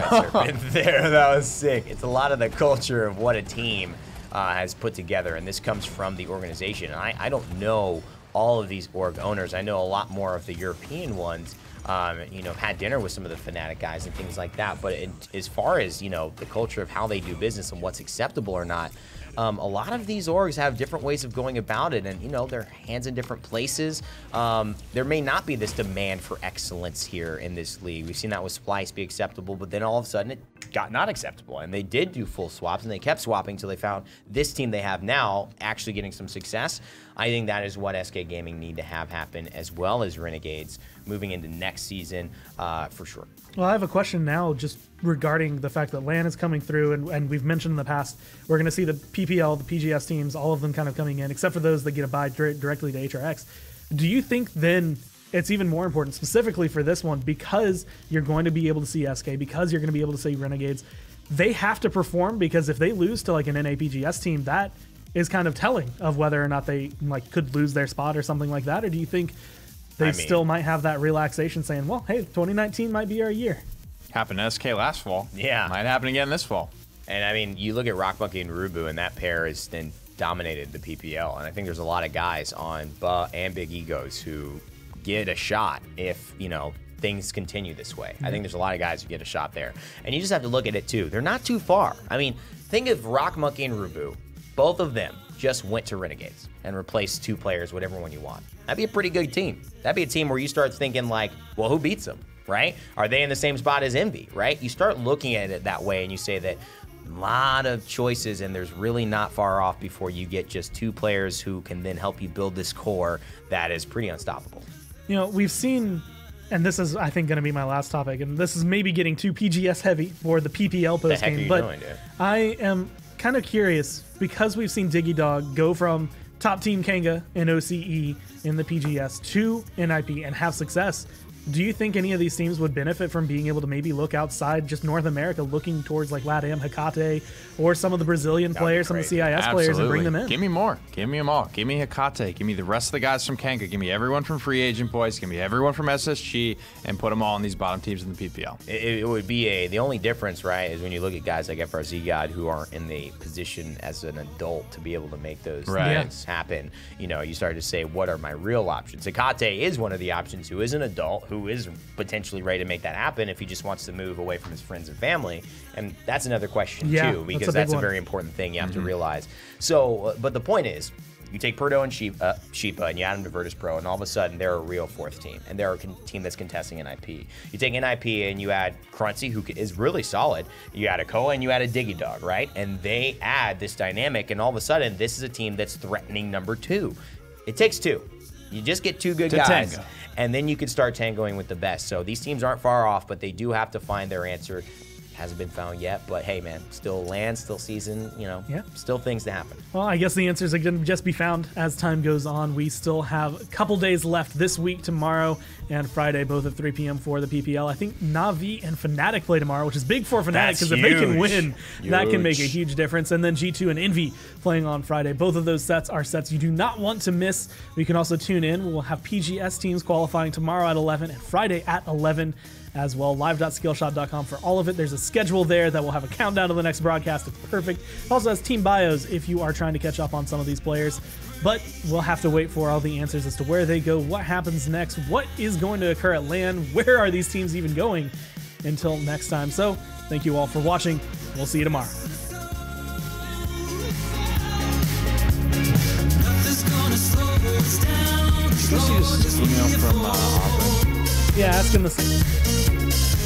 There, that was sick. It's a lot of the culture of what a team has put together, and this comes from the organization. And I don't know all of these org owners. I know a lot more of the European ones. Had dinner with some of the Fnatic guys and things like that. But as far as, the culture of how they do business and what's acceptable or not, a lot of these orgs have different ways of going about it, and, their hands in different places. There may not be this demand for excellence here in this league. We've seen that with Splice be acceptable, but then all of a sudden it got not acceptable, and they did do full swaps, and they kept swapping until they found this team they have now actually getting some success. I think that is what SK Gaming need to have happen, as well as Renegades moving into next season, for sure. Well, I have a question now just regarding the fact that LAN is coming through, and we've mentioned in the past, we're going to see the PPL, the PGS teams, all of them kind of coming in, except for those that get a buy directly to HRX. Do you think then it's even more important, specifically for this one, because you're going to be able to see SK, because you're going to be able to see Renegades, they have to perform, because if they lose to like an NAPGS team, that is kind of telling of whether or not they could lose their spot or something like that? Or do you think they still might have that relaxation saying, well, hey, 2019 might be our year? Happened to SK last fall. Yeah. Might happen again this fall. And you look at Rockmonkey and Rubu, and that pair has then dominated the PPL. And I think there's a lot of guys on Ba and Big Egos who get a shot if, things continue this way. I think there's a lot of guys who get a shot there. And you just have to look at it too. They're not too far. Think of Rockmonkey and Rubu. Both of them just went to Renegades and replaced 2 players, whatever one you want. That'd be a pretty good team. That'd be a team where you start thinking like, well, who beats them, right? Are they in the same spot as Envy, right? You start looking at it that way, and you say that a lot of choices, and there's really not far off before you get just 2 players who can then help you build this core that is pretty unstoppable. We've seen, and this is, I think, going to be my last topic, and this is maybe getting too PGS heavy for the PPL post game, but doing, dude? I am kind of curious, because we've seen Diggy Dog go from top team Kanga in OCE in the PGS to NIP and have success. do you think any of these teams would benefit from being able to maybe look outside just North America, looking towards like LATAM, Hecate, or some of the Brazilian players, some of the CIS players, and bring them in? Give me more. Give me them all. Give me Hecate. Give me the rest of the guys from Kenka. Give me everyone from Free Agent Boys. Give me everyone from SSG, and put them all on these bottom teams in the PPL. It would be the only difference, right, is when you look at guys like FRZ God who aren't in the position as an adult to be able to make those things happen. You know, you start to say, what are my real options? Hecate is one of the options who is an adult, who is potentially ready to make that happen if he just wants to move away from his friends and family. And that's another question, too, because that's a very important thing you have to realize. So, but the point is, you take Perdo and Sheepa and you add them to Virtus Pro, and all of a sudden they're a real fourth team, and they're a team that's contesting NIP. You take NIP and you add Crunchy, who is really solid. You add a Koa and you add a Diggy Dog, right? And they add this dynamic, and all of a sudden this is a team that's threatening number 2. It takes 2. You just get 2 good guys, and then you can start tangoing with the best. So these teams aren't far off, but they do have to find their answer. Hasn't been found yet, but hey, man, still land, still season, you know, still things to happen. Well, I guess the answers are going to just be found as time goes on. We still have a couple days left this week, tomorrow and Friday, both at 3 p.m. for the PPL. I think Na'Vi and Fnatic play tomorrow, which is big for Fnatic because if they can win, that can make a huge difference. And then G2 and Envy playing on Friday. Both of those sets are sets you do not want to miss. You can also tune in. We'll have PGS teams qualifying tomorrow at 11 and Friday at 11 as well. Live.skillshot.com for all of it. There's a schedule there that will have a countdown to the next broadcast. It's perfect. It also has team bios if you are trying to catch up on some of these players. But we'll have to wait for all the answers as to where they go, what happens next, what is going to occur at LAN, where are these teams even going until next time. So thank you all for watching. We'll see you tomorrow. This is email from Auburn. Yeah, ask him the same.